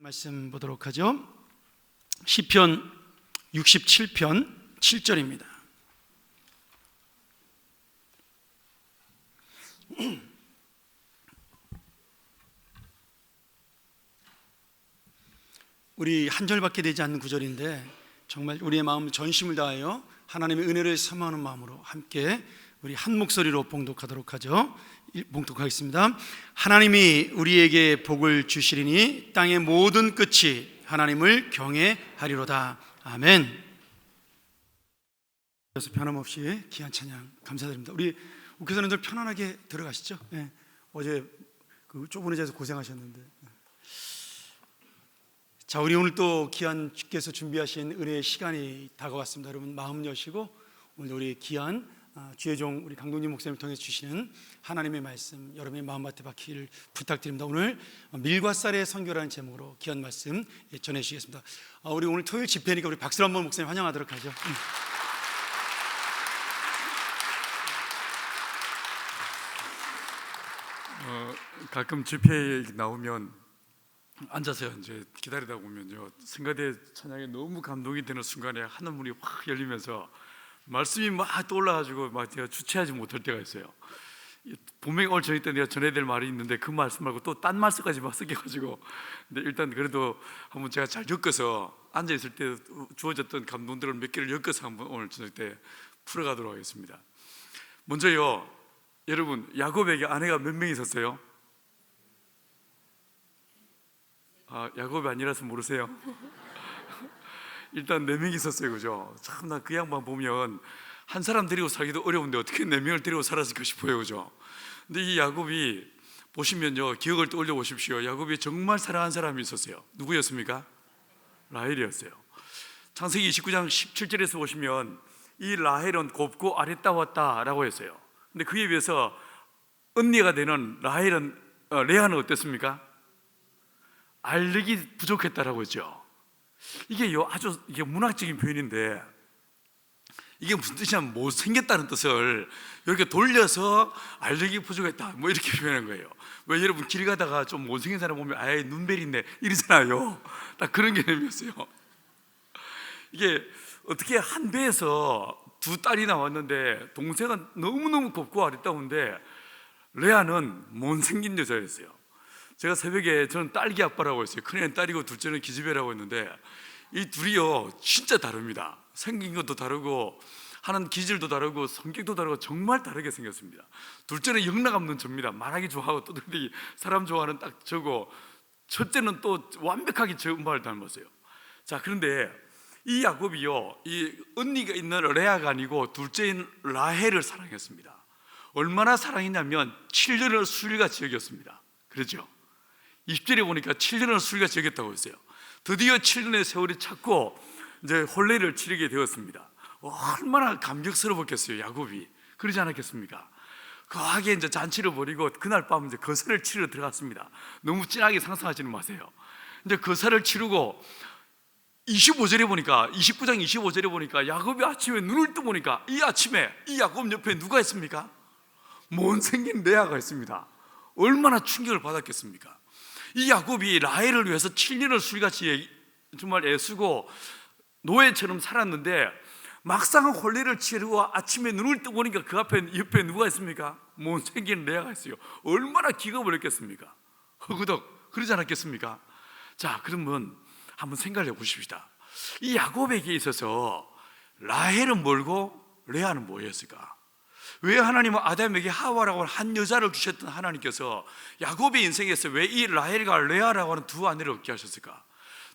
말씀 보도록 하죠. 시편 67편 7절입니다. 우리 한 절밖에 되지 않는 구절인데 정말 우리의 마음 전심을 다하여 하나님의 은혜를 사모하는 마음으로 함께 우리 한 목소리로 봉독하도록 하죠. 봉독하겠습니다. 하나님이 우리에게 복을 주시리니 땅의 모든 끝이 하나님을 경외하리로다. 아멘. 그래서 변함없이 귀한 찬양 감사드립니다. 우리 옥회선원들 편안하게 들어가시죠. 네. 어제 그 좁은 의자에서 고생하셨는데. 자, 우리 오늘 또 귀한 주께서 준비하신 은혜의 시간이 다가왔습니다. 여러분 마음 여시고 오늘 우리 귀한 주의 종 우리 강동진 목사님을 통해 주시는 하나님의 말씀 여러분의 마음밭에 박히기를 부탁드립니다. 오늘 밀과 쌀의 선교라는 제목으로 귀한 말씀 전해주시겠습니다. 우리 오늘 토요일 집회니까 우리 박수로 한번 목사님 환영하도록 하죠. 가끔 집회에 나오면 앉아서 이제 기다리다 보면요, 성가대 찬양에 너무 감동이 되는 순간에 하늘문이 확 열리면서 말씀이 막 떠올라가지고 막 제가 주체하지 못할 때가 있어요. 분명히 오늘 저녁 때 내가 전해야 될 말이 있는데 그 말씀 말고 또 딴 말씀까지 막 섞여가지고, 근데 일단 그래도 한번 제가 잘 엮어서 앉아 있을 때 주어졌던 감동들을 몇 개를 엮어서 한번 오늘 저녁 때 풀어가도록 하겠습니다. 먼저요, 여러분 야곱에게 아내가 몇 명 있었어요? 야곱이 아니라서 모르세요? 일단 4명 있었어요, 그죠? 참 나 그 양반 보면 한 사람 데리고 살기도 어려운데 어떻게 4명을 데리고 살았을까 싶어요, 그죠? 근데 이 야곱이 보시면요, 기억을 떠올려 보십시오. 야곱이 정말 사랑한 사람이 있었어요. 누구였습니까? 라헬이었어요. 창세기 29장 17절에서 보시면 이 라헬은 곱고 아름다웠다라고 했어요. 근데 그에 비해서 언니가 되는 레아는 어땠습니까? 알력이 부족했다라고 했죠. 이게요, 아주 이게 문학적인 표현인데 이게 무슨 뜻이냐면 못생겼다는 뜻을 이렇게 돌려서 알력이 부족했다 뭐 이렇게 표현한 거예요. 왜 여러분 길 가다가 좀 못생긴 사람 보면 아예 눈베리네 이러잖아요. 딱 그런 개념이었어요. 이게 어떻게 한 배에서 2딸이 나왔는데 동생은 너무너무 곱고 아름다운데 레아는 못생긴 여자였어요. 제가 새벽에 저는 딸기 아빠라고 했어요. 큰애는 딸이고 둘째는 기집애라고 했는데 이 둘이요 진짜 다릅니다. 생긴 것도 다르고 하는 기질도 다르고 성격도 다르고 정말 다르게 생겼습니다. 둘째는 영락없는 저입니다. 말하기 좋아하고 또들이 사람 좋아하는 딱 저고, 첫째는 또 완벽하게 저 엄마를 닮았어요. 자, 그런데 이 야곱이요, 이 언니가 있는 레아가 아니고 둘째인 라헬을 사랑했습니다. 얼마나 사랑했냐면 7년을 수일같이 여겼습니다. 그렇죠? 20절에 보니까 7년을 수일같이 여겼다고 했어요. 드디어 7년의 세월이 찼고 이제 혼례를 치르게 되었습니다. 얼마나 감격스러웠겠어요, 야곱이. 그러지 않았겠습니까? 거하게 이제 잔치를 벌이고 그날 밤 이제 거사를 치르러 들어갔습니다. 너무 진하게 상상하지는 마세요. 이제 거사를 치르고 29장 25절에 보니까 야곱이 아침에 눈을 떠보니까 이 아침에 이 야곱 옆에 누가 있습니까? 못생긴 레아가 있습니다. 얼마나 충격을 받았겠습니까? 이 야곱이 라헬을 위해서 7년을 수일같이 정말 애쓰고 노예처럼 살았는데 막상 혼례를 치르고 아침에 눈을 떠보니까 그 옆에 누가 있습니까? 못생긴 레아가 있어요. 얼마나 기겁을 했겠습니까? 허구덕 그러지 않았겠습니까? 자, 그러면 한번 생각해 보십시다. 이 야곱에게 있어서 라헬은 뭘고 레아는 뭐였을까? 왜 하나님은 아담에게 하와라고 하는 한 여자를 주셨던 하나님께서 야곱의 인생에서 왜 이 라헬과 레아라고 하는 두 아내를 얻게 하셨을까?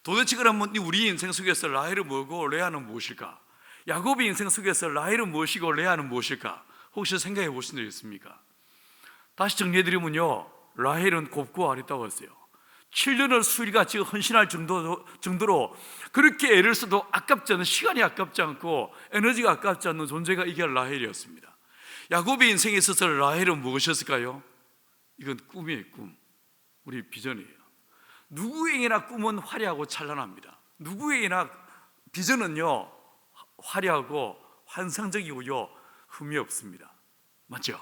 도대체 그러면 우리 인생 속에서 라헬은 뭐고 레아는 무엇일까? 야곱의 인생 속에서 라헬은 무엇이고 레아는 무엇일까? 혹시 생각해 보신 적 있습니까? 다시 정리해드리면요, 라헬은 곱고 아름다웠어요. 7년을 수일같이 헌신할 정도로 그렇게 애를 써도 아깝지 않은, 시간이 아깝지 않고 에너지가 아깝지 않는 존재가 이게 라헬이었습니다. 야곱의 인생에 있어서 라헬은 무엇이었을까요? 이건 꿈이에요, 꿈. 우리 비전이에요. 누구에게나 꿈은 화려하고 찬란합니다. 누구에게나 비전은요 화려하고 환상적이고요 흠이 없습니다. 맞죠?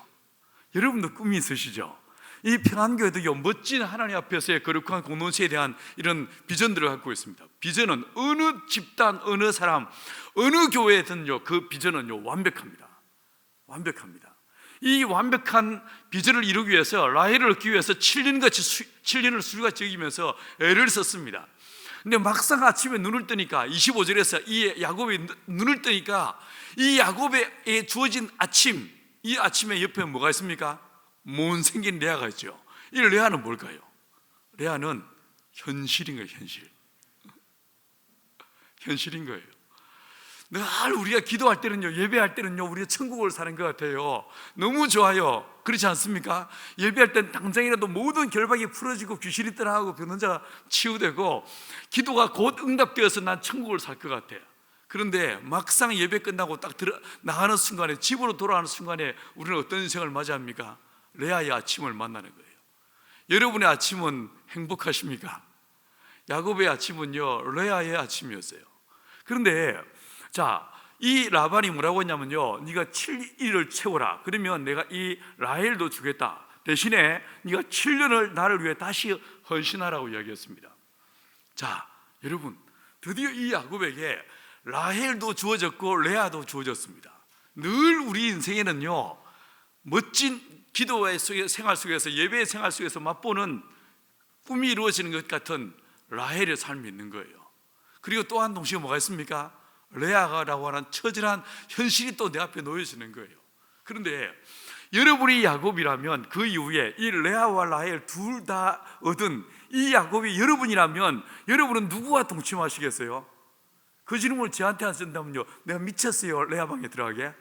여러분도 꿈이 있으시죠? 이 평안교회도 멋진 하나님 앞에서의 거룩한 공동체에 대한 이런 비전들을 갖고 있습니다. 비전은 어느 집단, 어느 사람, 어느 교회든요, 그 비전은요 완벽합니다. 완벽합니다. 이 완벽한 비전을 이루기 위해서, 라헬을 얻기 위해서 7년을 수류같이 여기면서 애를 썼습니다. 근데 막상 아침에 눈을 뜨니까 25절에서 이 야곱이 눈을 뜨니까 이 야곱에 주어진 아침, 이 아침에 옆에 뭐가 있습니까? 못생긴 레아가 있죠. 이 레아는 뭘까요? 레아는 현실인 거예요. 현실인 거예요. 늘 우리가 기도할 때는요, 예배할 때는요, 우리가 천국을 사는 것 같아요. 너무 좋아요. 그렇지 않습니까? 예배할 땐 당장이라도 모든 결박이 풀어지고 귀신이 떠나가고 병원자가 치유되고 기도가 곧 응답되어서 난 천국을 살 것 같아요. 그런데 막상 예배 끝나고 딱 나가는 순간에, 집으로 돌아가는 순간에 우리는 어떤 인생을 맞이합니까? 레아의 아침을 만나는 거예요. 여러분의 아침은 행복하십니까? 야곱의 아침은요, 레아의 아침이었어요. 그런데 자, 이 라반이 뭐라고 했냐면요, 네가 7일을 채워라. 그러면 내가 이 라헬도 주겠다. 대신에 네가 7년을 나를 위해 다시 헌신하라고 이야기했습니다. 자, 여러분, 드디어 이 야곱에게 라헬도 주어졌고 레아도 주어졌습니다. 늘 우리 인생에는요, 멋진 기도의 생활 속에서, 예배의 생활 속에서 맛보는 꿈이 이루어지는 것 같은 라헬의 삶이 있는 거예요. 그리고 또 한 동시에 뭐가 있습니까? 레아라고 하는 처절한 현실이 또 내 앞에 놓여지는 거예요. 그런데 여러분이 야곱이라면, 그 이후에 이 레아와 라헬 둘 다 얻은 이 야곱이 여러분이라면 여러분은 누구와 동침하시겠어요? 그 질문을 저한테 하신다면요, 내가 미쳤어요, 레아 방에 들어가게?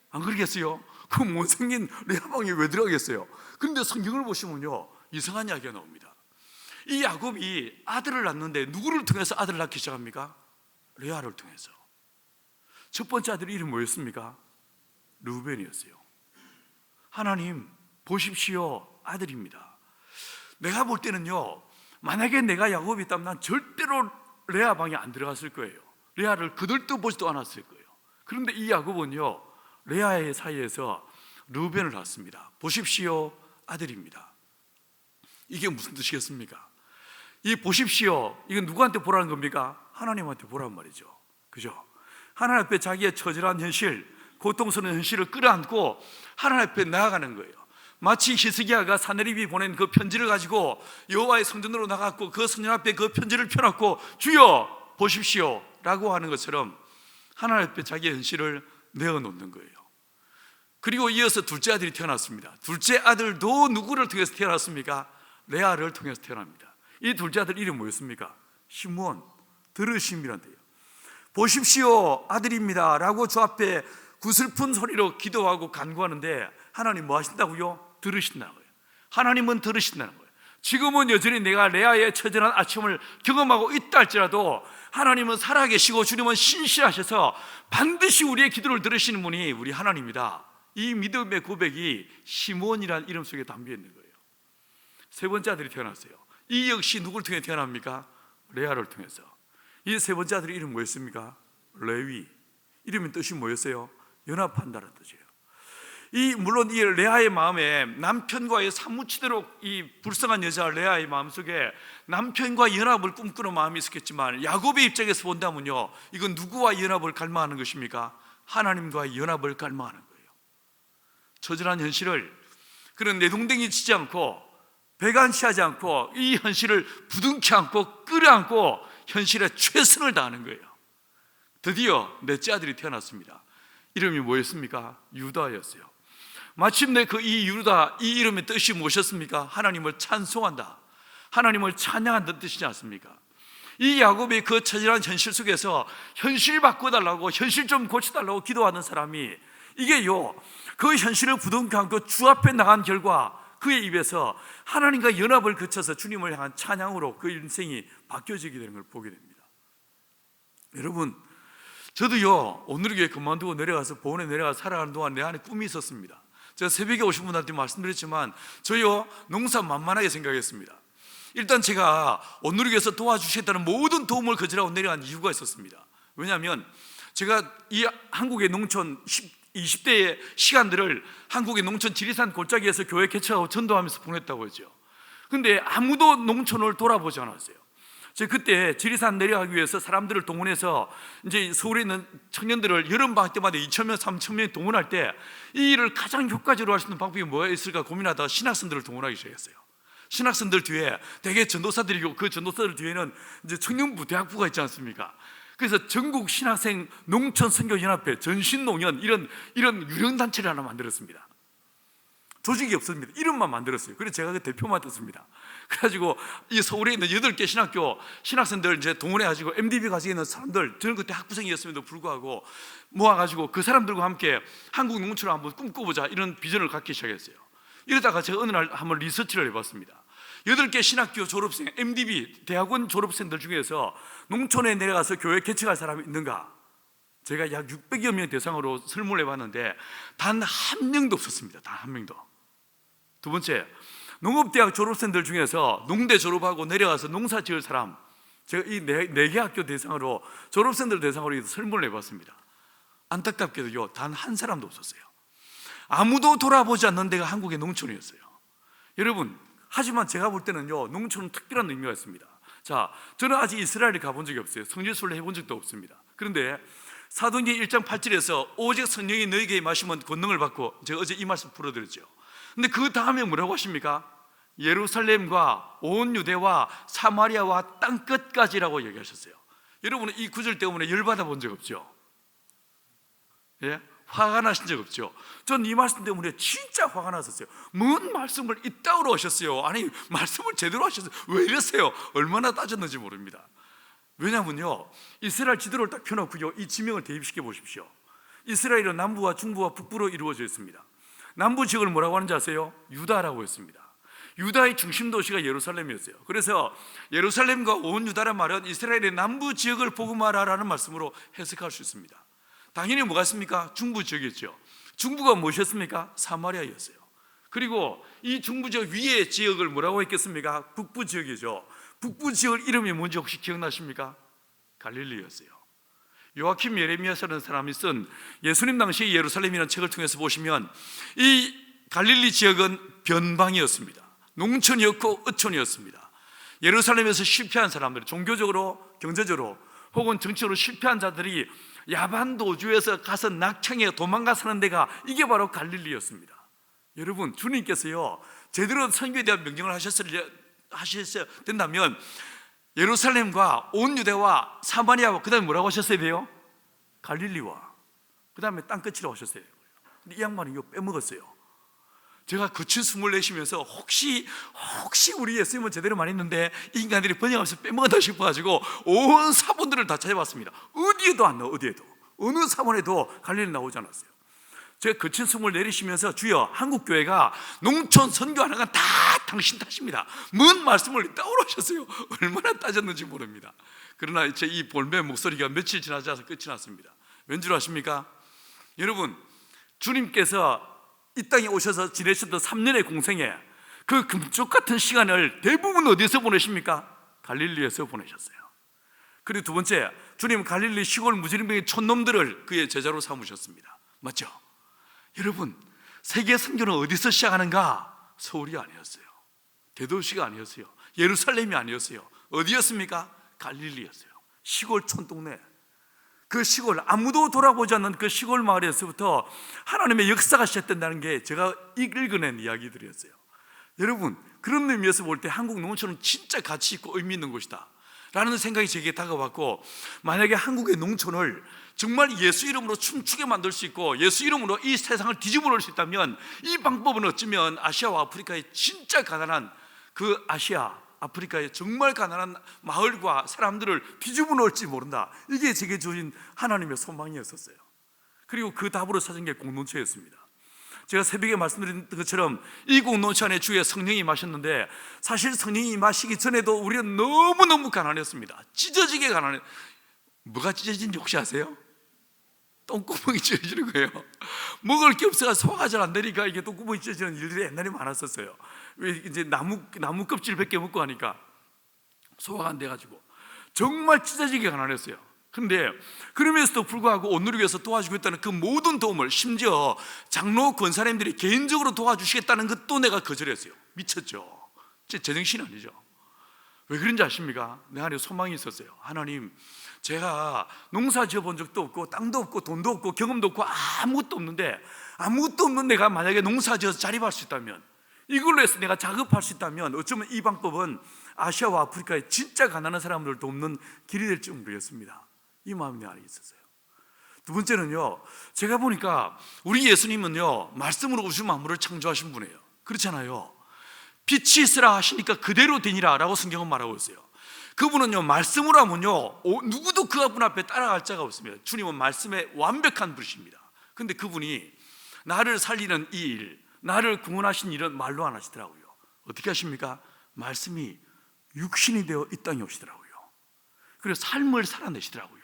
안 그러겠어요? 그 못생긴 레아 방에 왜 들어가겠어요? 그런데 성경을 보시면요, 이상한 이야기가 나옵니다. 이 야곱이 아들을 낳는데 누구를 통해서 아들을 낳기 시작합니까? 레아를 통해서. 첫 번째 아들 이름이 뭐였습니까? 르우벤이었어요. 하나님 보십시오, 아들입니다. 내가 볼 때는요, 만약에 내가 야곱이 있다면 난 절대로 레아 방에 안 들어갔을 거예요. 레아를 그들도 보지도 않았을 거예요. 그런데 이 야곱은요, 레아의 사이에서 르우벤을 낳습니다. 보십시오, 아들입니다. 이게 무슨 뜻이겠습니까? 이 보십시오, 이건 누구한테 보라는 겁니까? 하나님한테 보란 말이죠. 그죠? 하나님 앞에 자기의 처절한 현실, 고통스러운 현실을 끌어안고 하나님 앞에 나아가는 거예요. 마치 히스기야가 사내립이 보낸 그 편지를 가지고 여호와의 성전으로 나갔고 그 성전 앞에 그 편지를 펴놓고 주여 보십시오 라고 하는 것처럼 하나님 앞에 자기의 현실을 내어놓는 거예요. 그리고 이어서 둘째 아들이 태어났습니다. 둘째 아들도 누구를 통해서 태어났습니까? 레아를 통해서 태어납니다. 이 둘째 아들 이름이 뭐였습니까? 시므온, 들으심이란데요. 보십시오, 아들입니다 라고 주 앞에 구슬픈 소리로 기도하고 간구하는데 하나님 뭐 하신다고요? 들으신다는 거예요. 하나님은 들으신다는 거예요. 지금은 여전히 내가 레아의 처절한 아침을 경험하고 있다 할지라도 하나님은 살아계시고 주님은 신실하셔서 반드시 우리의 기도를 들으시는 분이 우리 하나님이다. 이 믿음의 고백이 시므온이라는 이름 속에 담겨 있는 거예요. 세 번째 아들이 태어났어요. 이 역시 누구를 통해 태어납니까? 레아를 통해서. 이 세 번째 아들의 이름이 뭐였습니까? 레위. 이름의 뜻이 뭐였어요? 연합한다는 뜻이에요. 물론 이 레아의 마음에 남편과의 사무치도록 이 불쌍한 여자 레아의 마음속에 남편과 연합을 꿈꾸는 마음이 있었겠지만 야곱의 입장에서 본다면요, 이건 누구와 연합을 갈망하는 것입니까? 하나님과의 연합을 갈망하는 거예요. 처절한 현실을 그런 내동댕이 치지 않고 배관시하지 않고 이 현실을 부둥켜 안고 끌어안고 현실에 최선을 다하는 거예요. 드디어 넷째 아들이 태어났습니다. 이름이 뭐였습니까? 유다였어요. 마침내 그 이 유다, 이 이름의 뜻이 무엇이었습니까? 하나님을 찬송한다, 하나님을 찬양한다는 뜻이지 않습니까? 이 야곱이 그 처절한 현실 속에서 현실 바꿔달라고, 현실 좀 고쳐달라고 기도하는 사람이 이게요, 그 현실을 부둥켜 안고 주 앞에 나간 결과 그의 입에서 하나님과 연합을 거쳐서 주님을 향한 찬양으로 그 인생이 바뀌어지게 되는 걸 보게 됩니다. 여러분, 저도요, 오늘교회 그만두고 내려가서 보원에 내려가서 살아가는 동안 내 안에 꿈이 있었습니다. 제가 새벽에 오신 분한테 말씀드렸지만 저요, 농사 만만하게 생각했습니다. 일단 제가 오늘교회에서 도와주시겠다는 모든 도움을 거절하고 내려간 이유가 있었습니다. 왜냐하면 제가 이 한국의 농촌 20대의 시간들을 한국의 농촌 지리산 골짜기에서 교회 개척하고 전도하면서 보냈다고 하죠. 근데 아무도 농촌을 돌아보지 않았어요. 제가 그때 지리산 내려가기 위해서 사람들을 동원해서 이제 서울에 있는 청년들을 여름방학 때마다 2,000명, 3,000명이 동원할 때 이 일을 가장 효과적으로 할 수 있는 방법이 뭐가 있을까 고민하다가 신학생들을 동원하기 시작했어요. 신학생들 뒤에 대개 전도사들이고 그 전도사들 뒤에는 이제 청년부, 대학부가 있지 않습니까? 그래서 전국 신학생 농촌 선교 연합회, 전신농연 이런 유령 단체를 하나 만들었습니다. 조직이 없습니다. 이름만 만들었어요. 그래서 제가 그 대표 맡았습니다. 그래가지고 이 서울에 있는 8개 신학교 신학생들 이제 동원해가지고 MDB 가지고 있는 사람들, 저는 그때 학부생이었음에도 불구하고 모아가지고 그 사람들과 함께 한국 농촌을 한번 꿈꿔보자 이런 비전을 갖기 시작했어요. 이러다가 제가 어느 날 한번 리서치를 해봤습니다. 8개 신학교 졸업생, MDB 대학원 졸업생들 중에서 농촌에 내려가서 교회 개척할 사람이 있는가? 제가 약 600여 명 대상으로 설문을 해봤는데 단 한 명도 없었습니다. 단 한 명도. 두 번째, 농업대학 졸업생들 중에서 농대 졸업하고 내려가서 농사 지을 사람, 제가 이 네 개 학교 대상으로 졸업생들 대상으로 설문을 해봤습니다. 안타깝게도요, 단 한 사람도 없었어요. 아무도 돌아보지 않는 데가 한국의 농촌이었어요. 여러분, 하지만 제가 볼 때는요, 농촌은 특별한 의미가 있습니다. 자, 저는 아직 이스라엘에 가본 적이 없어요. 성지순례 해본 적도 없습니다. 그런데 사도행전 1장 8절에서 오직 성령이 너희에게 임하시면 권능을 받고, 제가 어제 이 말씀 풀어드렸죠. 근데 그 다음에 뭐라고 하십니까? 예루살렘과 온 유대와 사마리아와 땅 끝까지라고 얘기하셨어요. 여러분은 이 구절 때문에 열받아 본 적 없죠? 예? 화가 나신 적 없죠? 전 이 말씀 때문에 진짜 화가 났었어요. 뭔 말씀을 이따위로 하셨어요? 아니, 말씀을 제대로 하셨어요. 왜 이랬어요? 얼마나 따졌는지 모릅니다. 왜냐면요, 이스라엘 지도를 딱 펴놓고요, 이 지명을 대입시켜 보십시오. 이스라엘은 남부와 중부와 북부로 이루어져 있습니다. 남부 지역을 뭐라고 하는지 아세요? 유다라고 했습니다. 유다의 중심 도시가 예루살렘이었어요. 그래서 예루살렘과 온 유다란 말은 이스라엘의 남부 지역을 복음하라라는 말씀으로 해석할 수 있습니다. 당연히 뭐가 있습니까? 중부 지역이었죠. 중부가 무엇이었습니까? 사마리아였어요. 그리고 이 중부 지역 위의 지역을 뭐라고 했겠습니까? 북부 지역이죠. 북부 지역 이름이 뭔지 혹시 기억나십니까? 갈릴리였어요. 요아킴 예레미야라는 사람이 쓴 예수님 당시 예루살렘이라는 책을 통해서 보시면 이 갈릴리 지역은 변방이었습니다. 농촌이었고 어촌이었습니다. 예루살렘에서 실패한 사람들, 종교적으로, 경제적으로 혹은 정치적으로 실패한 자들이 야반 도주에서 가서 낙창에 도망가 사는 데가 이게 바로 갈릴리였습니다. 여러분, 주님께서요 제대로 선교에 대한 명령을 하셨어야 된다면 예루살렘과 온 유대와 사마리아와 그 다음에 뭐라고 하셨어야 돼요? 갈릴리와 그 다음에 땅끝이라고 하셨어야 돼요. 근데 이 양반이 이거 빼먹었어요. 제가 거친 숨을 내쉬면서 혹시 우리 예수님은 제대로 말했는데 이 인간들이 번역하면서 빼먹었다 싶어가지고 온 사본들을 다 찾아봤습니다. 어디에도 안 나와. 어디에도 어느 사본에도 갈릴리 나오지 않았어요. 제가 거친 숨을 내쉬면서 주여, 한국 교회가 농촌 선교하는 건 다 당신 탓입니다. 뭔 말씀을 따오로 하셨어요? 얼마나 따졌는지 모릅니다. 그러나 제 이 볼매 목소리가 며칠 지나지 않아서 끝이 났습니다. 왠줄 아십니까? 여러분, 주님께서 이 땅에 오셔서 지내셨던 3년의 공생에 그 금쪽 같은 시간을 대부분 어디서 보내십니까? 갈릴리에서 보내셨어요. 그리고 두 번째, 주님은 갈릴리 시골 무지랭뱅이 촌놈들을 그의 제자로 삼으셨습니다. 맞죠? 여러분, 세계 선교는 어디서 시작하는가? 서울이 아니었어요. 대도시가 아니었어요. 예루살렘이 아니었어요. 어디였습니까? 갈릴리였어요. 시골 촌동네. 그 시골, 아무도 돌아보지 않는 그 시골 마을에서부터 하나님의 역사가 시작된다는 게 제가 읽어낸 이야기들이었어요. 여러분, 그런 의미에서 볼 때 한국 농촌은 진짜 가치 있고 의미 있는 곳이다 라는 생각이 제게 다가왔고, 만약에 한국의 농촌을 정말 예수 이름으로 춤추게 만들 수 있고 예수 이름으로 이 세상을 뒤집어 놓을 수 있다면 이 방법은 어쩌면 아시아와 아프리카의 진짜 가난한 그 아시아, 아프리카의 정말 가난한 마을과 사람들을 뒤집어 놓을지 모른다. 이게 제게 주신 하나님의 소망이었었어요. 그리고 그 답으로 찾은 게 공동체였습니다. 제가 새벽에 말씀드린 것처럼 이 공동체 안에 주의 성령이 임하셨는데, 사실 성령이 임하시기 전에도 우리는 너무너무 가난했습니다. 찢어지게 가난해. 뭐가 찢어진지 혹시 아세요? 똥구멍이 찢어지는 거예요. 먹을 게 없어서 소화가 잘 안 되니까 이게 똥구멍이 찢어지는 일들이 옛날에 많았었어요. 왜 이제 나무 껍질 100개 먹고 하니까 소화가 안 돼가지고 정말 찢어지게 가난했어요. 그런데 그러면서도 불구하고 온누리 교회에서 도와주고 있다는 그 모든 도움을, 심지어 장로 권사님들이 개인적으로 도와주시겠다는 것도 내가 거절했어요. 미쳤죠. 제 제정신 아니죠. 왜 그런지 아십니까? 내 안에 소망이 있었어요. 하나님, 제가 농사 지어본 적도 없고 땅도 없고 돈도 없고 경험도 없고 아무것도 없는데, 아무것도 없는 내가 만약에 농사 지어서 자립할 수 있다면, 이걸로 해서 내가 자급할 수 있다면, 어쩌면 이 방법은 아시아와 아프리카에 진짜 가난한 사람들을 돕는 길이 될지 모르겠습니다. 이 마음이 내 안에 있었어요. 두 번째는요, 제가 보니까 우리 예수님은요, 말씀으로 우주 만물을 창조하신 분이에요. 그렇잖아요. 빛이 있으라 하시니까 그대로 되니라 라고 성경은 말하고 있어요. 그분은요, 말씀으로 하면요, 누구도 그분 앞에 따라갈 자가 없습니다. 주님은 말씀에 완벽한 분이십니다. 근데 그분이 나를 살리는 이 일, 나를 구원하신 일은 말로 안 하시더라고요. 어떻게 하십니까? 말씀이 육신이 되어 이 땅에 오시더라고요. 그래서 삶을 살아내시더라고요.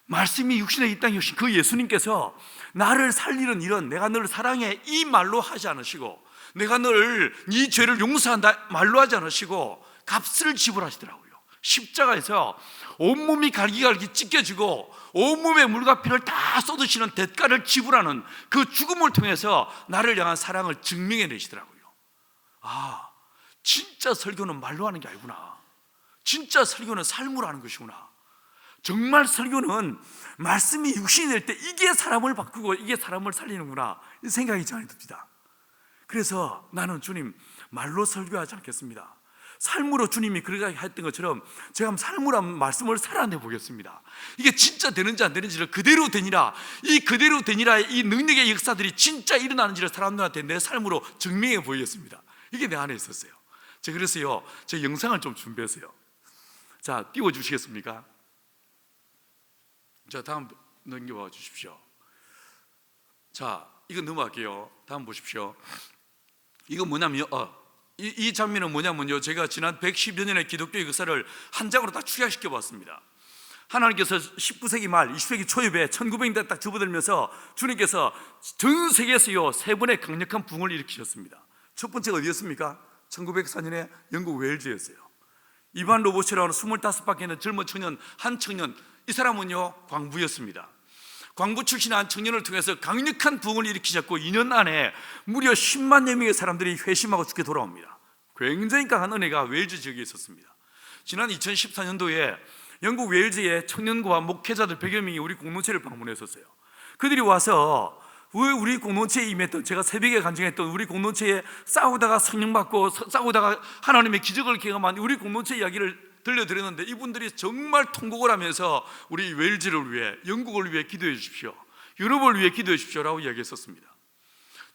말씀이 육신에 이 땅에 오신 그 예수님께서 나를 살리는 일은 내가 너를 사랑해 이 말로 하지 않으시고, 내가 너를 네 죄를 용서한다 말로 하지 않으시고 값을 지불하시더라고요. 십자가에서 온몸이 갈기갈기 찢겨지고 온몸에 물과 피를 다 쏟으시는 대가를 지불하는 그 죽음을 통해서 나를 향한 사랑을 증명해 내시더라고요. 아, 진짜 설교는 말로 하는 게 아니구나. 진짜 설교는 삶으로 하는 것이구나. 정말 설교는 말씀이 육신이 될 때 이게 사람을 바꾸고 이게 사람을 살리는구나, 이 생각이 전혀 듭니다. 그래서 나는 주님, 말로 설교하지 않겠습니다. 삶으로 주님이 그렇게 했던 것처럼 제가 한번 삶으로 한번 말씀을 살아내 보겠습니다. 이게 진짜 되는지 안 되는지를 그대로 되니라, 이 그대로 되니라 이 능력의 역사들이 진짜 일어나는지를 사람들한테 내 삶으로 증명해 보이겠습니다. 이게 내 안에 있었어요. 제가 그래서요, 제 영상을 좀 준비했어요. 자, 띄워주시겠습니까? 자, 다음 넘겨봐 주십시오. 자, 이거 넘어갈게요. 다음 보십시오. 이거 뭐냐면요, 이 장면은 뭐냐면요, 제가 지난 110여 년의 기독교의 역사를 한 장으로 딱 축약시켜 봤습니다. 하나님께서 19세기 말 20세기 초엽에 1900년대 딱 접어들면서 주님께서 전 세계에서요 3번의 강력한 부흥을 일으키셨습니다. 첫 번째가 어디였습니까? 1904년에 영국 웨일즈였어요. 이반 로봇이라는 25밖에 있는 젊은 청년, 한 청년, 이 사람은요 광부였습니다. 광부 출신의 한 청년을 통해서 강력한 부흥을 일으키셨고 2년 안에 무려 10만여 명의 사람들이 회심하고 죽게 돌아옵니다. 굉장히 강한 은혜가 웨일즈 지역에 있었습니다. 지난 2014년도에 영국 웨일즈의 청년과 목회자들 100여 명이 우리 공동체를 방문했었어요. 그들이 와서 우리 공동체에 임했던, 제가 새벽에 간증했던 우리 공동체에 싸우다가 성령받고 싸우다가 하나님의 기적을 경험한 우리 공동체 이야기를 들려드렸는데, 이분들이 정말 통곡을 하면서 우리 웨일즈를 위해, 영국을 위해 기도해 주십시오, 유럽을 위해 기도해 주십시오 라고 이야기했었습니다.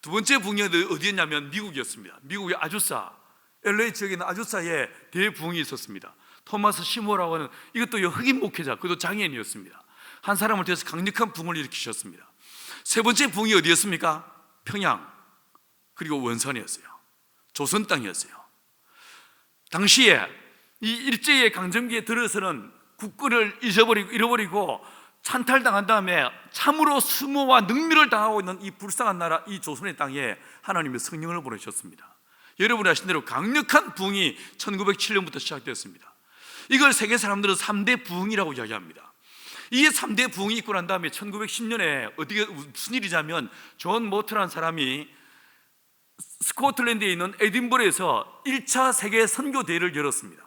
두 번째 부흥이 어디였냐면 미국이었습니다. 미국의 아주사, LA 지역에 있는 아주사에 대부흥이 있었습니다. 토마스 시모라고 하는, 이것도 흑인 목회자, 그것도 장애인이었습니다. 한 사람을 통해서 강력한 부흥을 일으키셨습니다. 세 번째 부흥이 어디였습니까? 평양, 그리고 원산이었어요. 조선 땅이었어요. 당시에 이 일제의 강점기에 들어서는 국권을 잃어버리고 찬탈당한 다음에 참으로 수모와 능멸을 당하고 있는 이 불쌍한 나라, 이 조선의 땅에 하나님의 성령을 보내셨습니다. 여러분이 아신 대로 강력한 부흥이 1907년부터 시작되었습니다. 이걸 세계 사람들은 3대 부흥이라고 이야기합니다. 이 3대 부흥이 있고 난 다음에 1910년에 무슨 일이냐면, 존 모트라는 사람이 스코틀랜드에 있는 에딘버러에서 1차 세계 선교 대회를 열었습니다.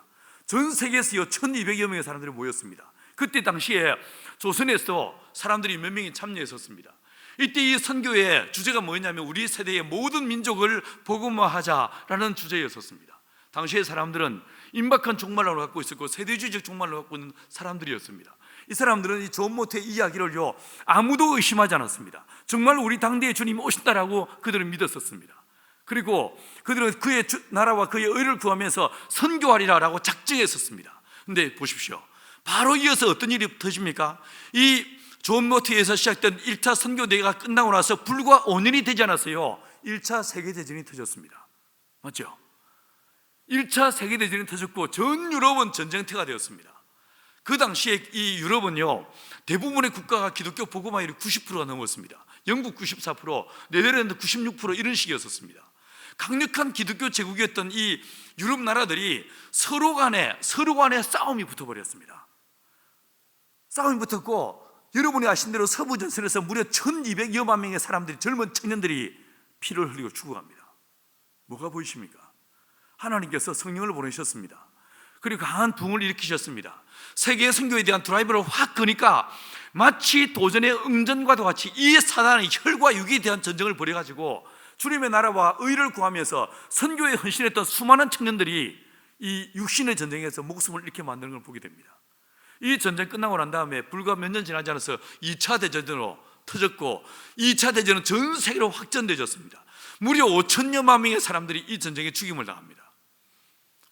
전 세계에서 1200여 명의 사람들이 모였습니다. 그때 당시에 조선에서 사람들이 몇 명이 참여했었습니다. 이때 이 선교의 주제가 뭐였냐면, 우리 세대의 모든 민족을 복음화하자라는 주제였었습니다. 당시의 사람들은 임박한 종말론을 갖고 있었고 세대주의적 종말론을 갖고 있는 사람들이었습니다. 이 사람들은 이 존 모트의 이야기를요 아무도 의심하지 않았습니다. 정말 우리 당대의 주님이 오신다라고 그들은 믿었었습니다. 그리고 그들은 그의 나라와 그의 의를 구하면서 선교하리라고 작정했었습니다. 근데 보십시오, 바로 이어서 어떤 일이 터집니까? 이 존 모트에서 시작된 1차 선교대회가 끝나고 나서 불과 5년이 되지 않았어요. 1차 세계대전이 터졌습니다. 맞죠? 1차 세계대전이 터졌고 전 유럽은 전쟁터가 되었습니다. 그 당시에 이 유럽은요 대부분의 국가가 기독교 복음화율이 90%가 넘었습니다. 영국 94%, 네덜란드 96% 이런 식이었었습니다. 강력한 기독교 제국이었던 이 유럽 나라들이 서로 간에 싸움이 붙어버렸습니다. 싸움이 붙었고, 여러분이 아신 대로 서부 전선에서 무려 1200여만 명의 사람들이, 젊은 청년들이 피를 흘리고 죽어갑니다. 뭐가 보이십니까? 하나님께서 성령을 보내셨습니다. 그리고 강한 붕을 일으키셨습니다. 세계 선교에 대한 드라이브를 확 끄니까 마치 도전의 응전과도 같이 이 사단의 혈과 육에 대한 전쟁을 벌여가지고 주님의 나라와 의를 구하면서 선교에 헌신했던 수많은 청년들이 이 육신의 전쟁에서 목숨을 잃게 만드는 걸 보게 됩니다. 이 전쟁 끝나고 난 다음에 불과 몇 년 지나지 않아서 2차 대전으로 터졌고, 2차 대전은 전 세계로 확전되어졌습니다. 무려 5천여만 명의 사람들이 이 전쟁에 죽임을 당합니다.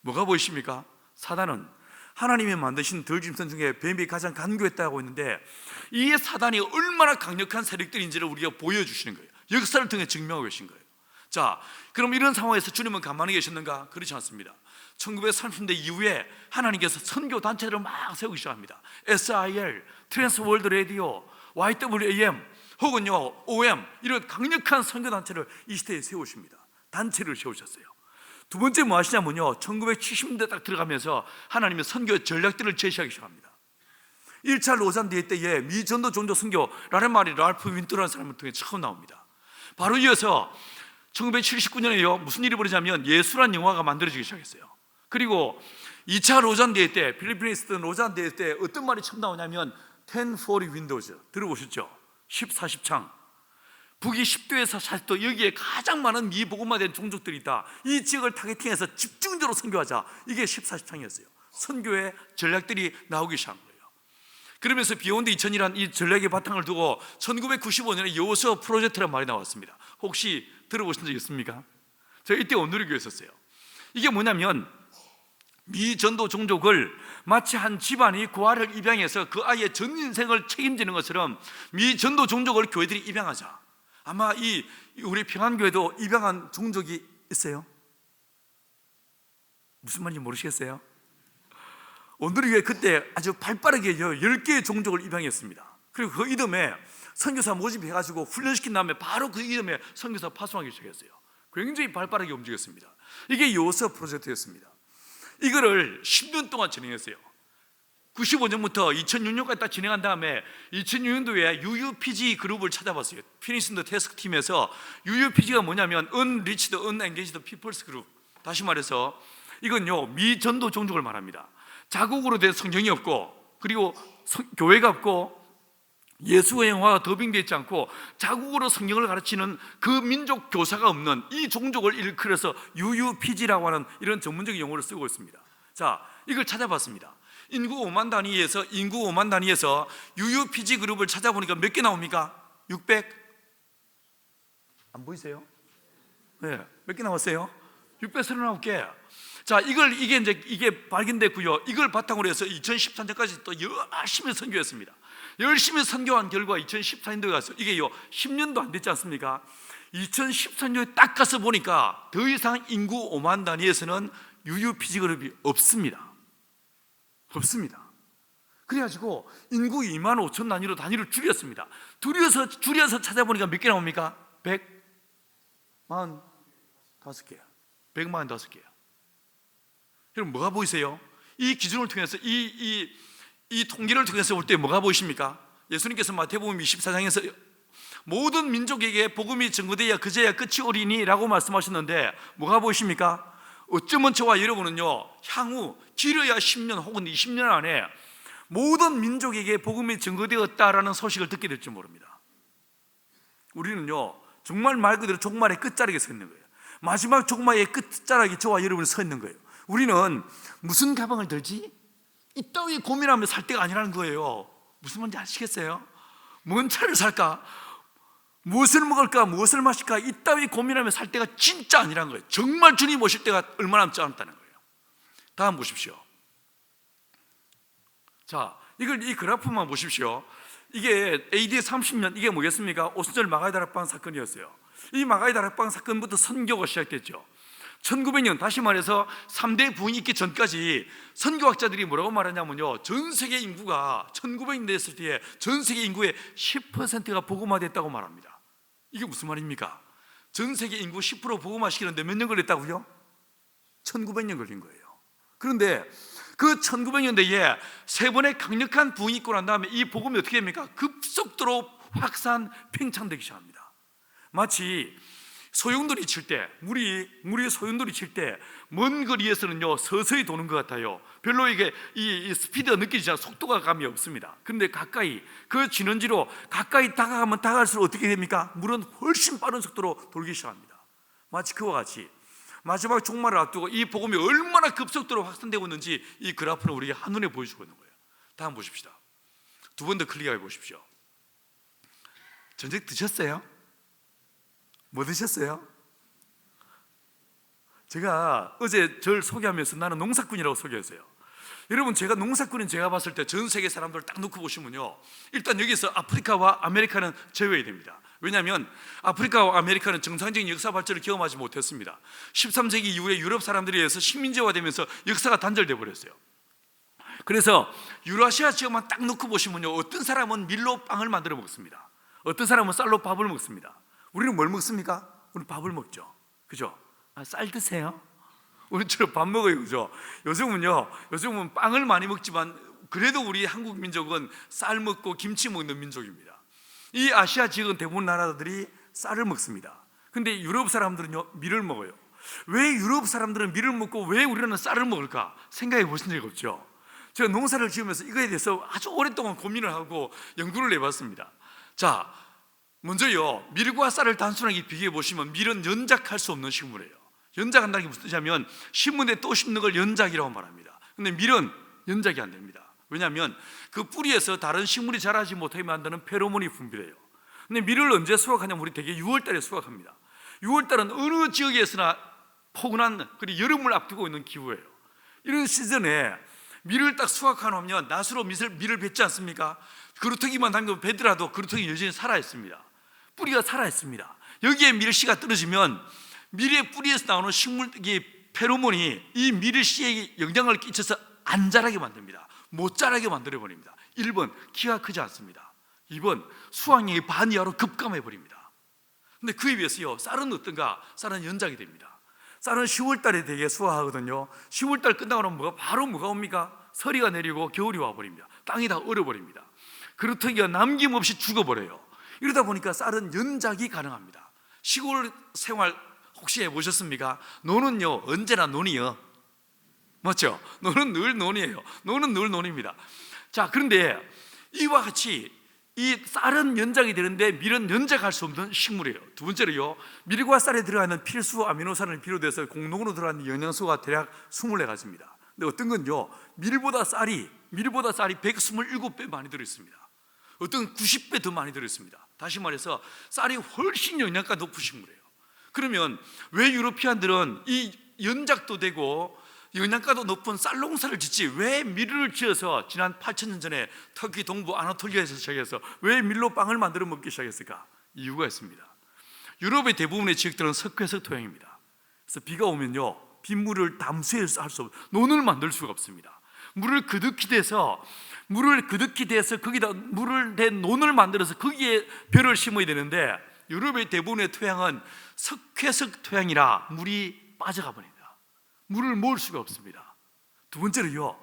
뭐가 보이십니까? 사단은 하나님이 만드신 덜짐승 중에 뱀이 가장 간교했다고 했는데, 이 사단이 얼마나 강력한 세력들인지를 우리가 보여주시는 거예요. 역사를 통해 증명하고 계신 거예요. 자, 그럼 이런 상황에서 주님은 가만히 계셨는가? 그렇지 않습니다. 1930년대 이후에 하나님께서 선교 단체들을 막 세우기 시작합니다. SIL, 트랜스월드 라디오, YWAM 혹은요 OM, 이런 강력한 선교 단체를 이 시대에 세우십니다. 단체를 세우셨어요. 두 번째 뭐 하시냐면요, 1970년대 딱 들어가면서 하나님의 선교 전략들을 제시하기 시작합니다. 1차 로잔 대회 때에 미전도 종교 선교라는 말이 랄프 윈터라는 사람을 통해 처음 나옵니다. 바로 이어서 1979년에요 무슨 일이 벌어지냐면 예수란 영화가 만들어지기 시작했어요. 그리고 2차 로잔 대회 때, 필리핀에 있었던 로잔 대회 때 어떤 말이 처음 나오냐면 1040 윈도우즈 들어보셨죠? 1040창. 북이 10도에서 40도, 여기에 가장 많은 미복음화된 종족들이 있다. 이 지역을 타겟팅해서 집중적으로 선교하자. 이게 1040창이었어요. 선교의 전략들이 나오기 시작한 거예요. 그러면서 비욘드 2000이라는 이 전략의 바탕을 두고 1995년에 여호수아 프로젝트라는 말이 나왔습니다. 혹시 들어보신 적 있습니까? 제가 이때 온누리교회에 있었어요. 이게 뭐냐면 미전도 종족을 마치 한 집안이 고아를 입양해서 그 아이의 전 인생을 책임지는 것처럼 미전도 종족을 교회들이 입양하자. 아마 우리 평안교회도 입양한 종족이 있어요? 무슨 말인지 모르시겠어요? 온누리교회 그때 아주 발빠르게 10개의 종족을 입양했습니다. 그리고 그 이듬해 선교사 모집해가지고 훈련시킨 다음에 바로 그 이듬해 선교사 파송하기 시작했어요. 굉장히 발빠르게 움직였습니다. 이게 여호수아 프로젝트였습니다. 이거를 10년 동안 진행했어요. 95년부터 2006년까지 딱 진행한 다음에 2006년도에 UUPG 그룹을 찾아봤어요. 피니시 더 태스크 팀에서 UUPG가 뭐냐면 Unreached, Unengaged People's Group. 다시 말해서 이건요 미전도 종족을 말합니다. 자국으로 된 성경이 없고, 그리고 교회가 없고, 예수의 영화가 더빙되어 있지 않고 자국으로 성경을 가르치는 그 민족 교사가 없는 이 종족을 일컬어서 UUPG라고 하는 이런 전문적인 용어를 쓰고 있습니다. 자, 이걸 찾아봤습니다. 인구 5만 단위에서 UUPG 그룹을 찾아보니까 몇 개 나옵니까? 600? 안 보이세요? 네, 몇 개 나왔어요? 639개. 자, 이게 발견됐고요. 이걸 바탕으로 해서 2014년까지 또 열심히 선교했습니다. 열심히 선교한 결과 2014년도에 가서 이게요 10년도 안 됐지 않습니까? 2014년도에 딱 가서 보니까 더 이상 인구 5만 단위에서는 UUPG 그룹이 없습니다. 그래가지고 인구 2만 5천 단위로 단위를 줄였습니다. 줄여서 찾아보니까 몇 개 나옵니까? 145개. 145개요. 여러분 뭐가 보이세요? 이 기준을 통해서 이 통계를 통해서 볼 때 뭐가 보이십니까? 예수님께서 마태복음 24장에서 모든 민족에게 복음이 증거되어야 그제야 끝이 오리니라고 말씀하셨는데 뭐가 보이십니까? 어쩌면 저와 여러분은요 향후 길어야 10년 혹은 20년 안에 모든 민족에게 복음이 증거되었다라는 소식을 듣게 될지 모릅니다. 우리는요 정말 말 그대로 종말의 끝자락에 서 있는 거예요. 마지막 종말의 끝자락에 저와 여러분이 서 있는 거예요. 우리는 무슨 가방을 들지? 이따위 고민하며 살 때가 아니라는 거예요. 무슨 말인지 아시겠어요? 뭔 차를 살까? 무엇을 먹을까? 무엇을 마실까? 이따위 고민하며 살 때가 진짜 아니라는 거예요. 정말 주님 오실 때가 얼마 남지 않았다는 거예요. 다음 보십시오. 자, 이 그래프만 보십시오. 이게 AD 30년, 이게 뭐겠습니까? 오순절 마가이 다락방 사건이었어요. 이 마가이 다락방 사건부터 선교가 시작됐죠. 1900년, 다시 말해서 3대 부흥이 있기 전까지 선교학자들이 뭐라고 말하냐면요 전 세계 인구가 1900년 됐을 때에 전 세계 인구의 10%가 복음화됐다고 말합니다. 이게 무슨 말입니까? 전 세계 인구 10% 복음화시키는데 몇 년 걸렸다고요? 1900년 걸린 거예요. 그런데 그 1900년대에 세 번의 강력한 부흥이 있고 난 다음에 이 복음이 어떻게 됩니까? 급속도로 확산, 팽창되기 시작합니다. 마치 소용돌이 칠 때, 물이 소용돌이 칠 때 먼 거리에서는요 서서히 도는 것 같아요. 별로 이게 이 스피드가 느껴지지 않아, 속도가 감이 없습니다. 그런데 가까이 그 진원지로 가까이 다가가면 다가갈수록 어떻게 됩니까? 물은 훨씬 빠른 속도로 돌기 시작합니다. 마치 그와 같이 마지막 종말을 앞두고 이 복음이 얼마나 급속도로 확산되고 있는지 이 그래프는 우리에게 한눈에 보여주고 있는 거예요. 다음 보십시다. 두 번 더 클릭해 보십시오. 저녁 드셨어요? 뭐 드셨어요? 제가 어제 절 소개하면서 나는 농사꾼이라고 소개했어요. 여러분, 제가 농사꾼인 제가 봤을 때 전 세계 사람들을 딱 놓고 보시면요, 일단 여기서 아프리카와 아메리카는 제외해야 됩니다. 왜냐하면 아프리카와 아메리카는 정상적인 역사 발전을 경험하지 못했습니다. 13세기 이후에 유럽 사람들에 의해서 식민지화되면서 역사가 단절돼 버렸어요. 그래서 유라시아 지역만 딱 놓고 보시면요, 어떤 사람은 밀로 빵을 만들어 먹습니다. 어떤 사람은 쌀로 밥을 먹습니다. 우리는 뭘 먹습니까? 우리는 밥을 먹죠. 그죠? 쌀 드세요? 우리처럼 밥 먹어요. 그죠? 요즘은 빵을 많이 먹지만 그래도 우리 한국 민족은 쌀 먹고 김치 먹는 민족입니다. 이 아시아 지역은 대부분 나라들이 쌀을 먹습니다. 근데 유럽 사람들은요 밀을 먹어요. 왜 유럽 사람들은 밀을 먹고 왜 우리는 쌀을 먹을까? 생각해 보신 적이 없죠? 제가 농사를 지으면서 이거에 대해서 아주 오랫동안 고민을 하고 연구를 해봤습니다. 자, 먼저요, 밀과 쌀을 단순하게 비교해 보시면 밀은 연작할 수 없는 식물이에요. 연작한다는 게 무슨 뜻이냐면 신문에 또 심는 걸 연작이라고 말합니다. 근데 밀은 연작이 안 됩니다. 왜냐하면 그 뿌리에서 다른 식물이 자라지 못하게 만드는 페로몬이 분비돼요. 근데 밀을 언제 수확하냐면 우리 대개 6월달에 수확합니다. 6월달은 어느 지역에서나 포근한, 그리고 여름을 앞두고 있는 기후예요. 이런 시즌에 밀을 딱 수확하면 낫으로 밀을 뱉지 않습니까? 그루터기만 담그면 베더라도 그루터기 여전히 살아있습니다. 뿌리가 살아있습니다. 여기에 밀씨가 떨어지면 밀의 뿌리에서 나오는 식물의 페로몬이 이 밀씨에 영향을 끼쳐서 안 자라게 만듭니다. 못 자라게 만들어버립니다. 1번, 키가 크지 않습니다. 2번, 수확량이 반 이하로 급감해버립니다. 근데 그에 비해서요, 쌀은 어떤가? 쌀은 연작이 됩니다. 쌀은 10월달에 되게 수확하거든요. 10월달 끝나고 나면 바로 뭐가 옵니까? 서리가 내리고 겨울이 와버립니다. 땅이 다 얼어버립니다. 그루터기가 남김없이 죽어버려요. 이러다 보니까 쌀은 연작이 가능합니다. 시골 생활 혹시 해보셨습니까? 노는요 언제나 논이요, 맞죠? 노는 늘 논이에요. 노는 늘 논입니다. 자, 그런데 이와 같이 이 쌀은 연작이 되는데 밀은 연작할 수 없는 식물이에요. 두 번째로요, 밀과 쌀에 들어가는 필수 아미노산을 비롯해서 공동으로 들어가는 영양소가 대략 24가지입니다. 근데 어떤 건요, 밀보다 쌀이 127배 많이 들어있습니다. 어떤 90배 더 많이 들어있습니다. 다시 말해서 쌀이 훨씬 영양가 높은 식물이에요. 그러면 왜 유로피안들은 이 연작도 되고 영양가도 높은 쌀 농사를 짓지 왜 밀을 지어서 지난 8,000년 전에 터키 동부 아나톨리아에서 시작해서 왜 밀로 빵을 만들어 먹기 시작했을까? 이유가 있습니다. 유럽의 대부분의 지역들은 석회석 토양입니다. 그래서 비가 오면요, 빗물을 담수해서 할 수 없어요. 논을 만들 수가 없습니다. 물을 그득히 대서 거기다 물을 댄 논을 만들어서 거기에 벼를 심어야 되는데 유럽의 대부분의 토양은 석회석 토양이라 물이 빠져가 버립니다. 물을 모을 수가 없습니다. 두 번째로요,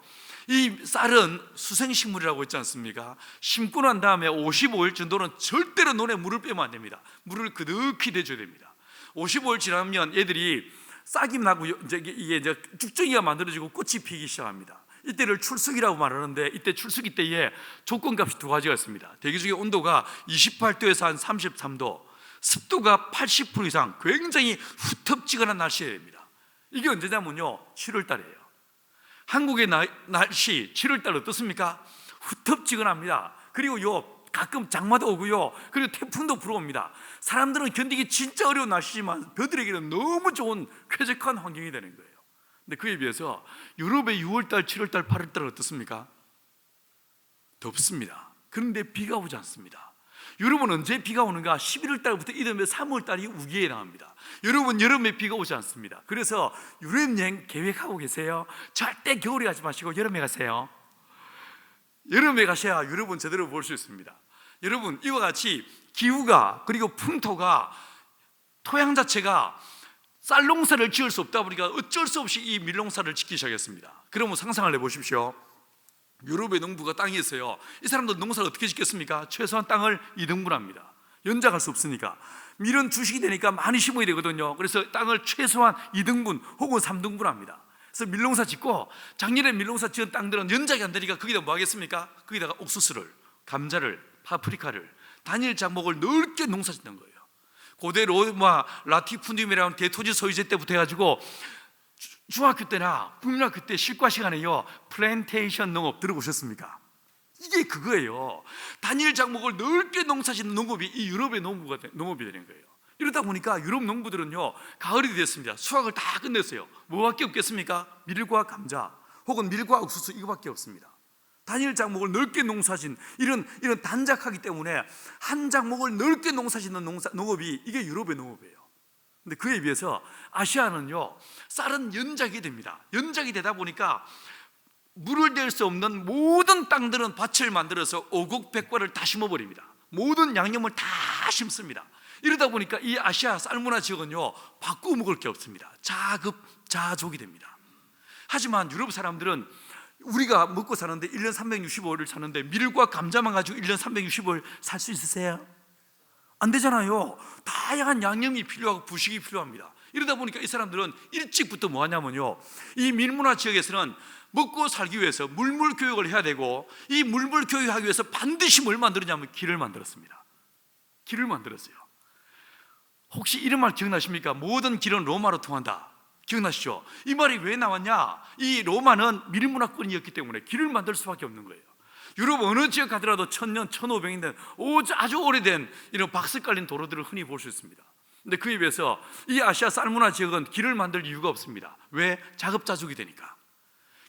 이 쌀은 수생식물이라고 했지 않습니까? 심고 난 다음에 55일 정도는 절대로 논에 물을 빼면 안 됩니다. 물을 그득히 대줘야 됩니다. 55일 지나면 얘들이 싹이 나고 이게 쭉정이가 만들어지고 꽃이 피기 시작합니다. 이때를 출석이라고 말하는데 이때 출석이 때에 조건값이 두 가지가 있습니다. 대기 중에 온도가 28도에서 한 33도, 습도가 80% 이상, 굉장히 후텁지근한 날씨여야 됩니다. 이게 언제냐면요, 7월달이에요. 한국의 날씨 7월달 어떻습니까? 후텁지근합니다. 그리고 가끔 장마도 오고요, 그리고 태풍도 불어옵니다. 사람들은 견디기 진짜 어려운 날씨지만 그들에게는 너무 좋은 쾌적한 환경이 되는 거예요. 근데 그에 비해서 유럽의 6월달, 7월달, 8월달은 어떻습니까? 덥습니다. 그런데 비가 오지 않습니다. 유럽은 언제 비가 오는가? 11월달부터 이듬해 3월달이 우기에 해당합니다. 여러분, 여름에 비가 오지 않습니다. 그래서 유럽 여행 계획하고 계세요? 절대 겨울에 가지 마시고 여름에 가세요. 여름에 가셔야 유럽은 제대로 볼 수 있습니다. 여러분, 이와 같이 기후가, 그리고 풍토가, 토양 자체가 쌀 농사를 지을 수 없다 보니까 어쩔 수 없이 이 밀농사를 짓기 시작했습니다. 그러면 상상을 해보십시오. 유럽의 농부가 땅이 있어요. 이 사람들 농사를 어떻게 짓겠습니까? 최소한 땅을 2등분합니다. 연장할 수 없으니까. 밀은 주식이 되니까 많이 심어야 되거든요. 그래서 땅을 최소한 2등분 혹은 3등분합니다. 그래서 밀농사 짓고, 작년에 밀농사 지은 땅들은 연작이 안 되니까 거기다 뭐 하겠습니까? 거기다가 옥수수를, 감자를, 파프리카를, 단일 작목을 넓게 농사 짓는 거예요. 고대 로마 라티푼디움이라는 대토지 소유제 때부터 해가지고 중학교 때나 국민학교 때 실과 시간에요, 플랜테이션 농업 들어보셨습니까? 이게 그거예요. 단일 작목을 넓게 농사짓는 농업이 이 유럽의 농업이 되는 거예요. 이러다 보니까 유럽 농부들은요, 가을이 됐습니다. 수확을 다 끝냈어요. 뭐밖에 없겠습니까? 밀과 감자 혹은 밀과 옥수수, 이거밖에 없습니다. 단일 작목을 넓게 농사짓는 이런 단작하기 때문에 한 작목을 넓게 농사짓는 농업이 이게 유럽의 농업이에요. 근데 그에 비해서 아시아는요, 쌀은 연작이 됩니다. 연작이 되다 보니까 물을 댈 수 없는 모든 땅들은 밭을 만들어서 오곡백과를 다 심어버립니다. 모든 양념을 다 심습니다. 이러다 보니까 이 아시아 쌀문화 지역은요, 바꾸어 먹을 게 없습니다. 자급자족이 됩니다. 하지만 유럽 사람들은 우리가 먹고 사는데 1년 365일을 사는데 밀과 감자만 가지고 1년 365일 살 수 있으세요? 안 되잖아요. 다양한 양념이 필요하고 부식이 필요합니다. 이러다 보니까 이 사람들은 일찍부터 뭐 하냐면요, 이 밀문화 지역에서는 먹고 살기 위해서 물물 교육을 해야 되고, 이 물물 교육하기 위해서 반드시 뭘 만들었냐면 길을 만들었습니다. 길을 만들었어요. 혹시 이런 말 기억나십니까? 모든 길은 로마로 통한다. 기억나시죠? 이 말이 왜 나왔냐? 이 로마는 밀문화권이었기 때문에 길을 만들 수밖에 없는 거예요. 유럽 어느 지역 가더라도 1000년, 1500년 된 아주 오래된 이런 박스 깔린 도로들을 흔히 볼 수 있습니다. 근데 그에 비해서 이 아시아 쌀문화 지역은 길을 만들 이유가 없습니다. 왜? 자급자족이 되니까.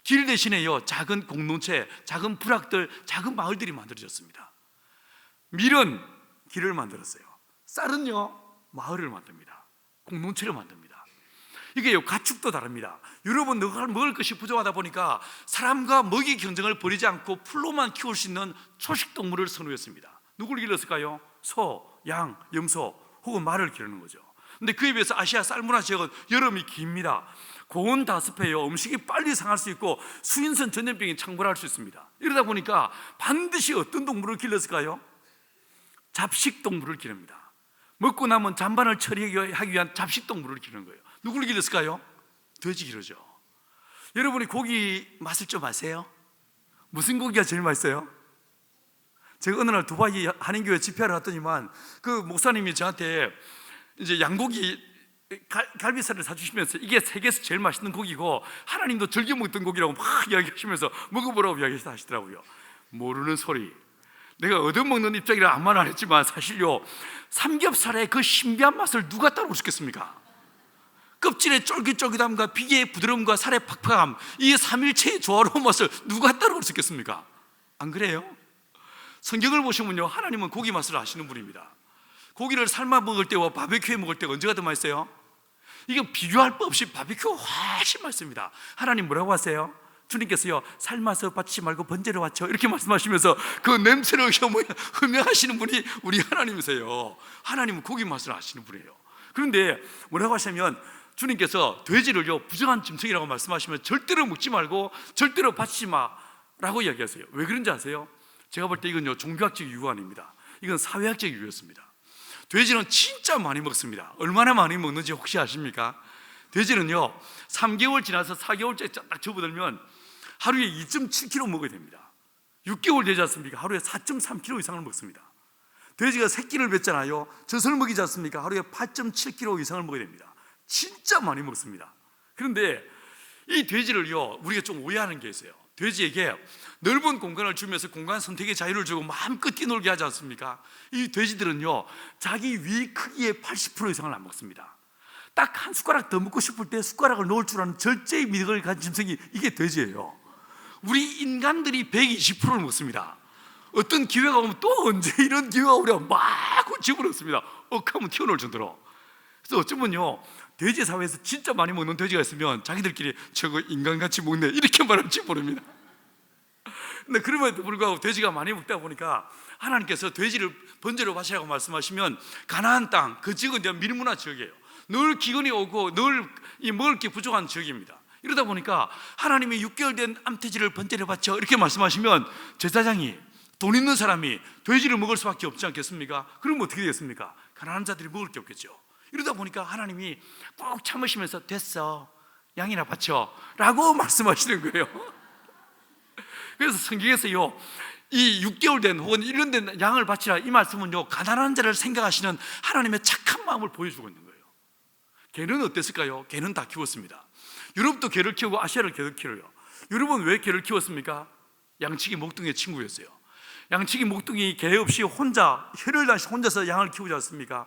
길 대신에요, 작은 공동체, 작은 부락들, 작은 마을들이 만들어졌습니다. 밀은 길을 만들었어요. 쌀은요, 마을을 만듭니다. 공동체를 만듭니다. 이게요, 가축도 다릅니다. 유럽은 먹을 것이 부족하다 보니까 사람과 먹이 경쟁을 벌이지 않고 풀로만 키울 수 있는 초식 동물을 선호했습니다. 누구를 길렀을까요? 소, 양, 염소 혹은 말을 기르는 거죠. 근데 그에 비해서 아시아 쌀문화 지역은 여름이 깁니다. 고온 다습해요. 음식이 빨리 상할 수 있고 수인선 전염병이 창궐할 수 있습니다. 이러다 보니까 반드시 어떤 동물을 길렀을까요? 잡식 동물을 기릅니다. 먹고 남은 잔반을 처리하기 위한 잡식 동물을 기르는 거예요. 누구를 기르었을까요? 돼지 기르죠. 여러분이 고기 맛을 좀 아세요? 무슨 고기가 제일 맛있어요? 제가 어느 날 두바이 한인교회 집회를 갔더니만 그 목사님이 저한테 이제 양고기 갈비살을 사주시면서 이게 세계에서 제일 맛있는 고기고 하나님도 즐겨 먹던 고기라고 막 이야기하시면서 먹어보라고 이야기하시더라고요. 모르는 소리. 내가 얻어먹는 입장이라 아무 말 안 했지만 사실요, 삼겹살의 그 신비한 맛을 누가 따라올 수 있겠습니까? 껍질의 쫄깃쫄깃함과 비계의 부드러움과 살의 팍팍함, 이 삼일체의 조화로운 맛을 누가 따라올 수 있겠습니까? 안 그래요? 성경을 보시면요, 하나님은 고기 맛을 아시는 분입니다. 고기를 삶아 먹을 때와 바베큐에 먹을 때가 언제가 더 맛있어요? 이건 비교할 바 없이 바베큐가 훨씬 맛있습니다. 하나님 뭐라고 하세요? 주님께서요, 삶아서 받지 말고 번제로 바쳐, 이렇게 말씀하시면서 그 냄새를 흠명하시는 분이 우리 하나님이세요. 하나님은 고기 맛을 아시는 분이에요. 그런데 뭐라고 하시냐면 주님께서 돼지를요, 부정한 짐승이라고 말씀하시면 절대로 먹지 말고 절대로 바치지 마라고 이야기하세요. 왜 그런지 아세요? 제가 볼 때 이건요, 종교학적 이유가 아닙니다. 이건 사회학적 이유였습니다. 돼지는 진짜 많이 먹습니다. 얼마나 많이 먹는지 혹시 아십니까? 돼지는요, 3개월 지나서 4개월째 딱 접어들면 하루에 2.7kg 먹어야 됩니다. 6개월 되지 않습니까? 하루에 4.3kg 이상을 먹습니다. 돼지가 새끼를 뱉잖아요. 젖을 먹이지 않습니까? 하루에 8.7kg 이상을 먹어야 됩니다. 진짜 많이 먹습니다. 그런데 이 돼지를요, 우리가 좀 오해하는 게 있어요. 돼지에게 넓은 공간을 주면서 공간 선택의 자유를 주고 마음껏 뛰놀게 하지 않습니까? 이 돼지들은요, 자기 위 크기의 80% 이상을 안 먹습니다. 딱 한 숟가락 더 먹고 싶을 때 숟가락을 놓을 줄 아는 절제의 미덕을 가진 짐승이 이게 돼지예요. 우리 인간들이 120%를 먹습니다. 어떤 기회가 오면 또 언제 이런 기회가 오랴 막 집어넣습니다. 억하면 튀어나올 정도로. 그래서 어쩌면요, 돼지 사회에서 진짜 많이 먹는 돼지가 있으면 자기들끼리 저거 인간같이 먹네 이렇게 말할지 모릅니다. 근데 그럼에도 불구하고 돼지가 많이 먹다 보니까 하나님께서 돼지를 번제로 바치라고 말씀하시면 가나안 땅, 그 지역은 밀문화 지역이에요. 늘 기근이 오고 늘 이 먹을 게 부족한 지역입니다. 이러다 보니까 하나님이 6개월 된 암돼지를 번제를 바쳐 이렇게 말씀하시면 제사장이, 돈 있는 사람이 돼지를 먹을 수밖에 없지 않겠습니까? 그러면 어떻게 되겠습니까? 가난한 자들이 먹을 게 없겠죠. 이러다 보니까 하나님이 꼭 참으시면서 됐어, 양이나 바쳐 라고 말씀하시는 거예요. 그래서 성경에서요, 이 6개월 된 혹은 1년 된 양을 바치라, 이 말씀은요, 가난한 자를 생각하시는 하나님의 착한 마음을 보여주고 있는 거예요. 개는 어땠을까요? 개는 다 키웠습니다. 유럽도 개를 키우고 아시아를 개를 키워요. 유럽은 왜 개를 키웠습니까? 양치기 목동의 친구였어요. 양치기 목동이 개 없이 혼자, 혈을 다시 혼자서 양을 키우지 않습니까?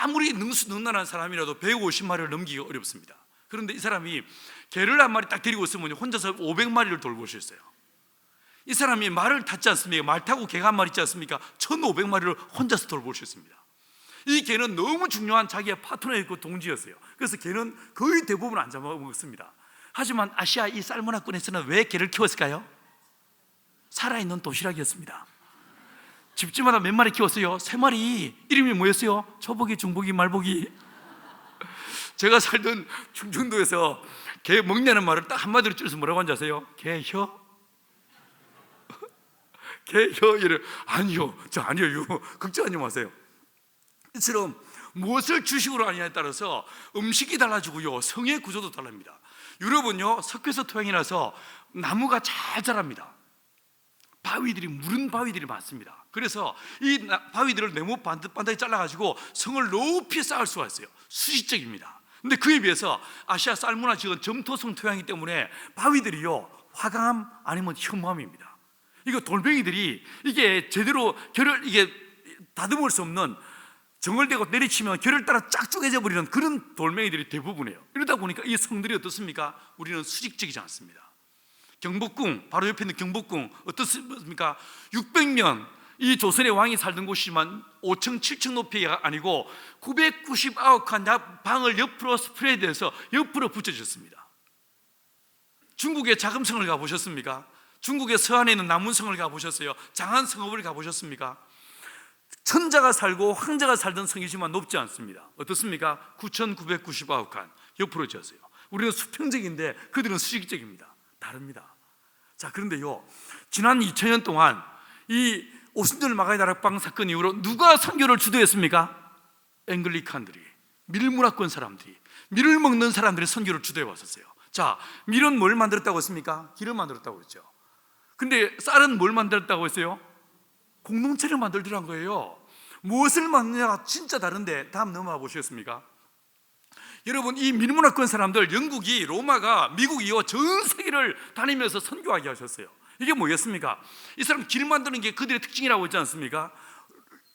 아무리 능수능란한 사람이라도 150마리를 넘기기가 어렵습니다. 그런데 이 사람이 개를 한 마리 딱 데리고 있으면 혼자서 500마리를 돌보셨어요. 이 사람이 말을 탔지 않습니까? 말 타고 개가 한 마리 있지 않습니까? 1500마리를 혼자서 돌보셨습니다. 이 개는 너무 중요한 자기의 파트너였고 동지였어요. 그래서 개는 거의 대부분 안 잡아먹었습니다. 하지만 아시아 이 살모나권에서는 왜 개를 키웠을까요? 살아있는 도시락이었습니다. 집집마다 몇 마리 키웠어요? 3마리. 이름이 뭐였어요? 초복이, 중복이, 말복이. 제가 살던 충청도에서 개 먹냐는 말을 딱 한마디로 줄여서 뭐라고 하는지 아세요? 개혀? 개혀? 이래. 아니요, 저 아니에요. 걱정하지 마세요. 이처럼 무엇을 주식으로 하느냐에 따라서 음식이 달라지고요, 성의 구조도 다릅니다. 유럽은요, 석회서 토양이라서 나무가 잘 자랍니다. 바위들이, 무른 바위들이 많습니다. 그래서 이 바위들을 네모 반듯반듯하게 잘라가지고 성을 높이 쌓을 수가 있어요. 수직적입니다. 근데 그에 비해서 아시아 살모나 지역은 점토성 토양이기 때문에 바위들이요, 화강암 아니면 혐암입니다. 이거 돌멩이들이 이게 제대로 결을 이게 다듬을 수 없는, 정을대고 내리치면 결을 따라 쫙 쪼개져 버리는 그런 돌멩이들이 대부분이에요. 이러다 보니까 이 성들이 어떻습니까? 우리는 수직적이지 않습니다. 경복궁, 바로 옆에 있는 경복궁 어떻습니까? 600년 이 조선의 왕이 살던 곳이지만 5층, 7층 높이가 아니고 999칸 방을 옆으로 스프레드해서 옆으로 붙여졌습니다. 중국의 자금성을 가보셨습니까? 중국의 서안에 있는 남문성을 가보셨어요? 장안성읍을 가보셨습니까? 천자가 살고 황제가 살던 성이지만 높지 않습니다. 어떻습니까? 9,999칸 옆으로 지었어요. 우리는 수평적인데 그들은 수직적입니다. 다릅니다. 자, 그런데요, 지난 2000년 동안 이 오순절 마가의 다락방 사건 이후로 누가 선교를 주도했습니까? 앵글리칸들이, 밀문화권 사람들이, 밀을 먹는 사람들이 선교를 주도해 왔었어요. 자, 밀은 뭘 만들었다고 했습니까? 길을 만들었다고 했죠. 근데 쌀은 뭘 만들었다고 했어요? 공동체를 만들더란 거예요. 무엇을 만드냐가 진짜 다른데, 다음 넘어가 보시겠습니까? 여러분, 이 밀문화권 사람들, 영국이, 로마가, 미국이요, 전 세계를 다니면서 선교하게 하셨어요. 이게 뭐겠습니까? 이 사람 길 만드는 게 그들의 특징이라고 했지 않습니까?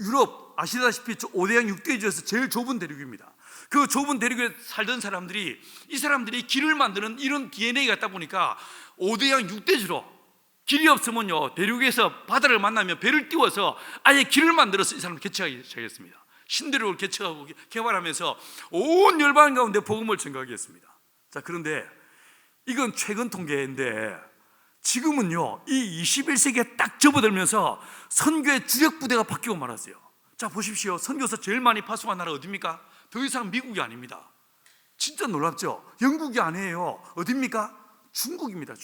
유럽, 아시다시피 5대양 6대주에서 제일 좁은 대륙입니다. 그 좁은 대륙에 살던 사람들이, 이 사람들이 길을 만드는 이런 DNA가 있다 보니까 5대양 6대주로 길이 없으면요, 대륙에서 바다를 만나면 배를 띄워서 아예 길을 만들어서 이 사람을 개척하기 시작했습니다. 신대륙을 개척하고 개발하면서 온 열방 가운데 복음을 전가하게 했습니다. 자, 그런데 이건 최근 통계인데 지금은요, 이 21세기에 딱 접어들면서 선교의 주력 부대가 바뀌고 말았어요. 자, 보십시오. 선교사 제일 많이 파송한 나라 어디입니까? 더 이상 미국이 아닙니다. 진짜 놀랍죠? 영국이 아니에요. 어디입니까? 중국입니다.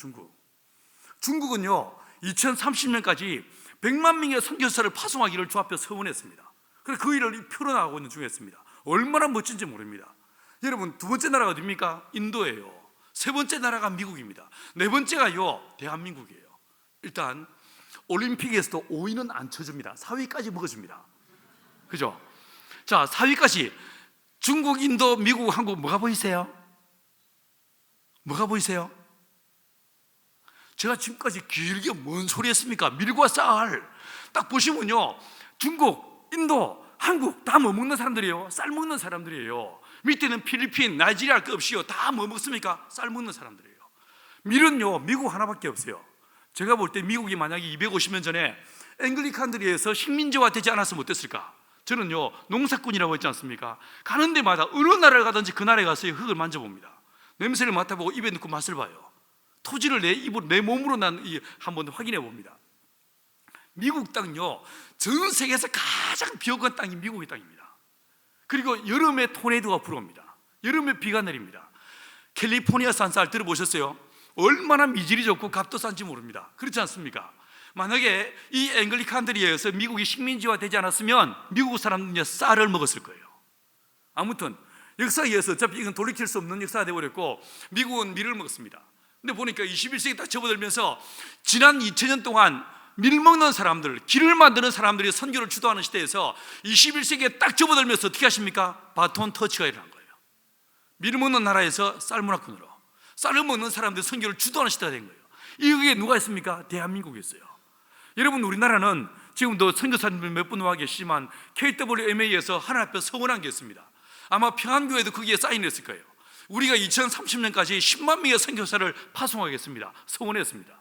중국은요, 2030년까지 100만 명의 선교사를 파송하기를 주 앞에 서원했습니다. 그래서 그 일을 표현하고 있는 중이었습니다. 얼마나 멋진지 모릅니다. 여러분, 두 번째 나라가 어디입니까? 인도예요. 세 번째 나라가 미국입니다. 네 번째가요, 대한민국이에요. 일단 올림픽에서도 5위는 안 쳐줍니다. 4위까지 먹어줍니다. 그죠? 자, 4위까지 중국, 인도, 미국, 한국 뭐가 보이세요? 뭐가 보이세요? 제가 지금까지 길게 뭔 소리 했습니까? 밀과 쌀 딱 보시면요, 중국, 인도, 한국 다 뭐 먹는 사람들이에요? 쌀 먹는 사람들이에요. 밑에는 필리핀, 나이지리아 할 거 없이요, 다 뭐 먹습니까? 쌀 먹는 사람들이에요. 밀은요, 미국 하나밖에 없어요. 제가 볼 때 미국이 만약에 250년 전에 앵글리칸들에 의해서 식민지화 되지 않았으면 어땠을까? 저는요, 농사꾼이라고 했지 않습니까? 가는 데마다 어느 나라를 가든지 그 나라에 가서 흙을 만져봅니다. 냄새를 맡아보고 입에 넣고 맛을 봐요. 토지를 내 몸으로 한번 확인해 봅니다. 미국 땅요, 전 세계에서 가장 비옥한 땅이 미국의 땅입니다. 그리고 여름에 토네이도가 불어옵니다. 여름에 비가 내립니다. 캘리포니아 산살 들어보셨어요? 얼마나 미질이 좋고 값도 싼지 모릅니다. 그렇지 않습니까? 만약에 이 앵글리칸들에 의해서 미국이 식민지화 되지 않았으면 미국 사람들은 쌀을 먹었을 거예요. 아무튼 역사에 의해서 어차피 이건 돌이킬 수 없는 역사가 되어버렸고 미국은 밀을 먹었습니다. 근데 보니까 21세기 딱 접어들면서 지난 2000년 동안 밀 먹는 사람들, 길을 만드는 사람들이 선교를 주도하는 시대에서 21세기에 딱 접어들면서 어떻게 하십니까? 바톤 터치가 일어난 거예요. 밀을 먹는 나라에서 쌀 문화권으로 쌀을 먹는 사람들이 선교를 주도하는 시대가 된 거예요. 이게 누가 했습니까? 대한민국이었어요. 여러분, 우리나라는 지금도 선교사님들 몇 분 와 계시지만 KWMA에서 하나님 앞에 서원한 게 있습니다. 아마 평안교회도 거기에 사인했을 거예요. 우리가 2030년까지 10만 명의 선교사를 파송하겠습니다. 서원했습니다.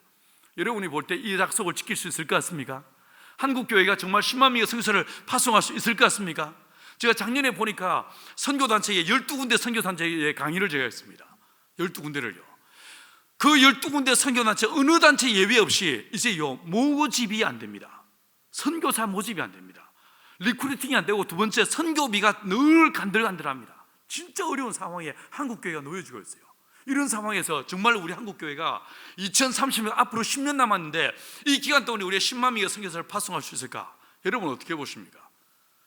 여러분이 볼 때 이 약속을 지킬 수 있을 것 같습니까? 한국교회가 정말 10만 명의 선교사를 파송할 수 있을 것 같습니까? 제가 작년에 보니까 선교단체에 12군데 선교단체에 강의를 제가 했습니다. 12군데를요. 그 12군데 선교단체 어느 단체 예외 없이 이제요 모집이 안 됩니다. 선교사 모집이 안 됩니다. 리크루팅이 안 되고, 두 번째 선교비가 늘 간들간들합니다. 진짜 어려운 상황에 한국교회가 놓여지고 있어요. 이런 상황에서 정말 우리 한국교회가 2030년 앞으로 10년 남았는데 이 기간 동안에 우리가 10만 명의 선교사를 파송할 수 있을까? 여러분 어떻게 보십니까?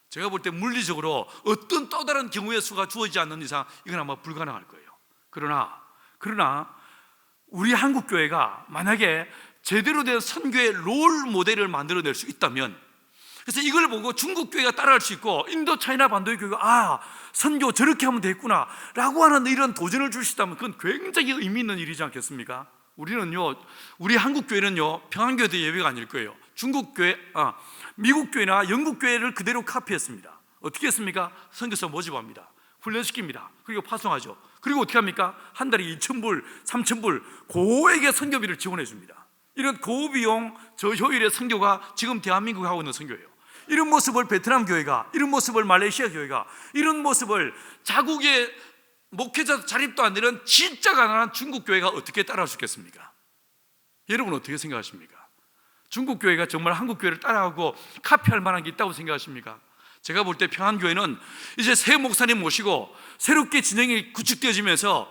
제가 볼 때 물리적으로 어떤 또 다른 경우의 수가 주어지지 않는 이상 이건 아마 불가능할 거예요. 그러나 우리 한국교회가 만약에 제대로 된 선교의 롤 모델을 만들어낼 수 있다면, 그래서 이걸 보고 중국교회가 따라할 수 있고 인도 차이나 반도의 교회가 선교 저렇게 하면 되겠구나 라고 하는 이런 도전을 줄 수 있다면 그건 굉장히 의미 있는 일이지 않겠습니까? 우리 한국교회는요 평안교회도 예외가 아닐 거예요. 미국교회나 영국교회를 그대로 카피했습니다. 어떻게 했습니까? 선교사 모집합니다. 훈련시킵니다. 그리고 파송하죠. 그리고 어떻게 합니까? 한 달에 2,000불, 3,000불 고액의 선교비를 지원해 줍니다. 이런 고비용 저효율의 선교가 지금 대한민국이 하고 있는 선교예요. 이런 모습을 베트남 교회가, 이런 모습을 말레이시아 교회가, 이런 모습을 자국의 목회자 자립도 안 되는 진짜 가난한 중국 교회가 어떻게 따라할 수 있겠습니까? 여러분 어떻게 생각하십니까? 중국 교회가 정말 한국 교회를 따라하고 카피할 만한 게 있다고 생각하십니까? 제가 볼 때 평안교회는 이제 새 목사님 모시고 새롭게 진영이 구축되어지면서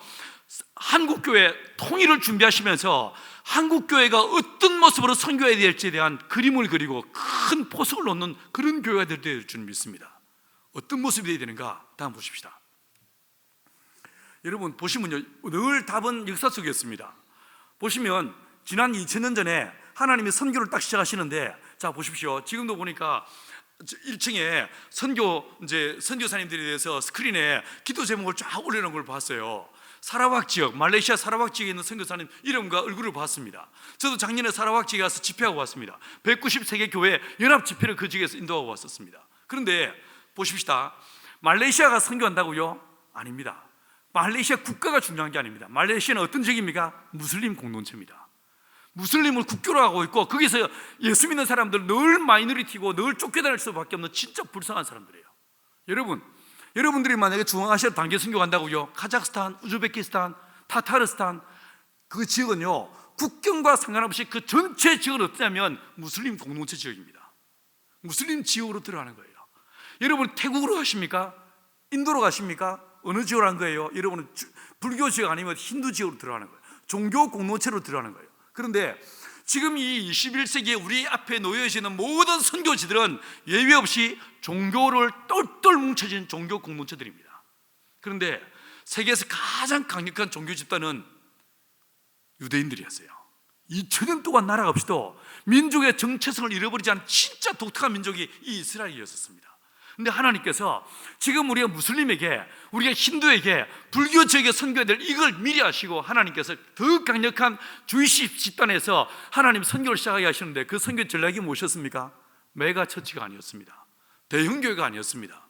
한국교회 통일을 준비하시면서 한국교회가 어떤 모습으로 선교해야 될지에 대한 그림을 그리고 큰 포석을 놓는 그런 교회가 될 줄 믿습니다. 어떤 모습이 되어야 되는가? 다음 보십시다. 여러분 보시면요 늘 답은 역사 속이었습니다. 보시면 지난 2000년 전에 하나님이 선교를 딱 시작하시는데, 자 보십시오. 지금도 보니까 1층에 선교사님들에 대해서 스크린에 기도 제목을 쫙 올려놓은 걸 봤어요. 사라왁 지역, 말레이시아 사라왁 지역에 있는 선교사님 이름과 얼굴을 봤습니다. 저도 작년에 사라왁 지역에 가서 집회하고 왔습니다. 193개 교회 연합 집회를 그 지역에서 인도하고 왔었습니다. 그런데 보십시다. 말레이시아가 선교한다고요? 아닙니다. 말레이시아 국가가 중요한 게 아닙니다. 말레이시아는 어떤 지역입니까? 무슬림 공동체입니다. 무슬림을 국교로 하고 있고 거기서 예수 믿는 사람들 늘 마이너리티고 늘 쫓겨다닐 수밖에 없는 진짜 불쌍한 사람들이에요. 여러분들이 만약에 중앙아시아 단계 선교 간다고요, 카자흐스탄, 우즈베키스탄, 타타르스탄 그 지역은요 국경과 상관없이 그 전체 지역은 어떠냐면 무슬림 공동체 지역입니다. 무슬림 지역으로 들어가는 거예요. 여러분 태국으로 가십니까? 인도로 가십니까? 어느 지역으로 간 거예요? 여러분은 불교 지역 아니면 힌두 지역으로 들어가는 거예요. 종교 공동체로 들어가는 거예요. 그런데 지금 이 21세기에 우리 앞에 놓여지는 모든 선교지들은 예외 없이 종교를 똘똘 뭉쳐진 종교 공동체들입니다. 그런데 세계에서 가장 강력한 종교 집단은 유대인들이었어요. 2000년 동안 나라가 없이도 민족의 정체성을 잃어버리지 않은 진짜 독특한 민족이 이 이스라엘이었습니다. 근데 하나님께서 지금 우리가 무슬림에게, 우리가 힌두에게, 불교 지역에 선교해야 될 이걸 미리 아시고 하나님께서 더 강력한 주이시 집단에서 하나님 선교를 시작하게 하시는데 그 선교 전략이 무엇이었습니까? 메가처치가 아니었습니다. 대형교회가 아니었습니다.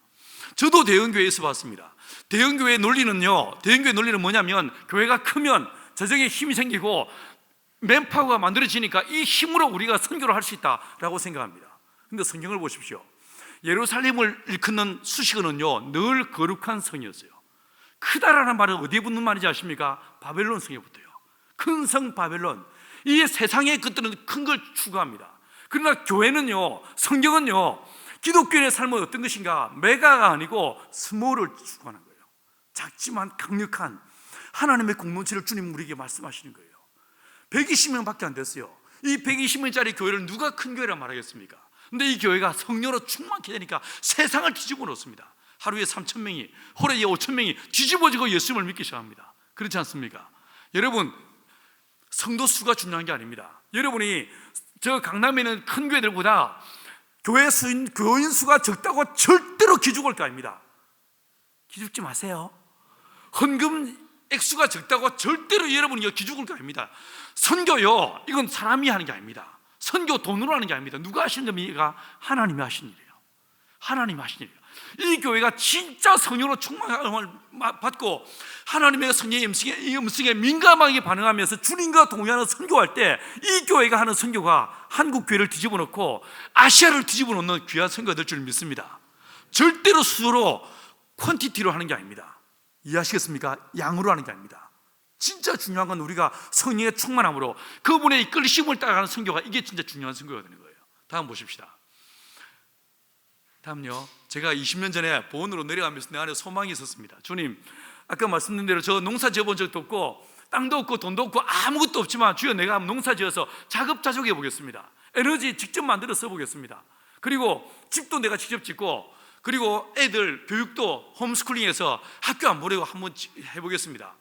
저도 대형교회에서 봤습니다. 대형교회의 논리는요, 대형교회 논리는 뭐냐면 교회가 크면 재정에 힘이 생기고 맨파워가 만들어지니까 이 힘으로 우리가 선교를 할 수 있다라고 생각합니다. 근데 성경을 보십시오. 예루살렘을 일컫는 수식어는요 늘 거룩한 성이었어요. 크다라는 말은 어디에 붙는 말인지 아십니까? 바벨론 성에 붙어요. 큰 성 바벨론. 이 세상의 것들은 큰 걸 추구합니다. 그러나 교회는요, 성경은요 기독교인의 삶은 어떤 것인가? 메가가 아니고 스몰을 추구하는 거예요. 작지만 강력한 하나님의 공동체를 주님 우리에게 말씀하시는 거예요. 120명밖에 안 됐어요. 이 120명짜리 교회를 누가 큰 교회라 말하겠습니까? 근데 이 교회가 성령으로 충만케 되니까 세상을 뒤집어 놓습니다. 하루에 3,000명이, 하루에 5,000명이 뒤집어지고 예수님을 믿기 시작합니다. 그렇지 않습니까? 여러분, 성도 수가 중요한 게 아닙니다. 여러분이 저 강남에 있는 큰 교회들보다 교인 수가 적다고 절대로 기죽을 거 아닙니다. 기죽지 마세요. 헌금 액수가 적다고 절대로 여러분이 기죽을 거 아닙니다. 선교요, 이건 사람이 하는 게 아닙니다. 선교 돈으로 하는 게 아닙니다. 누가 하시는 겁니까? 하나님이 하신 일이에요. 하나님이 하신 일이에요. 이 교회가 진짜 성령으로 충만함을 받고 하나님의 성령의 음성에 민감하게 반응하면서 주님과 동의하는 선교할 때 이 교회가 하는 선교가 한국 교회를 뒤집어 놓고 아시아를 뒤집어 놓는 귀한 선교가 될 줄 믿습니다. 절대로 수로 퀀티티로 하는 게 아닙니다. 이해하시겠습니까? 양으로 하는 게 아닙니다. 진짜 중요한 건 우리가 성령의 충만함으로 그분의 이끌리심을 따라가는 선교가, 이게 진짜 중요한 선교가 되는 거예요. 다음 보십시다. 다음요, 제가 20년 전에 보원으로 내려가면서 내 안에 소망이 있었습니다. 주님, 아까 말씀드린 대로 저 농사 지어본 적도 없고 땅도 없고 돈도 없고 아무것도 없지만 주여, 내가 농사 지어서 자급자족해 보겠습니다. 에너지 직접 만들어 써보겠습니다. 그리고 집도 내가 직접 짓고, 그리고 애들 교육도 홈스쿨링해서 학교 안 보내고 한번 해보겠습니다.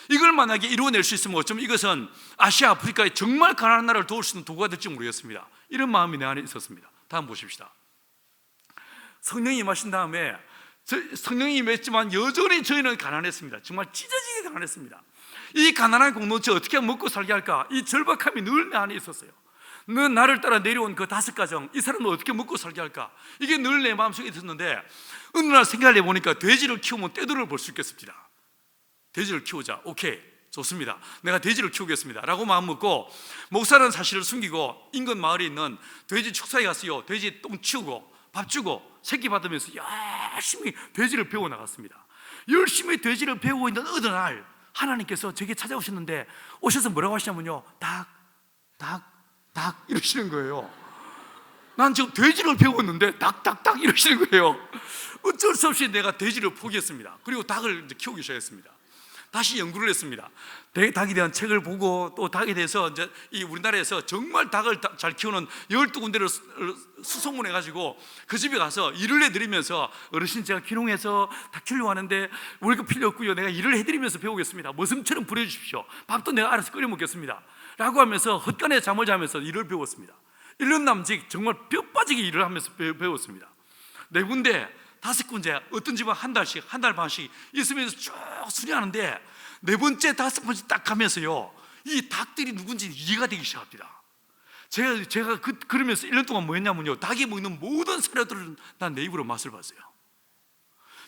이걸 만약에 이루어낼 수 있으면 어쩌면 이것은 아시아, 아프리카에 정말 가난한 나라를 도울 수 있는 도구가 될지 모르겠습니다. 이런 마음이 내 안에 있었습니다. 다음 보십시다. 성령이 임하신 다음에 성령이 임했지만 여전히 저희는 가난했습니다. 정말 찢어지게 가난했습니다. 이 가난한 공동체 어떻게 먹고 살게 할까? 이 절박함이 늘 내 안에 있었어요. 늘 나를 따라 내려온 그 5가정, 이 사람은 어떻게 먹고 살게 할까? 이게 늘 내 마음속에 있었는데 어느 날 생각을 해보니까 돼지를 키우면 떼돈을 벌 수 있겠습니다. 돼지를 키우자. 오케이, 좋습니다. 내가 돼지를 키우겠습니다 라고 마음 먹고, 목사라는 사실을 숨기고 인근 마을에 있는 돼지 축사에 갔어요. 돼지 똥 치우고 밥 주고 새끼 받으면서 열심히 돼지를 배워 나갔습니다. 열심히 돼지를 배우고 있는 어느 날 하나님께서 제게 찾아오셨는데, 오셔서 뭐라고 하시냐면요, 닭 이러시는 거예요. 난 지금 돼지를 배웠는데 닭 이러시는 거예요. 어쩔 수 없이 내가 돼지를 포기했습니다. 그리고 닭을 이제 키우기 시작했습니다. 다시 연구를 했습니다. 닭에 대한 책을 보고, 또 닭에 대해서 이제 이 우리나라에서 정말 닭을 잘 키우는 12군데를 수소문해가지고 그 집에 가서 일을 해드리면서, 어르신 제가 귀농해서 닭 키우려고 하는데 월급 필요 없고요, 내가 일을 해드리면서 배우겠습니다. 머슴처럼 부려주십시오. 밥도 내가 알아서 끓여 먹겠습니다 라고 하면서 헛간에 잠을 자면서 일을 배웠습니다. 1년 남짓 정말 뼈 빠지게 일을 하면서 배웠습니다. 4군데 5군데, 어떤 집은 한 달 반씩 있으면서 쭉 수리하는데, 4번째 5번째 딱 가면서요, 이 닭들이 누군지 이해가 되기 시작합니다. 제가 그러면서 1년 동안 뭐 했냐면요, 닭이 먹는 모든 사료들을 난 내 입으로 맛을 봤어요.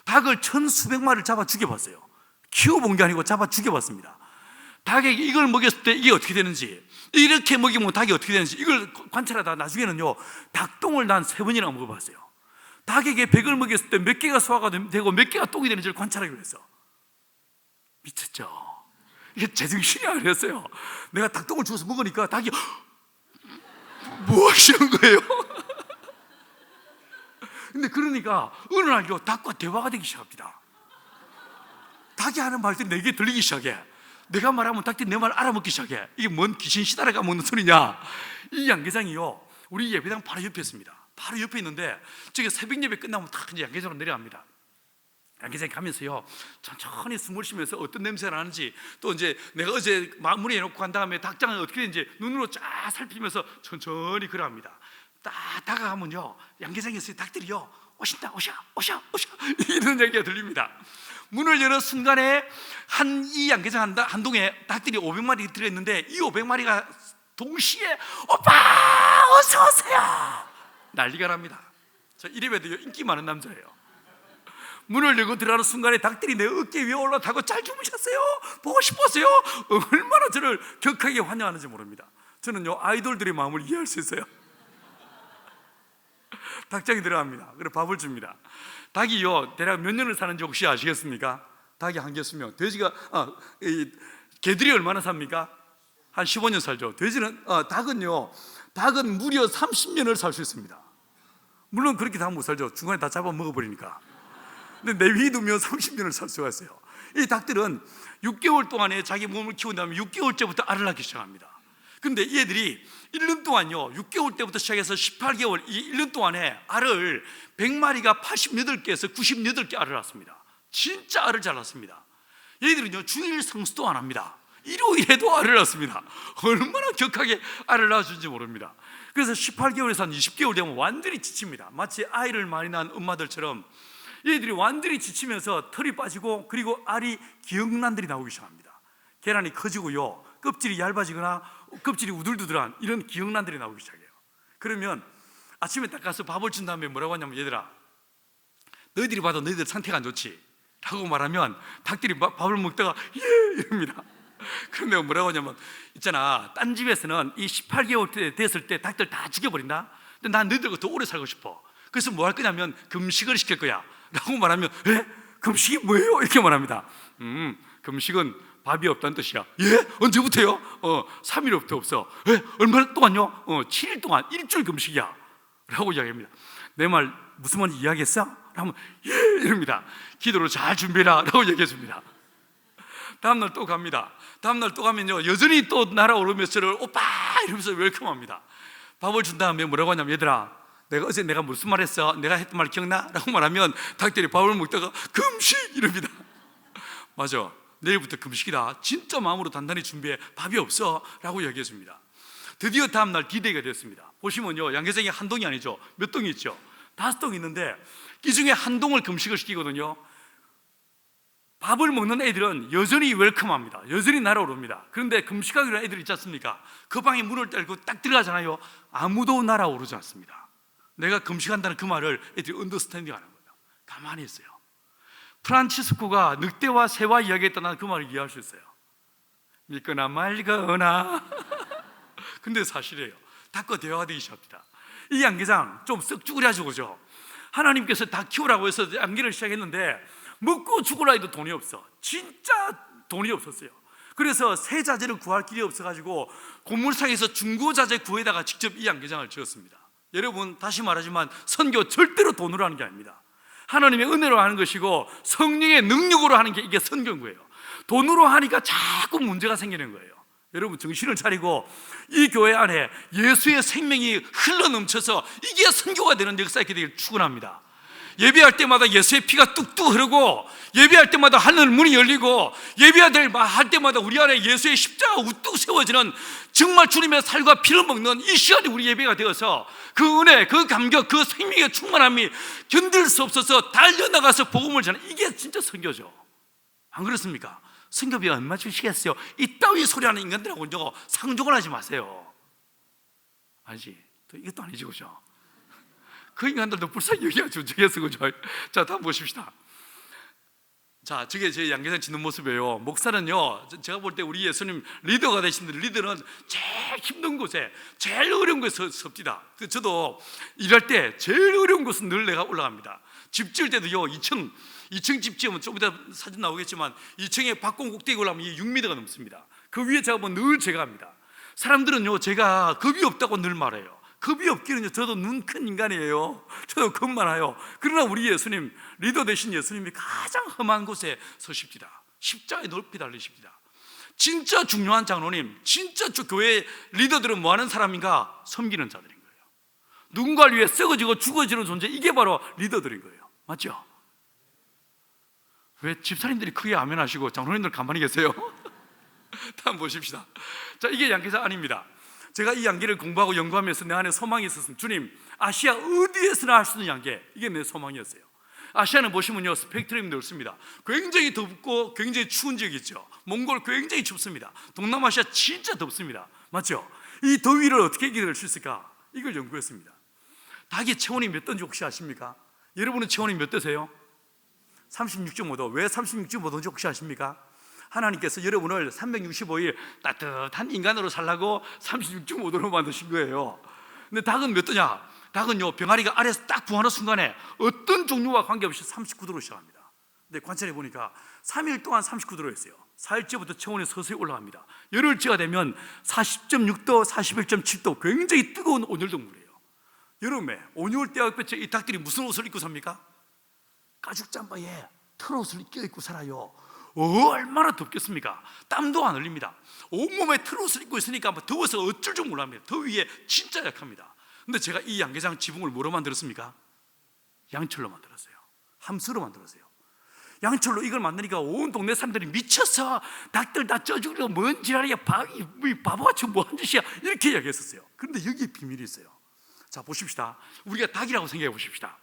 닭을 1000수백 마리를 잡아 죽여봤어요. 키워본 게 아니고 잡아 죽여봤습니다. 닭에게 이걸 먹였을 때 이게 어떻게 되는지, 이렇게 먹이면 닭이 어떻게 되는지 이걸 관찰하다가 나중에는요, 닭똥을 난 3번이나 먹어봤어요. 닭에게 100을 먹였을 때 몇 개가 소화가 되고 몇 개가 똥이 되는지를 관찰하기로 했어. 미쳤죠? 이게 제정신이 아니었어요. 내가 닭똥을 주워서 먹으니까 닭이 뭐 하시는 거예요? 근데 그러니까 어느 날요, 닭과 대화가 되기 시작합니다. 닭이 하는 말들이 내게 들리기 시작해. 내가 말하면 닭들이 내 말 알아먹기 시작해. 이게 뭔 귀신 시다라가 먹는 소리냐? 이 양계장이요, 우리 예배당 바로 옆에 있습니다. 바로 옆에 있는데, 저기 새벽 예배 끝나면 탁 이제 양계장으로 내려갑니다. 양계장에 가면서요, 천천히 숨을 쉬면서 어떤 냄새가 나는지, 또 이제 내가 어제 마무리해 놓고 간 다음에 닭장은 어떻게 되는지 눈으로 쫙 살피면서 천천히 걸어갑니다. 딱 다가가면요, 양계장에서 닭들이요, 오신다, 오셔 이런 얘기가 들립니다. 문을 여는 순간에 이 양계장 한 동에 닭들이 500마리 들어있는데, 이 500마리가 동시에 오빠 어서 오세요 난리가 납니다. 저 이래봬도 인기 많은 남자예요. 문을 열고 들어가는 순간에 닭들이 내 어깨 위에 올라타고 잘 주무셨어요? 보고 싶었어요? 얼마나 저를 격하게 환영하는지 모릅니다. 저는요, 아이돌들의 마음을 이해할 수 있어요. 닭장에 들어갑니다. 그리고 밥을 줍니다. 닭이요, 대략 몇 년을 사는지 혹시 아시겠습니까? 닭이 한 개수면, 돼지가 개들이 얼마나 삽니까? 한 15년 살죠. 닭은 무려 30년을 살 수 있습니다. 물론 그렇게 다 못 살죠. 중간에 다 잡아 먹어버리니까. 근데 내 위에 두면 30년을 살 수가 있어요. 이 닭들은 6개월 동안에 자기 몸을 키운 다음에 6개월째부터 알을 낳기 시작합니다. 근데 이 애들이 1년 동안요, 6개월 때부터 시작해서 18개월, 이 1년 동안에 알을 100마리가 88개에서 98개 알을 낳습니다. 진짜 알을 잘 낳습니다. 얘들은요, 주일 성수도 안 합니다. 일요일에도 알을 낳습니다. 얼마나 격하게 알을 낳아주는지 모릅니다. 그래서 18개월에서 한 20개월 되면 완전히 지칩니다. 마치 아이를 많이 낳은 엄마들처럼 얘들이 완전히 지치면서 털이 빠지고, 그리고 알이 기억란들이 나오기 시작합니다. 계란이 커지고요, 껍질이 얇아지거나 껍질이 우들두들한 이런 기억란들이 나오기 시작해요. 그러면 아침에 딱 가서 밥을 준 다음에 뭐라고 하냐면, 얘들아, 너희들이 봐도 너희들 상태가 안 좋지? 라고 말하면 닭들이 밥을 먹다가 예! 이럽니다. 그럼 내가 뭐라고 하냐면, 있잖아, 딴 집에서는 이 18개월 됐을 때 닭들 다 죽여버린다. 근데 난 너희들과 더 오래 살고 싶어. 그래서 뭐 할 거냐면 금식을 시킬 거야 라고 말하면, 에? 금식이 뭐예요? 이렇게 말합니다. 금식은 밥이 없다는 뜻이야. 예? 언제부터요? 3일부터 없어. 에? 얼마 동안요? 7일 동안, 일주일 금식이야 라고 이야기합니다. 내 말 무슨 말인지 이해하겠어? 하면 예! 이럽니다. 기도로 잘 준비해라 라고 얘기해 줍니다. 다음날 또 갑니다. 다음날 또 가면요, 여전히 또 날아오르면서 저를 오빠 이러면서 웰컴합니다. 밥을 준 다음에 뭐라고 하냐면, 얘들아, 어제 내가 무슨 말 했어? 내가 했던 말 기억나? 라고 말하면 닭들이 밥을 먹다가 금식 이럽니다. 맞아, 내일부터 금식이다. 진짜 마음으로 단단히 준비해. 밥이 없어 라고 얘기해 줍니다. 드디어 다음날 D-Day가 됐습니다. 보시면요, 양계장이 한 동이 아니죠. 몇 동이 있죠? 5동 있는데 이 중에 한 동을 금식을 시키거든요. 밥을 먹는 애들은 여전히 웰컴합니다. 여전히 날아오릅니다. 그런데 금식하기로 애들 있지 않습니까? 그 방에 문을 열고 딱 들어가잖아요. 아무도 날아오르지 않습니다. 내가 금식한다는 그 말을 애들이 언더스탠딩 하는 거예요. 가만히 있어요. 프란치스코가 늑대와 새와 이야기했다는 그 말을 이해할 수 있어요. 믿거나 말거나. 근데 사실이에요. 닭과 대화가 되기 시작합니다. 이 양계장 좀 썩 쭈그려지고, 그죠? 하나님께서 닭 키우라고 해서 양계를 시작했는데 먹고 죽으라 해도 돈이 없어. 진짜 돈이 없었어요. 그래서 새 자재를 구할 길이 없어가지고 고물상에서 중고 자재 구해다가 직접 이 양계장을 지었습니다. 여러분, 다시 말하지만 선교 절대로 돈으로 하는 게 아닙니다. 하나님의 은혜로 하는 것이고 성령의 능력으로 하는 게 이게 선교인 거예요. 돈으로 하니까 자꾸 문제가 생기는 거예요. 여러분, 정신을 차리고 이 교회 안에 예수의 생명이 흘러넘쳐서 이게 선교가 되는 역사가 되길 축원합니다. 예배할 때마다 예수의 피가 뚝뚝 흐르고, 예배할 때마다 하늘 문이 열리고, 예배할 때마다 우리 안에 예수의 십자가 우뚝 세워지는, 정말 주님의 살과 피를 먹는 이 시간이 우리 예배가 되어서 그 은혜, 그 감격, 그 생명의 충만함이 견딜 수 없어서 달려나가서 복음을 전하는, 이게 진짜 선교죠. 안 그렇습니까? 선교비 얼마 주시겠어요? 이따위 소리하는 인간들하고는요, 상종을 하지 마세요. 아니지, 또 이것도 아니지, 그죠? 그 인간들도 불쌍히 여기가 주겠어, 그죠? 자, 다음 보십시다. 자, 저게 제 양계장 짓는 모습이에요. 목사는요, 제가 볼 때 우리 예수님 리더가 되신 분들, 리더는 제일 힘든 곳에, 제일 어려운 곳에 섭디다. 저도 일할 때 제일 어려운 곳은 늘 내가 올라갑니다. 집 지을 때도요, 2층 집 지으면 좀 이따 사진 나오겠지만 2층에 박공 꼭대기 올라가면 이게 6m가 넘습니다. 그 위에 제가 보면 늘 제가 합니다. 사람들은요, 제가 겁이 없다고 늘 말해요. 겁이 없기는요, 저도 눈 큰 인간이에요. 저도 겁 많아요. 그러나 우리 예수님, 리더 되신 예수님이 가장 험한 곳에 서십니다. 십자가에 높이 달리십니다. 진짜 중요한 장로님, 진짜 교회 리더들은 뭐 하는 사람인가? 섬기는 자들인 거예요. 누군가를 위해 썩어지고 죽어지는 존재, 이게 바로 리더들인 거예요. 맞죠? 왜 집사님들이 크게 아멘 하시고 장로님들 가만히 계세요? 다음 보십시다. 자, 이게 양계장 아닙니다. 제가 이 양계를 공부하고 연구하면서 내 안에 소망이 있었습니다. 주님, 아시아 어디에서나 할 수 있는 양계, 이게 내 소망이었어요. 아시아는 보시면요, 스펙트럼이 넓습니다. 굉장히 덥고 굉장히 추운 지역이 있죠. 몽골 굉장히 춥습니다. 동남아시아 진짜 덥습니다. 맞죠? 이 더위를 어떻게 이겨낼 수 있을까? 이걸 연구했습니다. 닭의 체온이 몇 도인지 혹시 아십니까? 여러분은 체온이 몇 도세요? 36.5도. 왜 36.5도인지 혹시 아십니까? 하나님께서 여러분을 365일 따뜻한 인간으로 살라고 36.5도로 만드신 거예요. 근데 닭은 몇 도냐? 닭은요, 병아리가 알에서 딱 부화하는 순간에 어떤 종류와 관계없이 39도로 시작합니다. 근데 관찰해 보니까 3일 동안 39도로 했어요. 4일째부터 체온이 서서히 올라갑니다. 열흘째가 되면 40.6도, 41.7도, 굉장히 뜨거운 온열 동물이에요. 여름에 온유월 때와볕에 이 닭들이 무슨 옷을 입고 삽니까? 가죽 잠바에 털옷을 껴입고 살아요. 얼마나 덥겠습니까? 땀도 안 흘립니다. 온몸에 털옷을 입고 있으니까 더워서 어쩔 줄 몰랍니다. 더위에 진짜 약합니다. 근데 제가 이 양계장 지붕을 뭐로 만들었습니까? 양철로 만들었어요. 함수로 만들었어요. 양철로 이걸 만드니까 온 동네 사람들이 미쳐서 닭들 다 쪄죽이고 뭔 지랄이야, 바보같이 뭐한 짓이야, 이렇게 이야기했었어요. 그런데 여기에 비밀이 있어요. 자, 보십시다. 우리가 닭이라고 생각해 보십시다.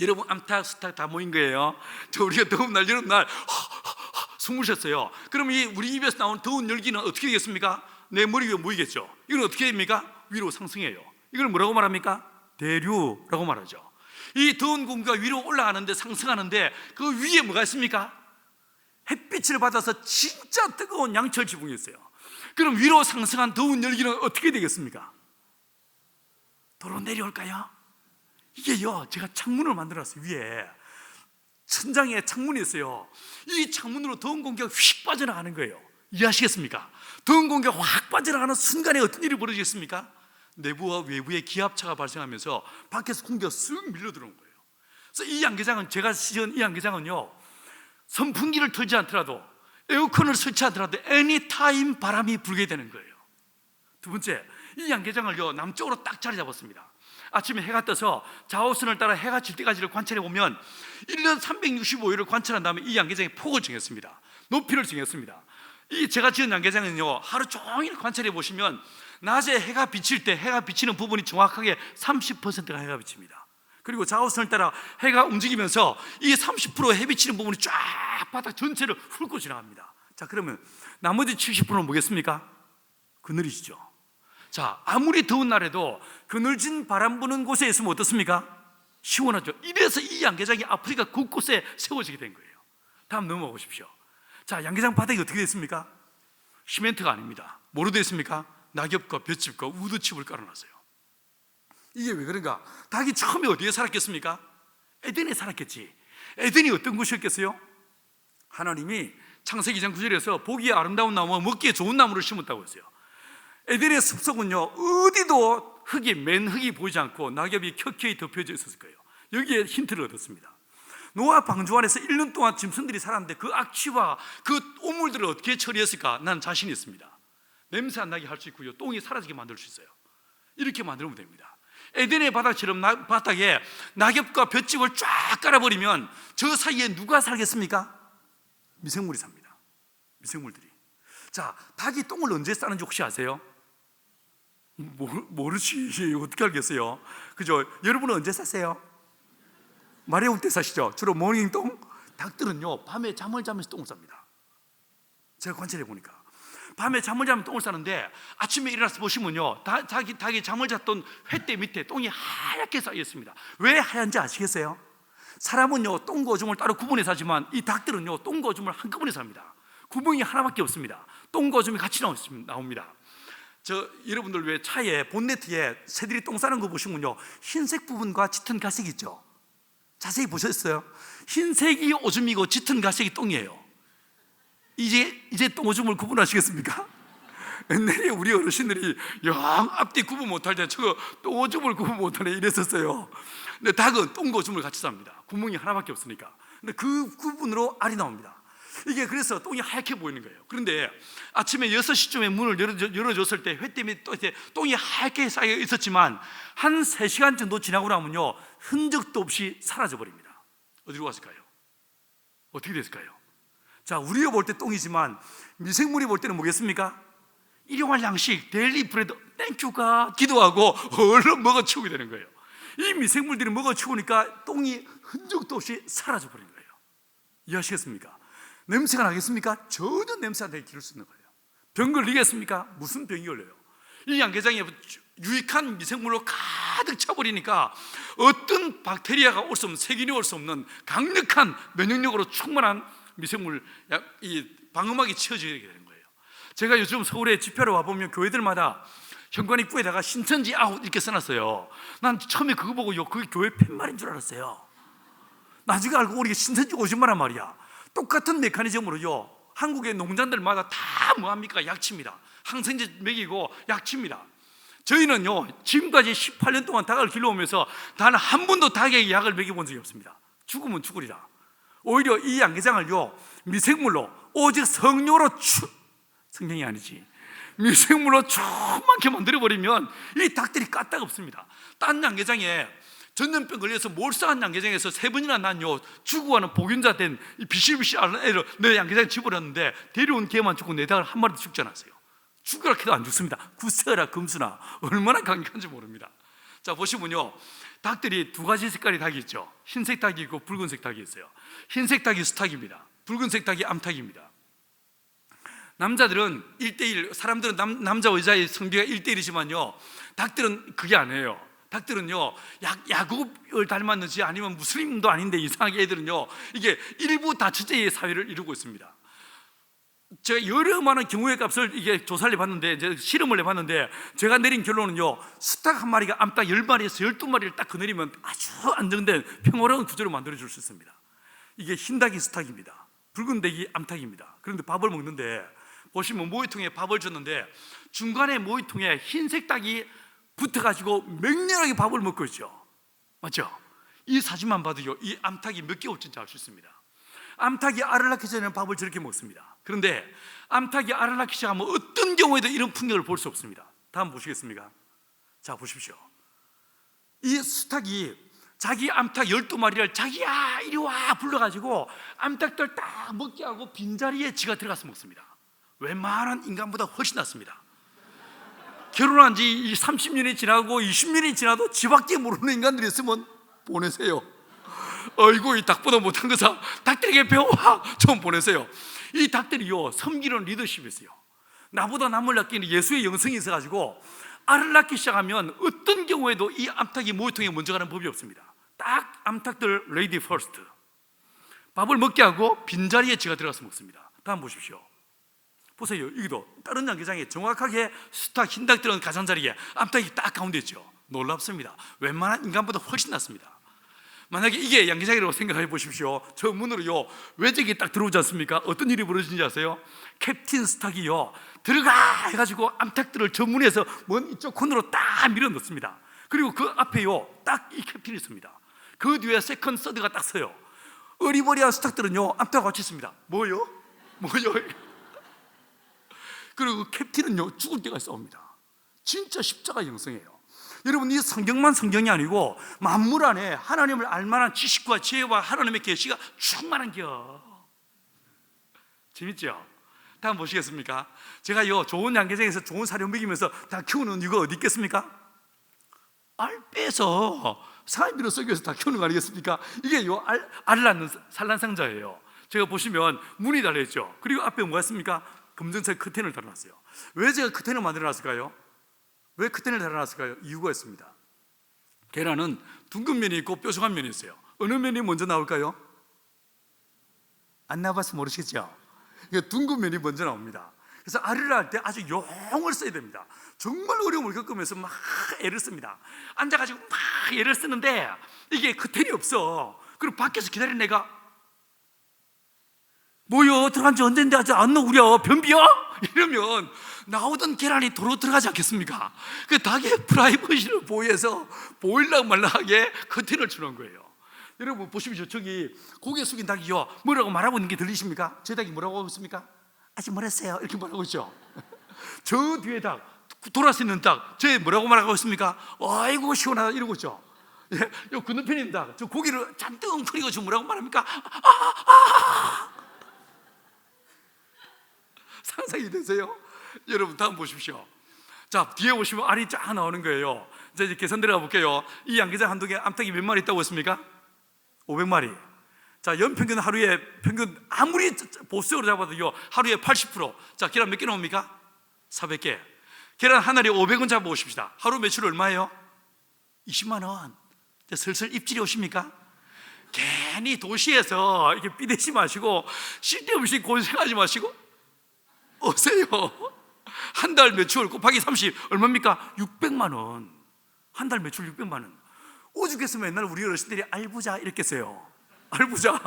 여러분 암탉, 수탉 다 모인 거예요. 우리가 더운 날, 여름날 숨을 쉬었어요. 그럼 우리 입에서 나오는 더운 열기는 어떻게 되겠습니까? 내 머리 위에 모이겠죠. 이건 어떻게 됩니까? 위로 상승해요. 이걸 뭐라고 말합니까? 대류라고 말하죠. 이 더운 공기가 위로 올라가는데, 상승하는데 그 위에 뭐가 있습니까? 햇빛을 받아서 진짜 뜨거운 양철 지붕이 있어요. 그럼 위로 상승한 더운 열기는 어떻게 되겠습니까? 도로 내려올까요? 이게요, 제가 창문을 만들었어요. 위에 천장에 창문이 있어요. 이 창문으로 더운 공기가 휙 빠져나가는 거예요. 이해하시겠습니까? 더운 공기가 확 빠져나가는 순간에 어떤 일이 벌어지겠습니까? 내부와 외부의 기압차가 발생하면서 밖에서 공기가 쓱 밀려 들어온 거예요. 그래서 이 양계장은, 제가 지은 이 양계장은요, 선풍기를 틀지 않더라도, 에어컨을 설치하더라도 애니타임 바람이 불게 되는 거예요. 두 번째, 이 양계장을요, 남쪽으로 딱 자리 잡았습니다. 아침에 해가 떠서 자오선을 따라 해가 질 때까지를 관찰해 보면 1년 365일을 관찰한 다음에 이 양계장의 폭을 정했습니다. 높이를 정했습니다. 이 제가 지은 양계장은요, 하루 종일 관찰해 보시면 낮에 해가 비칠 때 해가 비치는 부분이 정확하게 30%가 해가 비칩니다. 그리고 자오선을 따라 해가 움직이면서 이 30% 해 비치는 부분이 쫙 바닥 전체를 훑고 지나갑니다. 자, 그러면 나머지 70%는 뭐겠습니까? 그늘이시죠. 자, 아무리 더운 날에도 그늘진 바람 부는 곳에 있으면 어떻습니까? 시원하죠. 이래서 이 양계장이 아프리카 곳곳에 세워지게 된 거예요. 다음 넘어가 보십시오. 자, 양계장 바닥이 어떻게 됐습니까? 시멘트가 아닙니다. 뭐로 되어 있습니까? 낙엽과 볏짚과 우드칩을 깔아놨어요. 이게 왜 그런가? 닭이 처음에 어디에 살았겠습니까? 에덴에 살았겠지. 에덴이 어떤 곳이었겠어요? 하나님이 창세기 2장 9절에서 보기에 아름다운 나무와 먹기에 좋은 나무를 심었다고 했어요. 에덴의 숲속은요, 어디도 맨 흙이 보이지 않고 낙엽이 켜켜이 덮여져 있었을 거예요. 여기에 힌트를 얻었습니다. 노아 방주 안에서 1년 동안 짐승들이 살았는데 그 악취와 그 오물들을 어떻게 처리했을까? 난 자신이 있습니다. 냄새 안 나게 할 수 있고요, 똥이 사라지게 만들 수 있어요. 이렇게 만들면 됩니다. 에덴의 바닥처럼 바닥에 낙엽과 볏짚을 쫙 깔아버리면 저 사이에 누가 살겠습니까? 미생물이 삽니다. 미생물들이. 자, 닭이 똥을 언제 싸는지 혹시 아세요? 모르지. 어떻게 알겠어요? 그죠? 여러분은 언제 싸세요? 마려울 때 싸시죠? 주로 모닝똥? 닭들은요, 밤에 잠을 자면서 똥을 쌉니다. 제가 관찰해 보니까 밤에 잠을 자면 똥을 싸는데 아침에 일어나서 보시면요, 닭이 잠을 잤던 횃대 밑에 똥이 하얗게 쌓여 있습니다. 왜 하얀지 아시겠어요? 사람은요, 똥과 오줌을 따로 구분해서 하지만 이 닭들은요, 똥과 오줌을 한꺼번에 삽니다. 구멍이 하나밖에 없습니다. 똥과 오줌이 같이 나옵니다. 여러분들 왜 차에 본네트에 새들이 똥 싸는 거 보시면요, 흰색 부분과 짙은 갈색이 있죠. 자세히 보셨어요? 흰색이 오줌이고 짙은 갈색이 똥이에요. 이제 똥 오줌을 구분하시겠습니까? 옛날에 우리 어르신들이 영 앞뒤 구분 못할 때 저거 똥 오줌을 구분 못하네 이랬었어요. 근데 닭은 똥과 오줌을 같이 삽니다. 구멍이 하나밖에 없으니까. 근데 그 구분으로 알이 나옵니다. 이게 그래서 똥이 하얗게 보이는 거예요. 그런데 아침에 6시쯤에 문을 열어줬을 때 회 때문에 똥이 하얗게 쌓여 있었지만 한 3시간 정도 지나고 나면요, 흔적도 없이 사라져 버립니다. 어디로 갔을까요? 어떻게 됐을까요? 자, 우리가 볼 때 똥이지만 미생물이 볼 때는 뭐겠습니까? 일용할 양식, 데일리 브레드, 땡큐가 기도하고 얼른 먹어치우게 되는 거예요. 이 미생물들이 먹어치우니까 똥이 흔적도 없이 사라져 버린 거예요. 이해하시겠습니까? 냄새가 나겠습니까? 전혀 냄새 안 나게 기를 수 있는 거예요. 병 걸리겠습니까? 무슨 병이 걸려요? 이 양계장이 유익한 미생물로 가득 차버리니까 어떤 박테리아가 올 수 없는, 세균이 올 수 없는 강력한 면역력으로 충만한 미생물, 이 방음막이 치워지게 되는 거예요. 제가 요즘 서울에 집회로 와보면 교회들마다 현관 입구에다가 신천지 아웃 이렇게 써놨어요. 난 처음에 그거 보고 그게 교회 팻말인 줄 알았어요. 나중에 알고 보니까 신천지 오신마란 말이야. 똑같은 메커니즘으로요, 한국의 농장들마다 다 뭐합니까? 약칩니다. 항생제 먹이고 약칩니다. 저희는요 지금까지 18년 동안 닭을 길러오면서 단 한 번도 닭에게 약을 먹여본 적이 없습니다. 죽으면 죽으리라. 오히려 이 양계장을요 미생물로 오직 성령으로 성령이 아니지 미생물로 조그맣게 만들어버리면 이 닭들이 까딱없습니다. 딴 양계장에 전염병 걸려서 몰상한 양계장에서 3번이나 난요 죽어가는 복균자 된 이 비실비실한 애를 내 양계장에 집어넣었는데 데려온 개만 죽고 내 닭을 한 마리도 죽지 않았어요. 죽으라 해도 안 죽습니다. 구세라 금수나 얼마나 강력한지 모릅니다. 자 보시면요 닭들이 두 가지 색깔의 닭이 있죠. 흰색 닭이 있고 붉은색 닭이 있어요. 흰색 닭이 수탉입니다. 붉은색 닭이 암탉입니다. 남자들은 1대1, 사람들은 남자 의자의 성비가 1대1이지만요 닭들은 그게 아니에요. 닭들은요 야곱을 닮았는지 아니면 무슬림도 아닌데 이상하게 애들은요 이게 일부 다처제의 사회를 이루고 있습니다. 제가 여러 많은 경우의 값을 이게 조사를 해봤는데 이제 실험을 해봤는데 제가 내린 결론은요 수탉 한 마리가 암탉 10마리에서 12마리를 딱 거느리면 아주 안정된 평화로운 구조를 만들어줄 수 있습니다. 이게 흰 닭이 수탉입니다. 붉은 닭이 암탉입니다. 그런데 밥을 먹는데 보시면 모이통에 밥을 줬는데 중간에 모이통에 흰색 닭이 붙어가지고 맹렬하게 밥을 먹고 있죠. 맞죠? 이 사진만 봐도요 이 암탉이 몇 개월째인지 알 수 있습니다. 암탉이 알을 낳기 전에는 밥을 저렇게 먹습니다. 그런데 암탉이 알을 낳기 시작하면 어떤 경우에도 이런 풍경을 볼 수 없습니다. 다음 보시겠습니까? 자 보십시오. 이 수탉이 자기 암탉 12마리를 자기야 이리 와 불러가지고 암탉들 딱 먹게 하고 빈자리에 지가 들어가서 먹습니다. 웬만한 인간보다 훨씬 낫습니다. 결혼한 지 30년이 지나고 20년이 지나도 지밖에 모르는 인간들이 있으면 보내세요. 어이구 이 닭보다 못한 거사 닭들에게 배워와 좀 보내세요. 이 닭들이요 섬기는 리더십이 있어요. 나보다 남을 낳기는 예수의 영성이 있어가지고 알을 낳기 시작하면 어떤 경우에도 이 암탉이 모유통에 먼저 가는 법이 없습니다. 딱 암탉들 레이디 퍼스트 밥을 먹게 하고 빈자리에 지가 들어가서 먹습니다. 다음 보십시오. 보세요. 여기도 다른 양계장에 정확하게 수탉 흰닭들은 가장자리에 암탉이 딱 가운데 있죠. 놀랍습니다. 웬만한 인간보다 훨씬 낫습니다. 만약에 이게 양계장이라고 생각해 보십시오. 저 문으로요 외적이 딱 들어오지 않습니까? 어떤 일이 벌어지는지 아세요? 캡틴 수탉이요 들어가 해가지고 암탉들을 저 문에서 먼 이쪽 코너로 딱 밀어 넣습니다. 그리고 그 앞에요 딱 이 캡틴이 있습니다. 그 뒤에 세컨 서드가 딱 서요. 어리버리한 수탉들은요 암탉과 같이 있습니다. 뭐요? 그리고 그 캡틴은요 죽을 때까지 싸웁니다. 진짜 십자가 영성이에요. 여러분 이 성경만 성경이 아니고 만물 안에 하나님을 알만한 지식과 지혜와 하나님의 계시가 충만한 겨. 재밌죠? 다음 보시겠습니까? 제가요 좋은 양계장에서 좋은 사료 먹이면서 다 키우는 이유가 어디 있겠습니까? 알 빼서 사람들을 썩여서 다 키우는 거 아니겠습니까? 이게 알을 낳는 산란상자예요. 제가 보시면 문이 달려있죠. 그리고 앞에 뭐가 있습니까? 검정색 커튼을 달아놨어요. 왜 제가 커튼을 만들어놨을까요? 왜 커튼을 달아놨을까요? 이유가 있습니다. 계란은 둥근 면이 있고 뾰족한 면이 있어요. 어느 면이 먼저 나올까요? 안 나와봐서 모르시겠죠? 둥근 면이 먼저 나옵니다. 그래서 알을 낳을 때 아주 용을 써야 됩니다. 정말 어려움을 겪으면서 막 애를 씁니다. 앉아가지고 막 애를 쓰는데 이게 커튼이 없어. 그리고 밖에서 기다리는 애가 뭐요? 들어간 지 언젠데 아직 안 나오구려 변비야? 이러면 나오던 계란이 도로 들어가지 않겠습니까? 그 닭의 프라이버시를 보호해서 보일락 말락하게 커튼을 주는 거예요. 여러분 보십시오. 저기 고개 숙인 닭이요 뭐라고 말하고 있는 게 들리십니까? 저 닭이 뭐라고 하고 있습니까? 아직 멀었어요 이렇게 말하고 있죠. 저 뒤에 닭 돌아서 있는 닭 저 뭐라고 말하고 있습니까? 아이고 시원하다 이러고 있죠. 예, 요 건너편에 있는 닭 저 고기를 잔뜩 웅크리고 지금 뭐라고 말합니까? 상상이 되세요? 여러분 다음 보십시오. 자 뒤에 보시면 알이 쫙 나오는 거예요. 이제 계산 들어가 볼게요. 이 양계장 한 동에 암탉이 몇 마리 있다고 했습니까? 500마리. 자 연평균 하루에 평균 아무리 보수적으로 잡아도요 하루에 80%. 자 계란 몇 개 나옵니까? 400개. 계란 한 알에 500원 잡아보십시다. 하루 매출 얼마예요? 20만 원. 슬슬 입질이 오십니까? 괜히 도시에서 이렇게 삐대지 마시고 쓸데없이 고생하지 마시고 오세요. 한 달 매출 곱하기 30 얼마입니까? 600만 원. 한 달 매출 600만 원. 오죽했으면 옛날 우리 어르신들이 알부자 이렇게 써요. 알부자.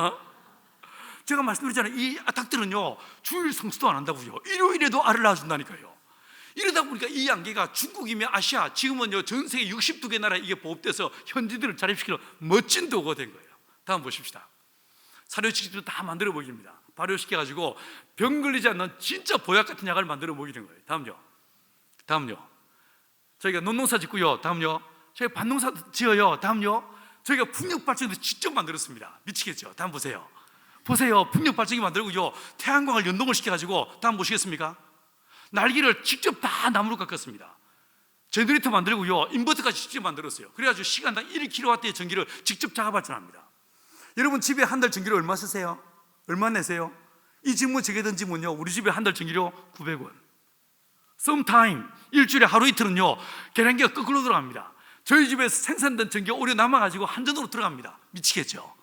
제가 말씀드렸잖아요. 이 닭들은요 주일 성수도 안 한다고요. 일요일에도 알을 낳아준다니까요. 이러다 보니까 이 양계가 중국이며 아시아, 지금은요 전 세계 62개 나라에 이게 보급돼서 현지들을 자립시키는 멋진 도구가 된 거예요. 다음 보십시다. 사료식도 다 만들어 먹입니다. 발효시켜가지고 병 걸리지 않는 진짜 보약 같은 약을 만들어 먹이는 거예요. 다음요. 저희가 논농사 짓고요. 다음요. 저희가 밭농사 지어요. 다음요. 저희가 풍력발전도 직접 만들었습니다. 미치겠죠? 다음 보세요. 풍력발전기 만들고요, 태양광을 연동을 시켜가지고, 다음 보시겠습니까? 날개를 직접 다 나무로 깎았습니다. 제너레이터 만들고요, 인버터까지 직접 만들었어요. 그래가지고 시간당 1kW의 전기를 직접 자가 발전합니다. 여러분 집에 한 달 전기료 얼마 쓰세요? 얼마 내세요? 이 질문 제게 던지면요, 우리 집에 한 달 전기료 900원. sometime 일주일에 하루 이틀은요 계량기가 거꾸로 들어갑니다. 저희 집에서 생산된 전기가 오래 남아가지고 한전으로 들어갑니다. 미치겠죠?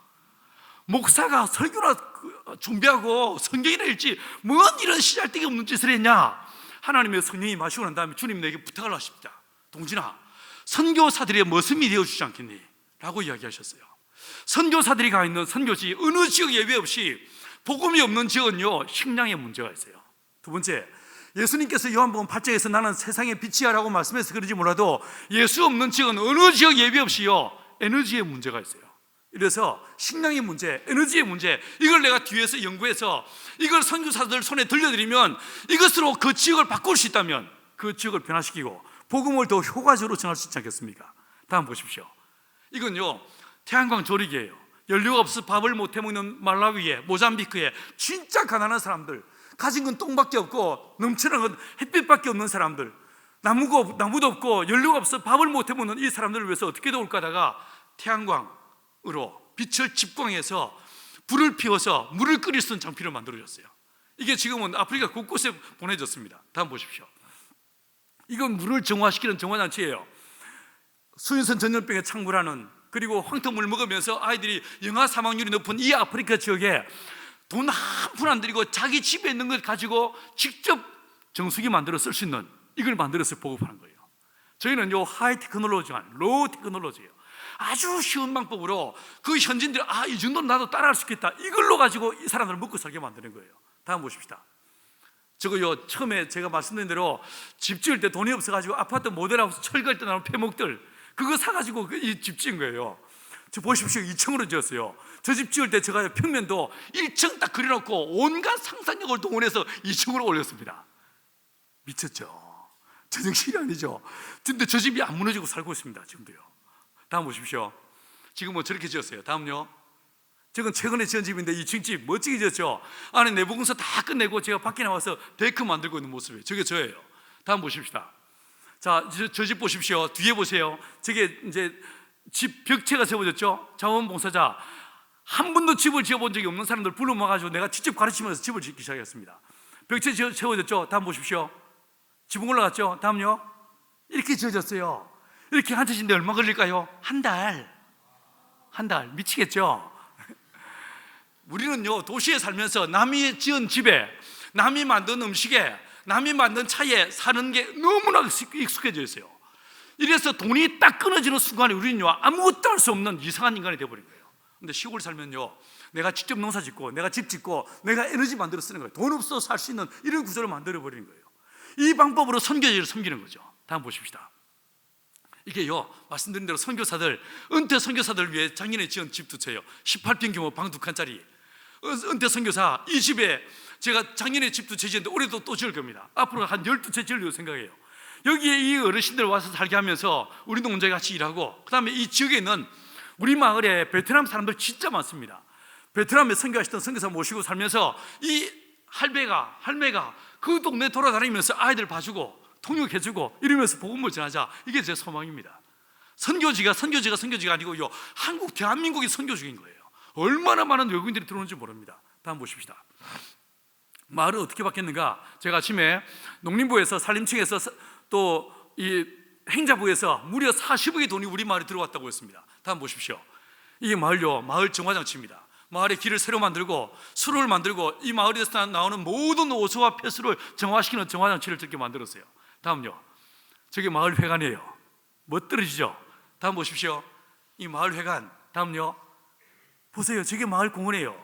목사가 설교나 준비하고 성경이나 읽지 뭔 이런 씨알데기 없는 짓을 했냐? 하나님의 성령이 마시고 난 다음에 주님 내게 부탁을 하십니다. 동진아, 선교사들의 머슴이 되어주지 않겠니? 라고 이야기하셨어요. 선교사들이 가 있는 선교지 어느 지역 예외 없이 복음이 없는 지역은요 식량의 문제가 있어요. 두 번째, 예수님께서 요한복음 8장에서 나는 세상의 빛이야 라고 말씀해서 그런지 몰라도 예수 없는 지역은 어느 지역 예외 없이요 에너지의 문제가 있어요. 이래서 식량의 문제, 에너지의 문제, 이걸 내가 뒤에서 연구해서 이걸 선교사들 손에 들려드리면 이것으로 그 지역을 바꿀 수 있다면 그 지역을 변화시키고 복음을 더 효과적으로 전할 수 있지 않겠습니까? 다음 보십시오. 이건요 태양광 조리기예요. 연료가 없어 밥을 못 해먹는 말라위에, 모잠비크에 진짜 가난한 사람들, 가진 건 똥밖에 없고 넘치는 건 햇빛밖에 없는 사람들, 나무도 없고 연료가 없어 밥을 못 해먹는 이 사람들을 위해서 어떻게 도울까 하다가 태양광으로 빛을 집광해서 불을 피워서 물을 끓일 수 있는 장비를 만들어줬어요. 이게 지금은 아프리카 곳곳에 보내졌습니다. 다음 보십시오. 이건 물을 정화시키는 정화장치예요. 수인선 전염병에 창궐하는, 그리고 황토물 먹으면서 아이들이 영아 사망률이 높은 이 아프리카 지역에 돈 한 푼 안 들이고 자기 집에 있는 걸 가지고 직접 정수기 만들어 쓸 수 있는 이걸 만들어서 보급하는 거예요. 저희는 요 하이 테크놀로지한 로우 테크놀로지예요. 아주 쉬운 방법으로 그 현지인들 이 정도는 나도 따라할 수 있겠다, 이걸로 가지고 이 사람들을 먹고 살게 만드는 거예요. 다음 보십시다. 저거요 처음에 제가 말씀드린 대로 집 지을 때 돈이 없어가지고 아파트 모델하우스 철거할 때 나오는 폐목들 그거 사가지고 이 집 지은 거예요. 저 보십시오. 2층으로 지었어요. 저 집 지을 때 제가 평면도 1층 딱 그려놓고 온갖 상상력을 동원해서 2층으로 올렸습니다. 미쳤죠? 제정신이 아니죠? 근데 저 집이 안 무너지고 살고 있습니다. 지금도요. 다음 보십시오. 지금 뭐 저렇게 지었어요. 다음요. 저건 최근에 지은 집인데 2층 집 멋지게 지었죠? 안에 내부 공사 다 끝내고 제가 밖에 나와서 데크 만들고 있는 모습이에요. 저게 저예요. 다음 보십시다. 자, 저 집 보십시오. 뒤에 보세요. 저게 이제 집 벽체가 세워졌죠? 자원봉사자 한 번도 집을 지어본 적이 없는 사람들 불러 모아가지고 내가 직접 가르치면서 집을 짓기 시작했습니다. 벽체 세워졌죠? 다음 보십시오. 지붕 올라갔죠? 다음요. 이렇게 지어졌어요. 이렇게 한 채인데 얼마 걸릴까요? 한 달. 미치겠죠? 우리는요 도시에 살면서 남이 지은 집에, 남이 만든 음식에, 남이 만든 차에 사는 게 너무나 익숙해져 있어요. 이래서 돈이 딱 끊어지는 순간에 우리는요 아무것도 할 수 없는 이상한 인간이 되어버린 거예요. 근데 시골 살면요 내가 직접 농사 짓고 내가 집 짓고 내가 에너지 만들어 쓰는 거예요. 돈 없어서 살 수 있는 이런 구조를 만들어 버리는 거예요. 이 방법으로 선교지를 섬기는 거죠. 다음 보십시다. 이게요 말씀드린 대로 선교사들, 은퇴 선교사들을 위해 작년에 지은 집 두 채예요. 18평 규모 방 2칸짜리 은퇴 선교사. 이 집에 제가 작년에 집 두 채 지었는데 올해도 또 지을 겁니다. 앞으로 한 12채 지으려고 생각해요. 여기에 이 어르신들 와서 살게 하면서 우리도 온전히 같이 일하고, 그 다음에 이 지역에는 우리 마을에 베트남 사람들 진짜 많습니다. 베트남에 선교하시던 선교사 모시고 살면서 이 할매가 그 동네 돌아다니면서 아이들 봐주고 통역해주고 이러면서 복음을 전하자. 이게 제 소망입니다. 선교지가 아니고요 한국 대한민국이 선교지인 거예요. 얼마나 많은 외국인들이 들어오는지 모릅니다. 다음 보십시다. 마을은 어떻게 바뀌었는가? 제가 아침에 농림부에서 산림청에서 또 이 행자부에서 무려 40억의 돈이 우리 마을에 들어왔다고 했습니다. 다음 보십시오. 이게 마을요 마을 정화장치입니다. 마을에 길을 새로 만들고 수로를 만들고 이 마을에서 나오는 모든 오수와 폐수를 정화시키는 정화장치를 저렇게 만들었어요. 다음요. 저게 마을 회관이에요. 멋들어지죠? 다음 보십시오. 이 마을 회관. 다음요. 보세요. 저게 마을 공원이에요.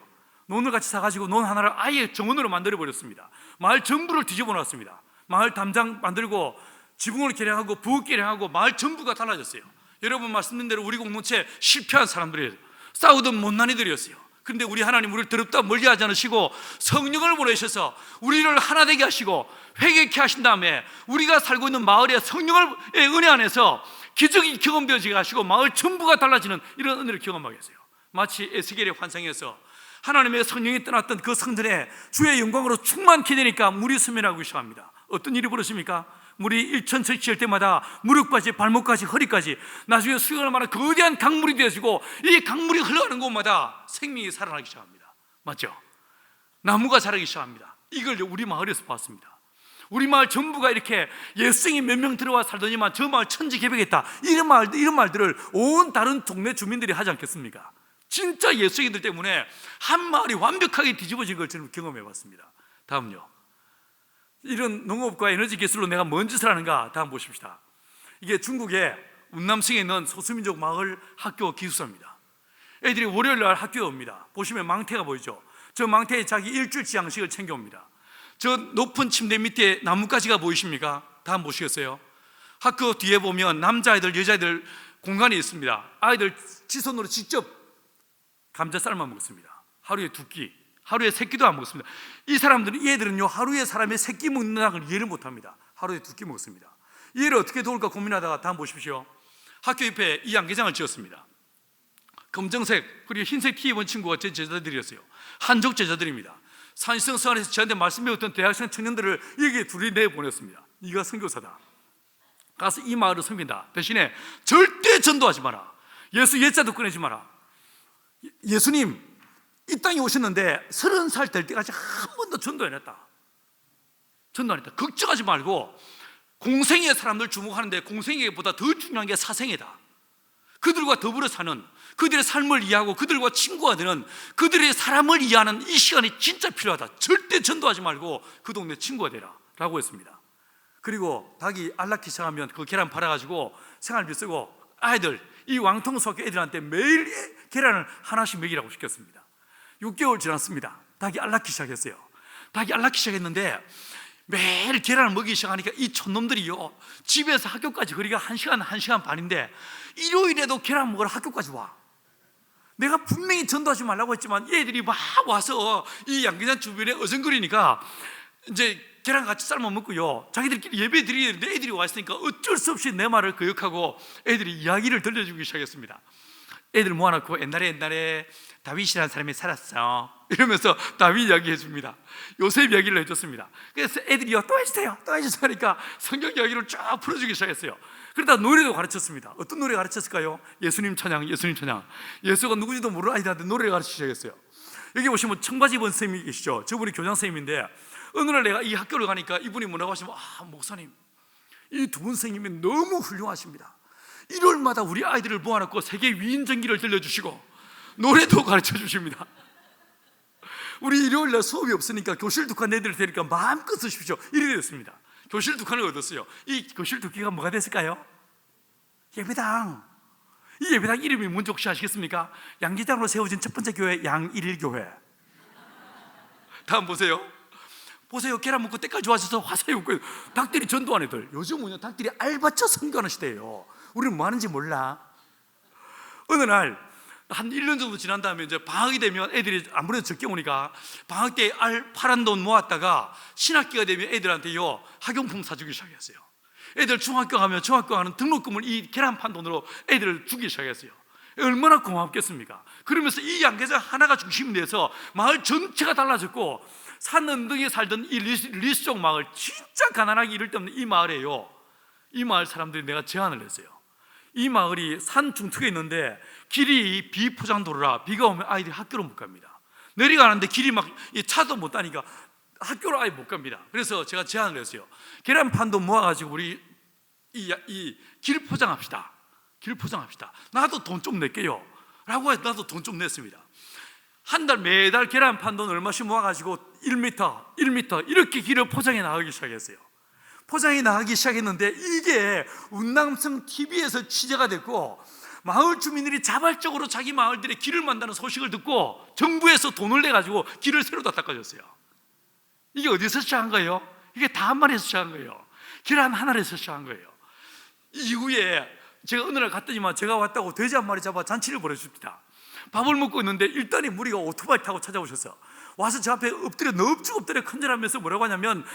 논을 같이 사가지고 논 하나를 아예 정원으로 만들어 버렸습니다. 마을 전부를 뒤집어 놨습니다. 마을 담장 만들고 지붕을 개량하고 부엌 개량하고 마을 전부가 달라졌어요. 여러분 말씀드린 대로 우리 공동체 실패한 사람들이에요. 싸우던 못난이들이었어요. 그런데 우리 하나님 우리를 더럽다 멀리 하지 않으시고 성령을 보내셔서 우리를 하나 되게 하시고 회개케 하신 다음에 우리가 살고 있는 마을의 성령의 은혜 안에서 기적이 경험되어지게 하시고 마을 전부가 달라지는 이런 은혜를 경험하게 했어요. 마치 에스겔의 환상에서 하나님의 성령이 떠났던 그 성전에 주의 영광으로 충만케 되니까 물이 스며나기 시작합니다. 어떤 일이 벌어집니까? 물이 일천척 지을 때마다 무릎까지 발목까지 허리까지 나중에 수영할 만한 거대한 강물이 되어지고 이 강물이 흘러가는 곳마다 생명이 살아나기 시작합니다. 맞죠? 나무가 자라기 시작합니다. 이걸 우리 마을에서 봤습니다. 우리 마을 전부가 이렇게 예수생이 몇 명 들어와 살더니만 저 마을 천지개벽했다 이런 말들을 온 다른 동네 주민들이 하지 않겠습니까? 진짜 예수생이들 때문에 한 마을이 완벽하게 뒤집어진 걸 저는 경험해 봤습니다. 다음요. 이런 농업과 에너지 기술로 내가 뭔 짓을 하는가? 다음 보십시다. 이게 중국의 운남성에 있는 소수민족 마을 학교 기숙사입니다. 애들이 월요일날 학교에 옵니다. 보시면 망태가 보이죠? 저 망태에 자기 일주일치 양식을 챙겨옵니다. 저 높은 침대 밑에 나뭇가지가 보이십니까? 다음 보시겠어요? 학교 뒤에 보면 남자아이들 여자아이들 공간이 있습니다. 아이들 지손으로 직접 감자 삶아 먹습니다. 하루에 2끼, 하루에 3끼도 안 먹습니다. 이 사람들은, 이 애들은요 하루에 사람의 3끼 먹는 걸 이해를 못합니다. 하루에 2끼 먹습니다. 이 애를 어떻게 도울까 고민하다가 다음 보십시오. 학교 옆에 이 양계장을 지었습니다. 검정색 그리고 흰색 티 입은 친구가 제 제자들이었어요. 한족 제자들입니다. 산시성 서안에서 저한테 말씀 배웠던 대학생 청년들을 여기에 둘이 내보냈습니다. 네가 선교사다, 가서 이 마을을 섬긴다. 대신에 절대 전도하지 마라. 예수 예자도 꺼내지 마라. 예수님 이 땅에 오셨는데 30살 될 때까지 한 번도 전도 안 했다. 전도 안 했다. 걱정하지 말고 공생의 사람들 주목하는데 공생애보다 더 중요한 게 사생애다. 그들과 더불어 사는, 그들의 삶을 이해하고 그들과 친구가 되는, 그들의 사람을 이해하는 이 시간이 진짜 필요하다. 절대 전도하지 말고 그 동네 친구가 되라 라고 했습니다. 그리고 닭이 알낳기 시작하면 그 계란 팔아가지고 생활비 쓰고 아이들, 이 왕통소학교 애들한테 매일 계란을 하나씩 먹이라고 시켰습니다. 6개월 지났습니다. 닭이 알낳기 시작했어요. 닭이 알낳기 시작했는데 매일 계란을 먹이기 시작하니까 이 촌놈들이요 집에서 학교까지 거리가 1시간, 1시간 반인데 일요일에도 계란 먹으러 학교까지 와. 내가 분명히 전도하지 말라고 했지만 얘들이 막 와서 이 양계장 주변에 어정거리니까 이제 계란 같이 삶아 먹고요 자기들끼리 예배 드리야 되는데 애들이 와 있으니까 어쩔 수 없이 내 말을 거역하고 애들이 이야기를 들려주기 시작했습니다. 애들 모아놓고 옛날에 다윗이라는 사람이 살았어 이러면서 다윗 이야기 해줍니다. 요셉 이야기를 해줬습니다. 그래서 애들이요 또 해주세요 하니까 성경 이야기를 쫙 풀어주기 시작했어요. 그러다 노래도 가르쳤습니다. 어떤 노래 가르쳤을까요? 예수님 찬양, 예수님 찬양. 예수가 누구지도 모르는 아이들한테 노래를 가르치기 시작했어요. 여기 보시면 청바지 입은 선생님이 계시죠. 저분이 교장 선생님인데 어느 날 내가 이 학교를 가니까 이분이 뭐라고 하시면 목사님 이 두 분 선생님이 너무 훌륭하십니다. 일요일마다 우리 아이들을 모아놓고 세계 위인전기를 들려주시고 노래도 가르쳐 주십니다. 우리 일요일날 수업이 없으니까 교실 2칸 내드릴 테니까 마음껏 쓰십시오. 이래 됐습니다. 교실 2칸을 얻었어요. 이 교실 2개가 뭐가 됐을까요? 예배당. 이 예배당 이름이 뭔지 혹시 아시겠습니까? 양계장으로 세워진 첫 번째 교회 양일교회. 다음 보세요. 계란 먹고 때깔 좋아져서 화사히 웃고 닭들이 전도하는 애들. 요즘은 닭들이 알바처 선교하는 시대예요. 우리는 뭐 하는지 몰라. 어느 날 한 1년 정도 지난 다음에 이제 방학이 되면 애들이 아무래도 적게 오니까 방학 때 파란 돈 모았다가 신학기가 되면 애들한테요 학용품 사주기 시작했어요. 애들 중학교 가면 중학교 가는 등록금을 이 계란판 돈으로 애들을 주기 시작했어요. 얼마나 고맙겠습니까? 그러면서 이 양계장 하나가 중심이 돼서 마을 전체가 달라졌고 산 언덕에 살던 이 리스족 마을, 진짜 가난하기 이를 데 없는 이 마을에요 이 마을 사람들이 내가 제안을 했어요. 이 마을이 산 중턱에 있는데 길이 비포장도로라 비가 오면 아이들이 학교를 못 갑니다. 내려가는데 길이 막 차도 못 다니까 학교를 아예 못 갑니다. 그래서 제가 제안을 했어요. 계란판도 모아가지고 우리 이 길 포장합시다. 나도 돈 좀 낼게요 라고 해서 나도 돈 좀 냈습니다. 한 달 매달 계란판 돈 얼마씩 모아가지고 1m 이렇게 길을 포장해 나가기 시작했어요. 포장해 나가기 시작했는데 이게 운남성 TV에서 취재가 됐고 마을 주민들이 자발적으로 자기 마을들의 길을 만드는 소식을 듣고 정부에서 돈을 내가지고 길을 새로 다 닦아줬어요. 이게 어디서 시작한 거예요? 이게 다 한 마리에서 시작한 거예요. 계란 하나에서 시작한 거예요. 이후에 제가 어느 날 갔더니만 제가 왔다고 돼지 한 마리 잡아 잔치를 벌여줍니다. 밥을 먹고 있는데 일단이 무리가 오토바이 타고 찾아오셔서 와서 제 앞에 엎드려 넙죽 엎드려 큰절하면서 뭐라고 하냐면,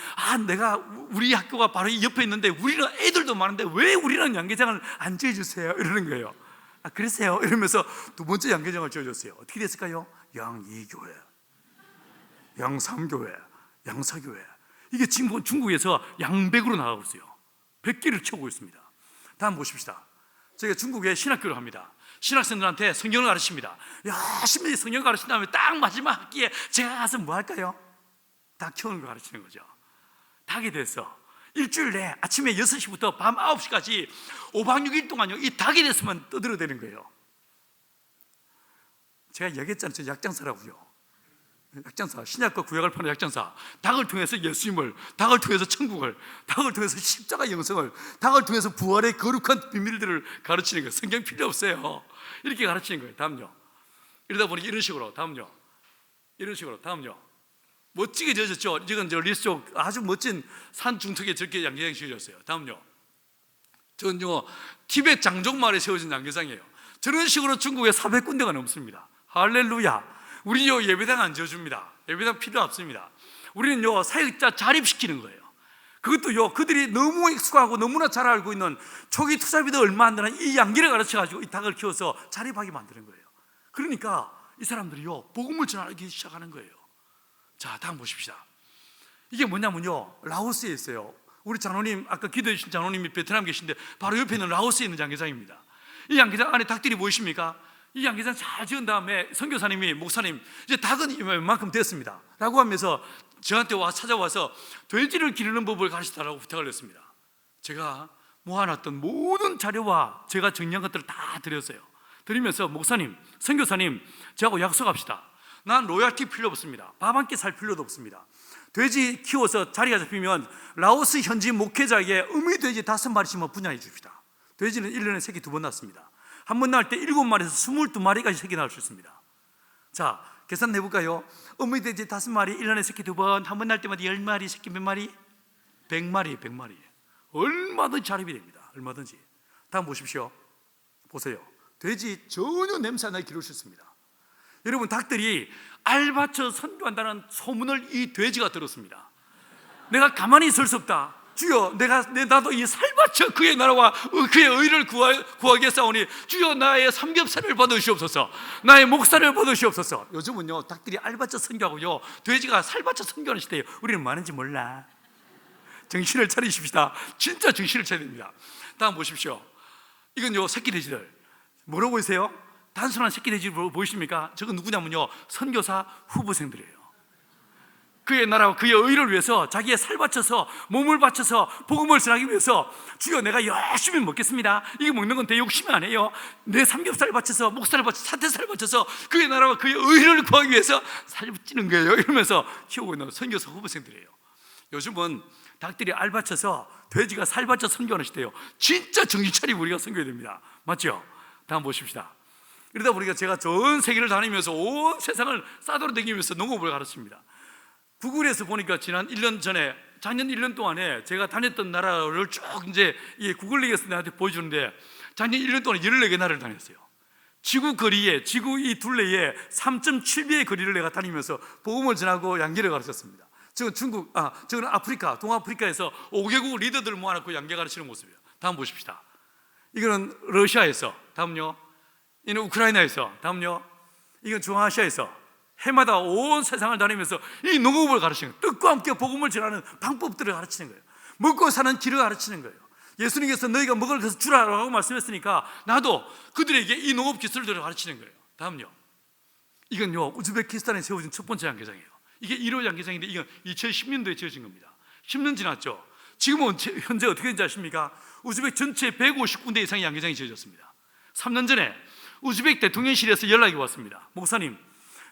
내가 우리 학교가 바로 이 옆에 있는데 우리는 애들도 많은데 왜 우리는 양계장을 안 지어주세요? 이러는 거예요. 그러세요? 이러면서 두 번째 양계장을 지어줬어요. 어떻게 됐을까요? 양2교회, 양3교회, 양4교회. 이게 지금 중국에서 양백으로 나가고 있어요. 100개를 채우고 있습니다. 다음 보십시다. 저희가 중국에 신학교를 합니다. 신학생들한테 성경을 가르칩니다. 열심히 성경 가르친 다음에 딱 마지막 학기에 제가 가서 뭐 할까요? 닭 키우는 거 가르치는 거죠. 닭에 대해서 일주일 내에 아침에 6시부터 밤 9시까지 5박 6일 동안요, 이 닭에 대해서만 떠들어대는 거예요. 제가 얘기했잖아요. 저 약장사라고요. 약장사, 신약과 구약을 파는 약장사. 닭을 통해서 예수님을, 닭을 통해서 천국을, 닭을 통해서 십자가 영성을, 닭을 통해서 부활의 거룩한 비밀들을 가르치는 거예요. 성경 필요 없어요. 이렇게 가르치는 거예요. 다음요. 이러다 보니 이런 식으로, 다음요. 이런 식으로, 다음요. 멋지게 지어졌죠. 이건 저 리스 쪽 아주 멋진 산 중턱에 저렇게 양계장이 지어졌어요. 다음요. 저는요, 티베트 장족마을에 세워진 양계장이에요. 저런 식으로 중국에 400군데가 넘습니다. 할렐루야. 우리요, 예배당 안 지어줍니다. 예배당 필요 없습니다. 우리는요, 사역자 자립시키는 거예요. 그것도요, 그들이 너무 익숙하고 너무나 잘 알고 있는 초기 투자비도 얼마 안 되는 이 양기를 가르쳐가지고 이 닭을 키워서 자립하게 만드는 거예요. 그러니까 이 사람들이요, 복음을 전하기 시작하는 거예요. 자, 다음 보십시다. 이게 뭐냐면요, 라오스에 있어요. 우리 장로님, 아까 기도해 주신 장로님이 베트남 계신데 바로 옆에 있는 라오스에 있는 양계장입니다. 이 양계장 안에 닭들이 보이십니까? 이 양계장 잘 지은 다음에 선교사님이, 목사님, 이제 닭은 이만큼 됐습니다 라고 하면서 저한테 찾아와서 돼지를 기르는 법을 가르치달라고 부탁을 했습니다. 제가 모아놨던 모든 자료와 제가 정리한 것들을 다 드렸어요. 드리면서, 목사님, 선교사님, 저하고 약속합시다. 난 로얄티 필요 없습니다. 밥 한 끼 살 필요도 없습니다. 돼지 키워서 자리가 잡히면 라오스 현지 목회자에게 어미돼지 5마리씩만 분양해 줍시다. 돼지는 1년에 새끼 2번 낳습니다. 한 번 낳을 때 7마리에서 22마리까지 새끼 낳을 수 있습니다. 자, 계산 해볼까요? 어미돼지 5마리, 1년에 새끼 2번, 한 번 낳을 때마다 10마리, 새끼 몇 마리? 100마리. 얼마든지 자립이 됩니다. 얼마든지. 다음 보십시오. 보세요. 돼지 전혀 냄새 안 나게 기를 수 있습니다. 여러분, 닭들이 알바처 선교한다는 소문을 이 돼지가 들었습니다. 내가 가만히 있을 수 없다. 주여, 나도 이 살바쳐 그의 나라와 그의 의를 구하겠사오니 주여, 나의 삼겹살을 받으시옵소서, 나의 목살을 받으시옵소서. 요즘은요, 닭들이 알바쳐 선교하고요, 돼지가 살바쳐 선교하는 시대예요. 우리는 많은지 몰라. 정신을 차리십시다. 진짜 정신을 차려야 됩니다. 다음 보십시오. 이건요, 새끼 돼지들. 뭐라고 보이세요? 단순한 새끼 돼지 보이십니까? 저건 누구냐면요, 선교사 후보생들이에요. 그의 나라와 그의 의를 위해서 자기의 살 바쳐서, 몸을 바쳐서 복음을 전하기 위해서, 주여, 내가 열심히 먹겠습니다. 이게 먹는 건 내 욕심이 아니에요. 내 삼겹살 바쳐서, 목살을 바쳐서, 사태살 바쳐서 그의 나라와 그의 의를 구하기 위해서 살 찌는 거예요. 이러면서 키우고 있는 선교사 후보생들이에요. 요즘은 닭들이 알 바쳐서 돼지가 살 바쳐 선교하는 시대예요. 진짜 정신 차리고 우리가 선교해야 됩니다. 맞죠? 다음 보십시다. 이러다 보니까 제가 전 세계를 다니면서 온 세상을 싸돌아다니면서 농업을 가르칩니다. 구글에서 보니까 작년 1년 동안에 제가 다녔던 나라를 쭉 이제 구글링에서 나한테 보여주는데, 작년 1년 동안에 14개 나라를 다녔어요. 지구 이 둘레에 3.7배의 거리를 내가 다니면서 복음을 전하고 양계를 가르쳤습니다. 저는 아프리카, 동아프리카에서 5개국 리더들을 모아놓고 양계 가르치는 모습이에요. 다음 보십시다. 이거는 러시아에서, 다음요. 이는 우크라이나에서, 다음요. 이건 중앙아시아에서, 해마다 온 세상을 다니면서 이 농업을 가르치는 거예요. 뜻과 함께 복음을 전하는 방법들을 가르치는 거예요. 먹고 사는 길을 가르치는 거예요. 예수님께서 너희가 먹을 것을 주라라고 말씀했으니까 나도 그들에게 이 농업 기술들을 가르치는 거예요. 다음요. 이건요, 우즈베키스탄에 세워진 첫 번째 양계장이에요. 이게 1호 양계장인데 이건 2010년도에 지어진 겁니다. 10년 지났죠. 지금은 현재 어떻게 되는지 아십니까? 우즈벡 전체 150군데 이상의 양계장이 지어졌습니다. 3년 전에 우즈벡 대통령실에서 연락이 왔습니다. 목사님,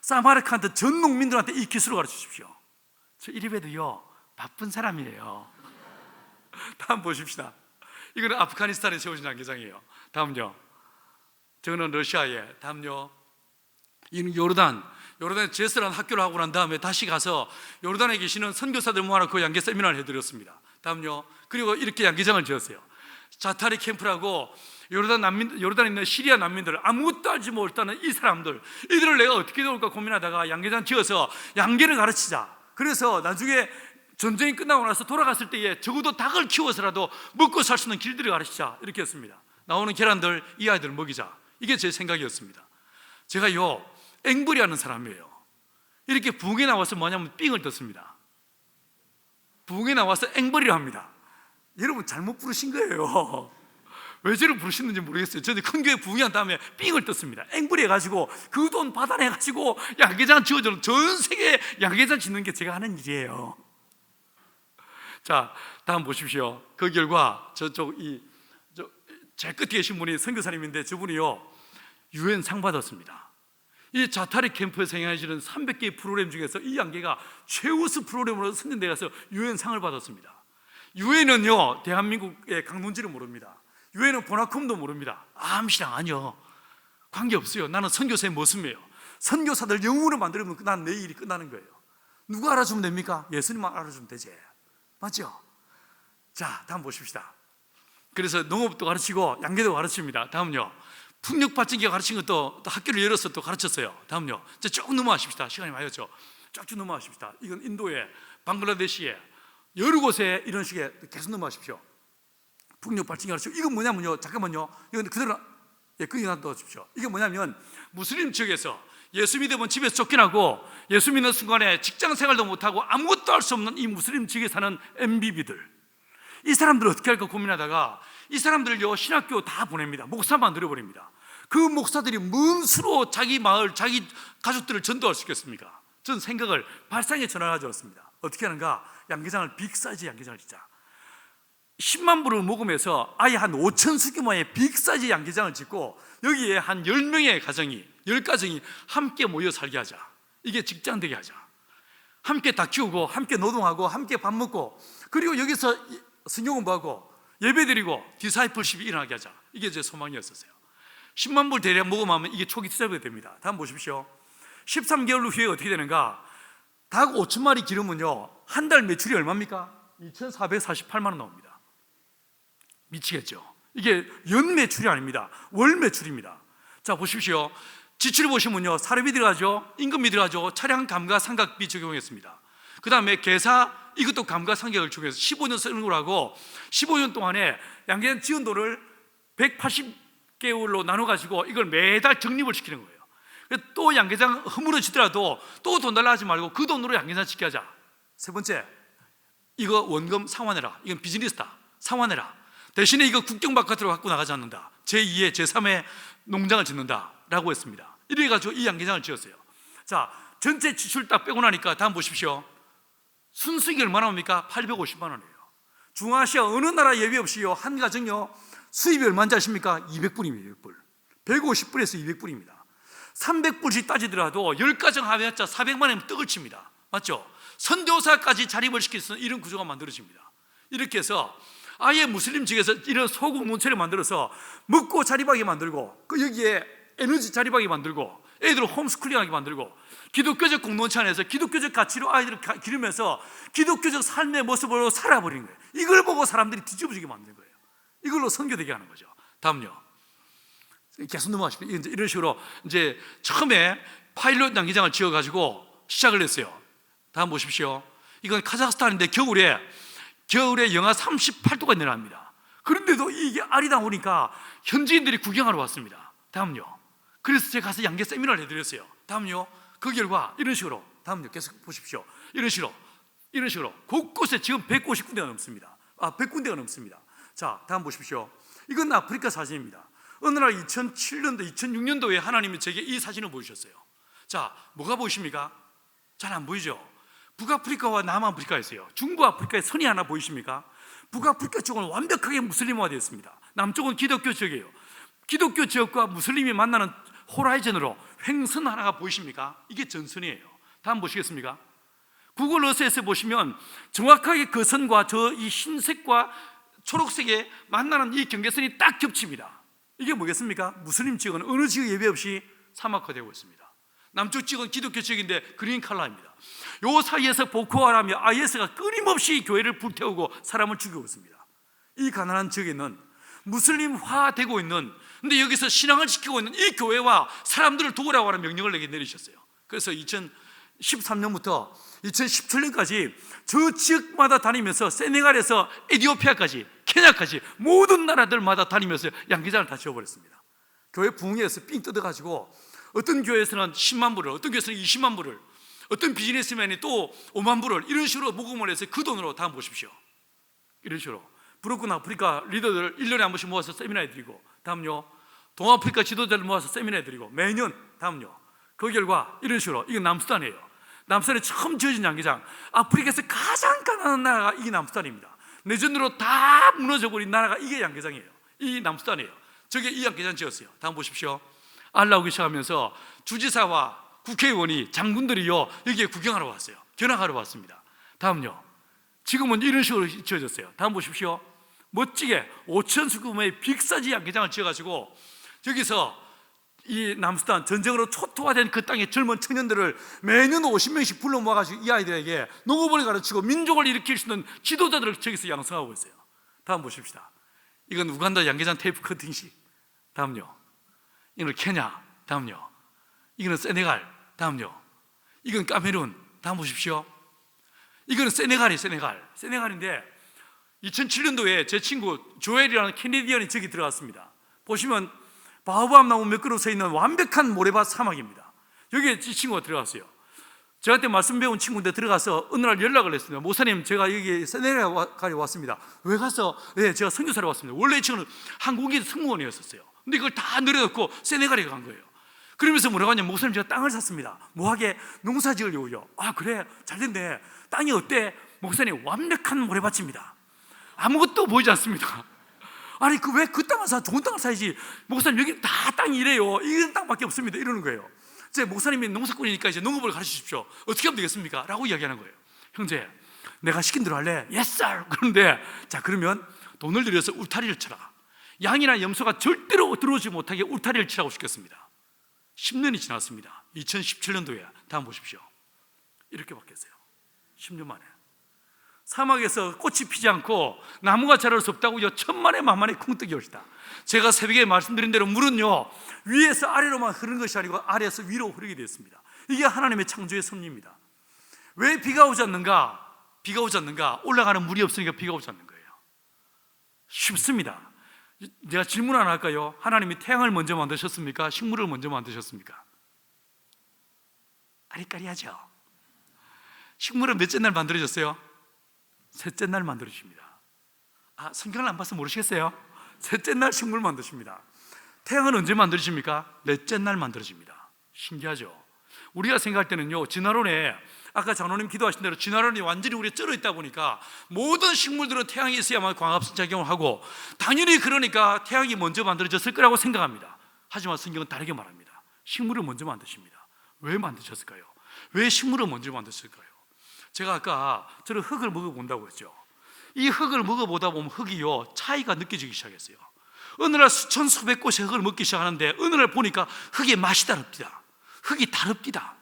사마르칸드 전 농민들한테 이 기술을 가르쳐 주십시오. 저 이래봬도요, 바쁜 사람이에요. 다음 보십시다. 이거는 아프가니스탄에 세워진 양계장이에요. 다음요. 저거는 러시아에. 다음요. 이는 요르단 요르단에 제스라는 학교를 하고 난 다음에 다시 가서 요르단에 계시는 선교사들 모아놓고 그 양계 세미나를 해드렸습니다. 다음요. 그리고 이렇게 양계장을 지었어요. 자타리 캠프라고 요르단에 있는 시리아 난민들, 아무것도 알지 못하는 이 사람들, 이들을 내가 어떻게 도울까 고민하다가 양계장 지어서 양계를 가르치자. 그래서 나중에 전쟁이 끝나고 나서 돌아갔을 때에 적어도 닭을 키워서라도 먹고 살 수 있는 길들을 가르치자, 이렇게 했습니다. 나오는 계란들 이 아이들을 먹이자. 이게 제 생각이었습니다. 제가요 앵벌이 하는 사람이에요. 이렇게 부흥에 나와서 뭐냐면 삥을 떴습니다. 부흥에 나와서 앵벌이를 합니다. 여러분 잘못 부르신 거예요. 왜 저를 부르시는지 모르겠어요. 저는 큰 교회 부흥한 다음에 삥을 떴습니다. 앵벌이 해가지고 그 돈 받아내가지고 양계장 지어주는, 전 세계 양계장 짓는 게 제가 하는 일이에요. 자, 다음 보십시오. 그 결과 저쪽 제 끝에 계신 분이 선교사님인데 저분이요 UN 상 받았습니다. 이 자타리 캠프에서 행하시는 300개의 프로그램 중에서 이 양계가 최우수 프로그램으로 선정돼 가서 UN 상을 받았습니다. UN은요 대한민국의 강론지를 모릅니다. UN은 보나콤도 모릅니다. 암시랑 아니요, 관계없어요. 나는 선교사의 모습이에요. 선교사들 영웅으로 만들면 난 내 일이 끝나는 거예요. 누가 알아주면 됩니까? 예수님만 알아주면 되지. 맞죠? 자, 다음 보십시다. 그래서 농업도 가르치고 양계도 가르칩니다. 다음요. 풍력발전기가 가르친 것도 또 학교를 열어서 또 가르쳤어요. 다음요. 이제 쭉 넘어가십시다. 시간이 많이 갔죠. 쭉 넘어가십시다. 이건 인도에, 방글라데시에 여러 곳에 이런 식의 계속 넘어가십시오. 풍력발전기 가르치고, 이건 뭐냐면요, 잠깐만요, 이건 그대로 그냥 놔두십시오. 이게 뭐냐면 무슬림 지역에서 예수 믿으면 집에서 쫓겨나고 예수 믿는 순간에 직장 생활도 못하고 아무것도 할 수 없는 이 무슬림 지역에 사는 MBB들, 이 사람들을 어떻게 할까 고민하다가 이 사람들을요 신학교 다 보냅니다. 목사 만들어버립니다. 그 목사들이 뭔 수로 자기 마을, 자기 가족들을 전도할 수 있겠습니까? 저는 생각을 발상에 전환하였습니다. 어떻게 하는가? 양계장을 빅사이즈 양계장을 짓자. 10만 불을 모금해서 아예 한 5,000수 규모의 빅사이즈 양계장을 짓고 여기에 한 10명의 가정이, 10가정이 함께 모여 살게 하자. 이게 직장 되게 하자. 함께 다 키우고 함께 노동하고 함께 밥 먹고, 그리고 여기서 성경 공부하고 예배드리고 디사이플십이 일어나게 하자. 이게 제 소망이었었어요. 10만 불 대략 모금하면 이게 초기 투자가 됩니다. 다음 보십시오. 13개월 후에 어떻게 되는가? 닭 5천 마리 기르면요 한 달 매출이 얼마입니까? 2,448만 원 나옵니다. 미치겠죠? 이게 연 매출이 아닙니다. 월 매출입니다. 자, 보십시오. 지출을 보시면요 사료비 들어가죠, 임금비 들어가죠, 차량 감가상각비 적용했습니다. 그 다음에 개사, 이것도 감가상각을 적용해서 15년 쓰는 거라고 15년 동안에 양계장 지은 돈을 180개월로 나눠가지고 이걸 매달 적립을 시키는 거예요. 또 양계장 허물어지더라도 또 돈 달라 하지 말고 그 돈으로 양계장 짓게 하자. 세 번째, 이거 원금 상환해라. 이건 비즈니스다. 상환해라. 대신에 이거 국경 바깥으로 갖고 나가지 않는다. 제2의 제3의 농장을 짓는다 라고 했습니다. 이래가지고 이 양계장을 지었어요. 자, 전체 지출 딱 빼고 나니까 다음 보십시오. 순수익이 얼마나 옵니까? 850만 원이에요. 중앙아시아 어느 나라 예외 없이요 한 가정요 수입이 얼마인지 아십니까? 200불입니다. 200불. 150불에서 200불입니다. 300불씩 따지더라도 10가정 합해봤자 400만 원이면 떡을 칩니다. 맞죠? 선교사까지 자립을 시킬 수 있는 이런 구조가 만들어집니다. 이렇게 해서 아예 무슬림 지역에서 이런 소국 논체를 만들어서 먹고 자립하게 만들고, 그 여기에 에너지 자립하게 만들고, 애들을 홈스쿨링하게 만들고, 기독교적 공동체 안에서 기독교적 가치로 아이들을 기르면서 기독교적 삶의 모습으로 살아버리는 거예요. 이걸 보고 사람들이 뒤집어지게 만드는 거예요. 이걸로 선교되게 하는 거죠. 다음요. 계속 넘어가십시오. 이런 식으로 이제 처음에 파일럿 양계장을 지어가지고 시작을 했어요. 다음 보십시오. 이건 카자흐스탄인데 겨울에 영하 38도가 내려갑니다. 그런데도 이게 아리랑 오니까 현지인들이 구경하러 왔습니다. 다음요. 그래서 제가 가서 양계 세미나를 해드렸어요. 다음요. 그 결과 이런 식으로, 다음요. 계속 보십시오. 이런 식으로 곳곳에 지금 150군데가 넘습니다. 100군데가 넘습니다. 자, 다음 보십시오. 이건 아프리카 사진입니다. 어느 날 2007년도, 2006년도에 하나님이 제게 이 사진을 보여주셨어요. 자, 뭐가 보이십니까? 잘 안 보이죠? 북아프리카와 남아프리카가 있어요. 중부아프리카에 선이 하나 보이십니까? 북아프리카 쪽은 완벽하게 무슬림화되어 있습니다. 남쪽은 기독교 지역이에요. 기독교 지역과 무슬림이 만나는 호라이즌으로 횡선 하나가 보이십니까? 이게 전선이에요. 다음 보시겠습니까? 구글 어스에서 보시면 정확하게 그 선과 저 이 흰색과 초록색에 만나는 이 경계선이 딱 겹칩니다. 이게 뭐겠습니까? 무슬림 지역은 어느 지역 예외 없이 사막화되고 있습니다. 남쪽 지역은 기독교 지역인데 그린 컬러입니다. 요 사이에서 보코하람이 IS가 끊임없이 교회를 불태우고 사람을 죽이고 있습니다. 이 가난한 지역에는 무슬림화되고 있는, 근데 여기서 신앙을 지키고 있는 이 교회와 사람들을 도우라고 하는 명령을 내리셨어요. 그래서 2013년부터 2017년까지 저 지역마다 다니면서 세네갈에서 에티오피아까지 케냐까지 모든 나라들마다 다니면서 양계장을 다 지어버렸습니다. 교회 부흥회에서 삥 뜯어가지고 어떤 교회에서는 10만 불을, 어떤 교회에서는 20만 불을, 어떤 비즈니스맨이 또 5만 불을 이런 식으로 모금을 해서 그 돈으로 다음 보십시오. 이런 식으로 브로큰 아프리카 리더들을 1년에 한 번씩 모아서 세미나 해드리고, 다음요 동아프리카 지도자를 모아서 세미나 해드리고, 매년 다음요 그 결과 이런 식으로. 이건 남수단이에요. 남수단에 처음 지어진 양계장, 아프리카에서 가장 가난한 나라가 이게 남수단입니다. 내전으로 다 무너져버린 나라가 이게 양계장이에요. 이 남수단이에요. 저게 이 양계장 지었어요. 다음 보십시오. 알 나오기 시작하면서 주지사와 국회의원이, 장군들이요 여기에 구경하러 왔어요. 견학하러 왔습니다. 다음요, 지금은 이런 식으로 지어졌어요. 다음 보십시오. 멋지게 5천 수금의 빅사지 양계장을 지어가지고 여기서 이 남수단 전쟁으로 초토화된 그 땅의 젊은 청년들을 매년 50명씩 불러 모아가지고 이 아이들에게 농업을 가르치고 민족을 일으킬 수 있는 지도자들을 저기서 양성하고 있어요. 다음 보십시다. 이건 우간다 양계장 테이프 커팅식. 다음요, 이건 케냐. 다음요, 이거는 세네갈. 다음요, 이건 카메룬. 다음 보십시오. 이거는 세네갈인데 2007년도에 제 친구 조엘이라는 캐네디언이 저기 들어갔습니다. 보시면 바오밥 나무 몇 그루 서 있는 완벽한 모래밭 사막입니다. 여기에 이 친구가 들어갔어요. 저한테 말씀 배운 친구인데 들어가서 어느 날 연락을 했습니다. 목사님, 제가 여기 세네갈에 왔습니다. 왜 가서? 네, 제가 선교사로 왔습니다. 원래 이 친구는 한국인 승무원이었어요. 근데 그걸 다 내려놓고 세네갈에 간 거예요. 그러면서 뭐라고 하냐면, 목사님 제가 땅을 샀습니다. 뭐하게? 농사 지으려고요. 아 그래? 잘됐네. 땅이 어때? 목사님, 완벽한 모래밭입니다. 아무것도 보이지 않습니다. 아니 왜 그 땅을 사? 좋은 땅을 사야지. 목사님 여기 다 땅이 이래요. 이런 땅밖에 없습니다. 이러는 거예요. 이제 목사님이 농사꾼이니까 이제 농업을 가르치십시오. 어떻게 하면 되겠습니까? 라고 이야기하는 거예요. 형제, 내가 시킨 대로 할래? Yes sir. 그런데 자, 그러면 돈을 들여서 울타리를 쳐라. 양이나 염소가 절대로 들어오지 못하게 울타리를 치라고 시켰습니다. 10년이 지났습니다. 2017년도에 다음 보십시오. 이렇게 바뀌었어요. 10년 만에 사막에서 꽃이 피지 않고 나무가 자랄 수 없다고요. 천만에 만만에 쿵떡이 오시다. 제가 새벽에 말씀드린 대로 물은요 위에서 아래로만 흐르는 것이 아니고 아래에서 위로 흐르게 되었습니다. 이게 하나님의 창조의 섭리입니다. 왜 비가 오지 않는가? 올라가는 물이 없으니까 비가 오지 않는 거예요. 쉽습니다. 제가 질문 하나 할까요? 하나님이 태양을 먼저 만드셨습니까? 식물을 먼저 만드셨습니까? 아리까리하죠. 식물은 몇째 날 만들어졌어요? 셋째 날 만들어집니다. 아, 성경을 안 봐서 모르시겠어요? 셋째 날 식물 만드십니다. 태양은 언제 만들어집니까? 넷째 날 만들어집니다. 신기하죠? 우리가 생각할 때는요, 진화론에 아까 장로님 기도하신 대로 진화론이 완전히 우리에 쩔어 있다 보니까 모든 식물들은 태양이 있어야만 광합성작용을 하고, 당연히 그러니까 태양이 먼저 만들어졌을 거라고 생각합니다. 하지만 성경은 다르게 말합니다. 식물을 먼저 만드십니다. 왜 만드셨을까요? 왜 식물을 먼저 만드셨을까요? 제가 아까 저는 흙을 먹어본다고 했죠. 이 흙을 먹어보다 보면 흙이요 차이가 느껴지기 시작했어요. 어느 날 수천 수백 곳의 흙을 먹기 시작하는데 어느 날 보니까 흙의 맛이 다릅니다. 흙이 다릅니다.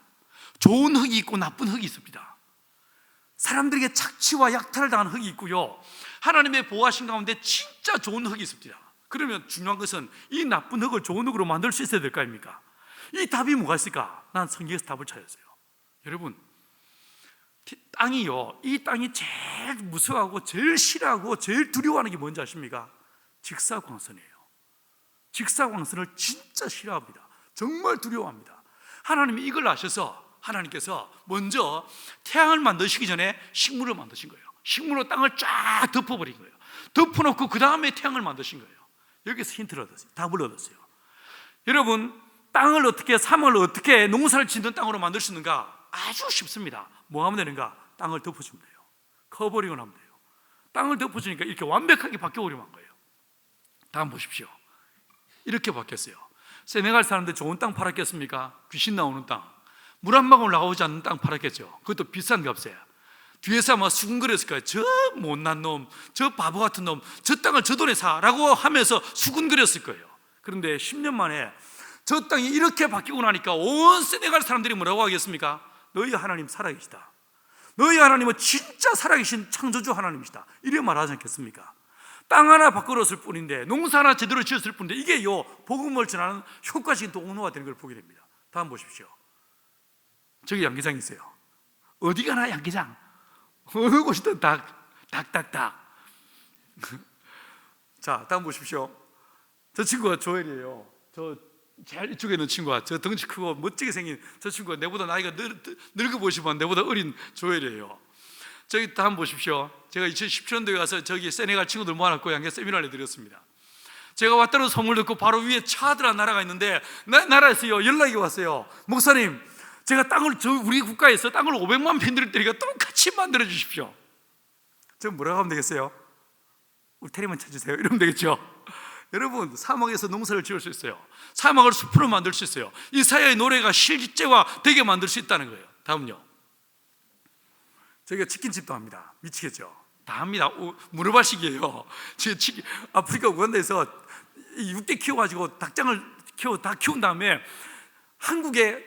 좋은 흙이 있고 나쁜 흙이 있습니다. 사람들에게 착취와 약탈을 당한 흙이 있고요, 하나님의 보호하신 가운데 진짜 좋은 흙이 있습니다. 그러면 중요한 것은 이 나쁜 흙을 좋은 흙으로 만들 수 있어야 될 거 아닙니까? 이 답이 뭐가 있을까? 난 성경에서 답을 찾았어요. 여러분, 땅이요, 이 땅이 제일 무서워하고 제일 싫어하고 제일 두려워하는 게 뭔지 아십니까? 직사광선이에요. 직사광선을 진짜 싫어합니다. 정말 두려워합니다. 하나님이 이걸 아셔서 하나님께서 먼저 태양을 만드시기 전에 식물을 만드신 거예요. 식물로 땅을 쫙 덮어버린 거예요. 덮어놓고 그 다음에 태양을 만드신 거예요. 여기서 힌트를 얻었어요. 답을 얻었어요. 여러분, 땅을 어떻게, 사막을 어떻게 농사를 짓는 땅으로 만들 수 있는가? 아주 쉽습니다. 뭐 하면 되는가? 땅을 덮어주면 돼요. 커버링을 하면 돼요. 땅을 덮어주니까 이렇게 완벽하게 바뀌어버리면 거예요. 다음 보십시오. 이렇게 바뀌었어요. 세네갈 사람들 좋은 땅 팔았겠습니까? 귀신 나오는 땅, 물 한 방울 나오지 않는 땅 팔았겠죠. 그것도 비싼 값에. 뒤에서 아마 수군거렸을 거예요. 저 못난 놈, 저 바보 같은 놈, 저 땅을 저 돈에 사라고 하면서 수군거렸을 거예요. 그런데 10년 만에 저 땅이 이렇게 바뀌고 나니까 온 세네갈 사람들이 뭐라고 하겠습니까? 너희 하나님 살아계시다, 너희 하나님은 진짜 살아계신 창조주 하나님이시다, 이래 말하지 않겠습니까? 땅 하나 바꾸었을 뿐인데, 농사 하나 제대로 지었을 뿐인데, 이게 복음을 전하는 효과적인 동로가 되는 걸 보게 됩니다. 다음 보십시오. 저기 양계장이 있어요. 어디 가나 양계장, 어느 곳이든 닭. 자, 다음 보십시오. 저 친구가 조엘이에요. 저 제일 이쪽에 있는 친구가, 저 덩치 크고 멋지게 생긴 저 친구가 내보다 나이가 늙어 보시면 내보다 어린 조엘이에요. 저기 다음 보십시오. 제가 2017년도에 가서 저기 세네갈 친구들 모아놓고 양계 세미나를 드렸습니다. 제가 왔다는 소문을 듣고 바로 위에 차드란 나라가 있는데, 나라에서요 연락이 왔어요. 목사님, 제가 우리 국가에서 땅을 500만 평 드릴 테니까 똑같이 만들어 주십시오. 저 뭐라고 하면 되겠어요? 울타리만 쳐주세요 이러면 되겠죠? 여러분, 사막에서 농사를 지을 수 있어요. 사막을 숲으로 만들 수 있어요. 이사야의 노래가 실제화 되게 만들 수 있다는 거예요. 다음요. 저희가 치킨집도 합니다. 미치겠죠? 다 합니다. 문어발식이에요. 아프리카 우간다에서 6대 키워가지고 닭장을 다 키운 다음에 한국의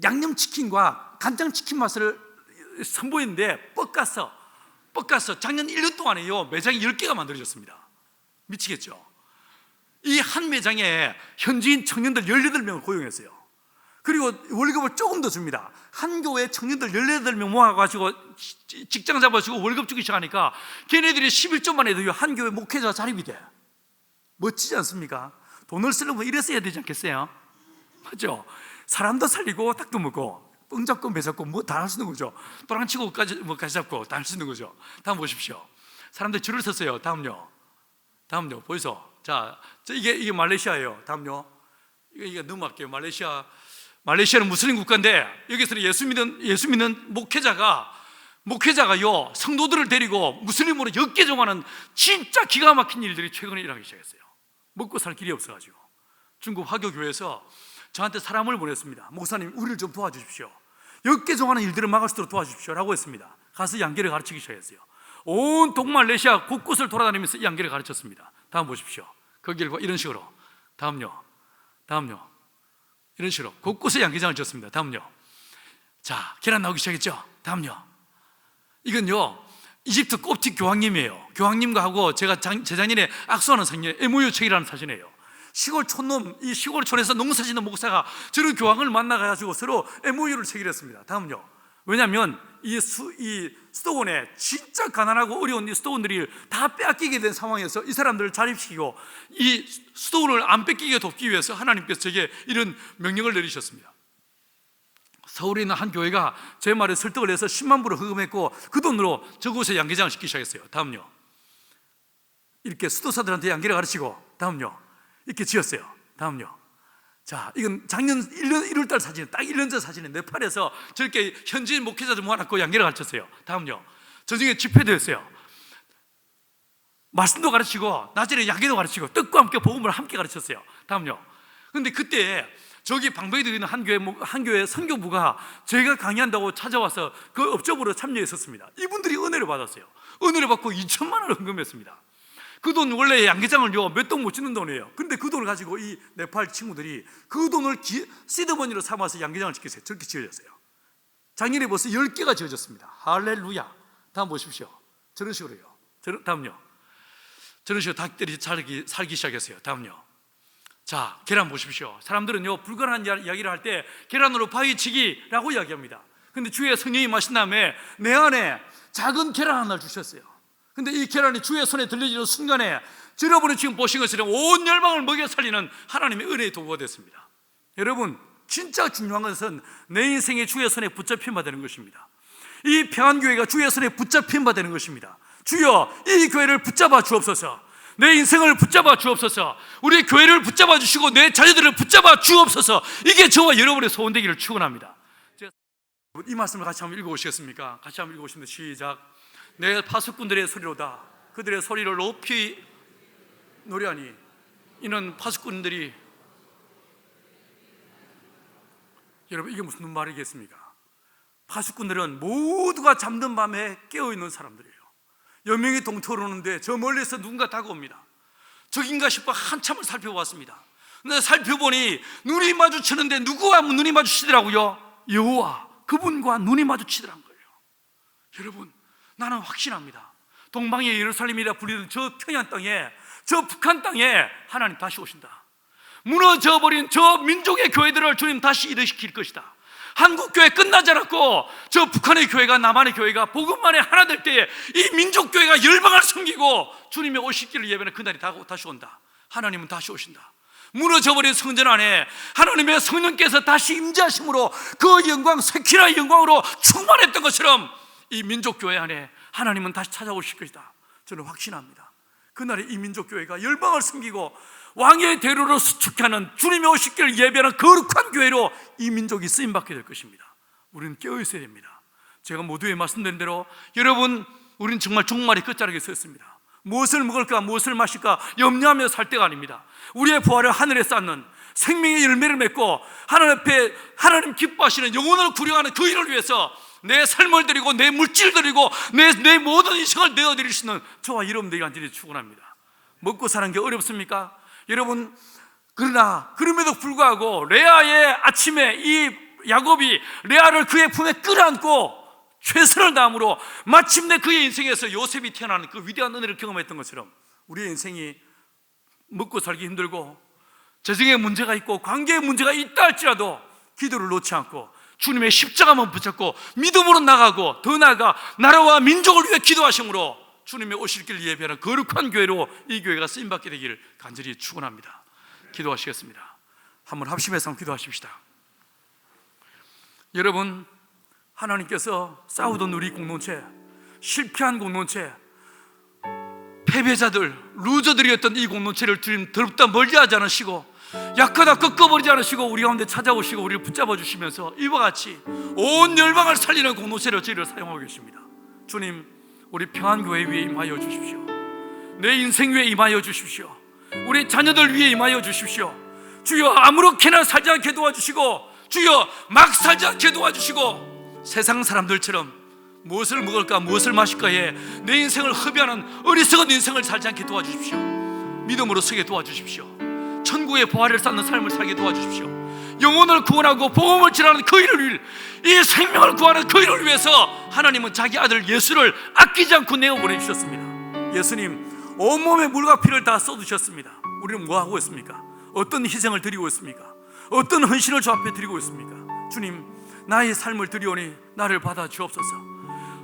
양념치킨과 간장치킨 맛을 선보이는데 뻑가서 작년 1년 동안에요 매장이 10개가 만들어졌습니다. 미치겠죠? 이 한 매장에 현지인 청년들 18명을 고용했어요. 그리고 월급을 조금 더 줍니다. 한 교회 청년들 18명 모아가지고 직장 잡아주고 월급 주기 시작하니까 걔네들이 11조만 해도 한 교회 목회자 자립이 돼. 멋지지 않습니까? 돈을 쓰려면 이래서 해야 되지 않겠어요? 맞죠? 사람도 살리고 닭도 먹고 뻥 잡고 매 잡고 뭐 다 할 수 있는 거죠. 또랑치고까지 뭐까지 잡고 다 할 수 있는 거죠. 다음 보십시오. 사람들 줄을 섰어요. 다음요 보이소? 자, 이게 말레이시아예요. 다음요. 이거 넘어갈게요. 말레이시아는 무슬림 국가인데, 여기서는 예수 믿는 목회자가요 성도들을 데리고 무슬림으로 역개종하는 진짜 기가 막힌 일들이 최근에 일어나기 시작했어요. 먹고 살 길이 없어가지고 중국 화교교회에서 저한테 사람을 보냈습니다. 목사님, 우리를 좀 도와주십시오. 역개종하는 일들을 막을 수 있도록 도와주십시오 라고 했습니다. 가서 양계를 가르치기 시작했어요. 온 동말레이시아 곳곳을 돌아다니면서 이 양계를 가르쳤습니다. 다음 보십시오. 그 결과 이런 식으로. 다음요. 이런 식으로 곳곳에 양계장을 졌습니다. 다음요. 자, 계란 나오기 시작했죠? 다음요. 이건요 이집트 꼽틱 교황님이에요. 교황님과 하고 제가 재작년에 악수하는 상녀 MOU 책이라는 사진이에요. 시골 촌놈, 이 시골 촌에서 농사 짓는 목사가 저런 교황을 만나가지고 서로 MOU를 체결했습니다. 다음요. 왜냐하면 이 수도원에 진짜 가난하고 어려운 이 수도원들이 다 빼앗기게 된 상황에서 이 사람들을 자립시키고 이 수도원을 안 뺏기게 돕기 위해서 하나님께서 제게 이런 명령을 내리셨습니다. 서울에 있는 한 교회가 제 말에 설득을 해서 10만 불을 헌금했고 그 돈으로 저곳에 양계장을 짓기 시작했어요. 다음요. 이렇게 수도사들한테 양계를 가르치고, 다음요. 이렇게 지었어요. 다음요. 자, 이건 작년 1월달 사진, 딱 1년 전 사진에 네팔에서 저렇게 현지인 목회자들 모아놓고 양계를 가르쳤어요. 다음요. 저녁에 집회도 했어요. 말씀도 가르치고 낮에는 양계도 가르치고 뜻과 함께 복음을 함께 가르쳤어요. 다음요. 근데 그때 저기 방배에 있는 한 교회 선교부가 제가 강의한다고 찾아와서 그 업적으로 참여했었습니다. 이분들이 은혜를 받았어요. 은혜를 받고 2천만 원을 헌금했습니다. 그 돈 원래 양계장을요 몇 돈 못 짓는 돈이에요. 근데 그 돈을 가지고 이 네팔 친구들이 그 돈을 시드머니로 삼아서 양계장을 짓겠어요. 저렇게 지어졌어요. 작년에 벌써 10개가 지어졌습니다. 할렐루야. 다음 보십시오. 저런 식으로요. 다음요. 저런 식으로 닭들이 살기 시작했어요. 다음요. 자, 계란 보십시오. 사람들은요 불가능한 이야기를 할 때 계란으로 바위치기라고 이야기합니다. 근데 주의 성령이 마신 다음에 내 안에 작은 계란 하나를 주셨어요. 근데 이 계란이 주의 손에 들려지는 순간에 여러분이 지금 보신 것처럼 온 열방을 먹여 살리는 하나님의 은혜의 도구가 됐습니다. 여러분, 진짜 중요한 것은 내 인생의 주의 손에 붙잡힌 바 되는 것입니다. 이 평안교회가 주의 손에 붙잡힌 바 되는 것입니다. 주여, 이 교회를 붙잡아 주옵소서. 내 인생을 붙잡아 주옵소서. 우리 교회를 붙잡아 주시고 내 자녀들을 붙잡아 주옵소서. 이게 저와 여러분의 소원 되기를 축원합니다. 이 말씀을 같이 한번 읽어보시겠습니까? 같이 한번 읽어보시면 시작. 내 파수꾼들의 소리로다. 그들의 소리를 높이 노래하니 이는 파수꾼들이, 여러분 이게 무슨 말이겠습니까? 파수꾼들은 모두가 잠든 밤에 깨어있는 사람들이에요. 여명이 동토로는데 저 멀리서 누군가 다가옵니다. 적인가 싶어 한참을 살펴보았습니다. 근데 살펴보니 눈이 마주치는데 누구와 눈이 마주치더라고요? 여호와, 그분과 눈이 마주치더란 거예요. 여러분, 나는 확신합니다. 동방의 예루살렘이라 불리는 저 평양 땅에, 저 북한 땅에 하나님 다시 오신다. 무너져버린 저 민족의 교회들을 주님 다시 일으키실 것이다. 한국 교회 끝나지 않았고 저 북한의 교회가, 남한의 교회가 복음만에 하나 될 때에 이 민족 교회가 열방을 섬기고 주님의 오실 길을 예배하는 그날이 다시 온다. 하나님은 다시 오신다. 무너져버린 성전 안에 하나님의 성령께서 다시 임재하심으로 그 영광, 세키라의 영광으로 충만했던 것처럼 이 민족교회 안에 하나님은 다시 찾아오실 것이다. 저는 확신합니다. 그날에 이 민족교회가 열방을 섬기고 왕의 대로로 수축하는 주님의 오실 길을 예배하는 거룩한 교회로 이 민족이 쓰임받게 될 것입니다. 우리는 깨어있어야 됩니다. 제가 모두에 말씀드린 대로 여러분, 우리는 정말 종말의 끝자락에 서 있습니다. 무엇을 먹을까, 무엇을 마실까 염려하며 살 때가 아닙니다. 우리의 부활을 하늘에 쌓는 생명의 열매를 맺고 하나님 앞에 하나님 기뻐하시는 영혼을 구령하는 그 일을 위해서 내 삶을 드리고 내 물질을 드리고 내 모든 인생을 내어드릴 수 있는 저와 여러분들이 간절히 축원합니다. 먹고 사는 게 어렵습니까? 여러분, 그러나 그럼에도 불구하고 레아의 아침에 이 야곱이 레아를 그의 품에 끌어안고 최선을 다함으로 마침내 그의 인생에서 요셉이 태어나는 그 위대한 은혜를 경험했던 것처럼 우리의 인생이 먹고 살기 힘들고 재정에 문제가 있고 관계에 문제가 있다 할지라도 기도를 놓지 않고 주님의 십자가만 붙잡고 믿음으로 나가고 더 나아가 나라와 민족을 위해 기도하심으로 주님의 오실 길을 예배하는 거룩한 교회로 이 교회가 쓰임받게 되기를 간절히 축원합니다. 기도하시겠습니다. 한번 합심해서 기도하십시다. 여러분, 하나님께서 싸우던 우리 공동체, 실패한 공동체, 패배자들, 루저들이었던 이 공동체를 주님 더럽다 멀리하지 않으시고 약하다 꺾어버리지 않으시고 우리 가운데 찾아오시고 우리를 붙잡아 주시면서 이와 같이 온 열방을 살리는 공동체로 저희를 사용하고 계십니다. 주님, 우리 평안교회 위에 임하여 주십시오. 내 인생 위에 임하여 주십시오. 우리 자녀들 위에 임하여 주십시오. 주여, 아무렇게나 살지 않게 도와주시고 주여, 막 살지 않게 도와주시고 세상 사람들처럼 무엇을 먹을까, 무엇을 마실까에 내 인생을 허비하는 어리석은 인생을 살지 않게 도와주십시오. 믿음으로 서게 도와주십시오. 천국의 보화를 쌓는 삶을 살게 도와주십시오. 영혼을 구원하고 복음을 전하는 그 일을 위해, 이 생명을 구하는 그 일을 위해서 하나님은 자기 아들 예수를 아끼지 않고 내어 보내주셨습니다. 예수님, 온몸에 물과 피를 다 쏟으셨습니다. 우리는 뭐 하고 있습니까? 어떤 희생을 드리고 있습니까? 어떤 헌신을 주 앞에 드리고 있습니까? 주님, 나의 삶을 드리오니 나를 받아 주옵소서.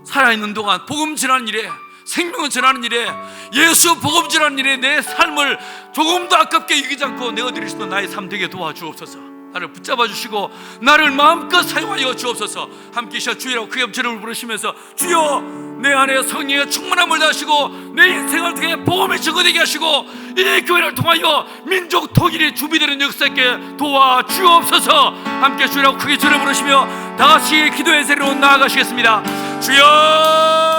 살아있는 동안 복음 전하는 일에, 생명을 전하는 일에, 예수 복음 전하는 일에 내 삶을 조금도 아깝게 여기지 않고 내어드릴 수 있는 나의 삶 되게 도와주옵소서. 나를 붙잡아 주시고 나를 마음껏 사용하여 주옵소서. 함께 시작 주의라고 크게 제를 부르시면서 주여, 내 안에 성령의 충만함을 다하시고 내 인생을 통해 복음의 증거되게 하시고 이 교회를 통하여 민족 통일이 준비되는 역사에 도와주옵소서. 함께 주의라고 크게 제를 부르시며 다 같이 기도의 자리로 나아가시겠습니다. 주여,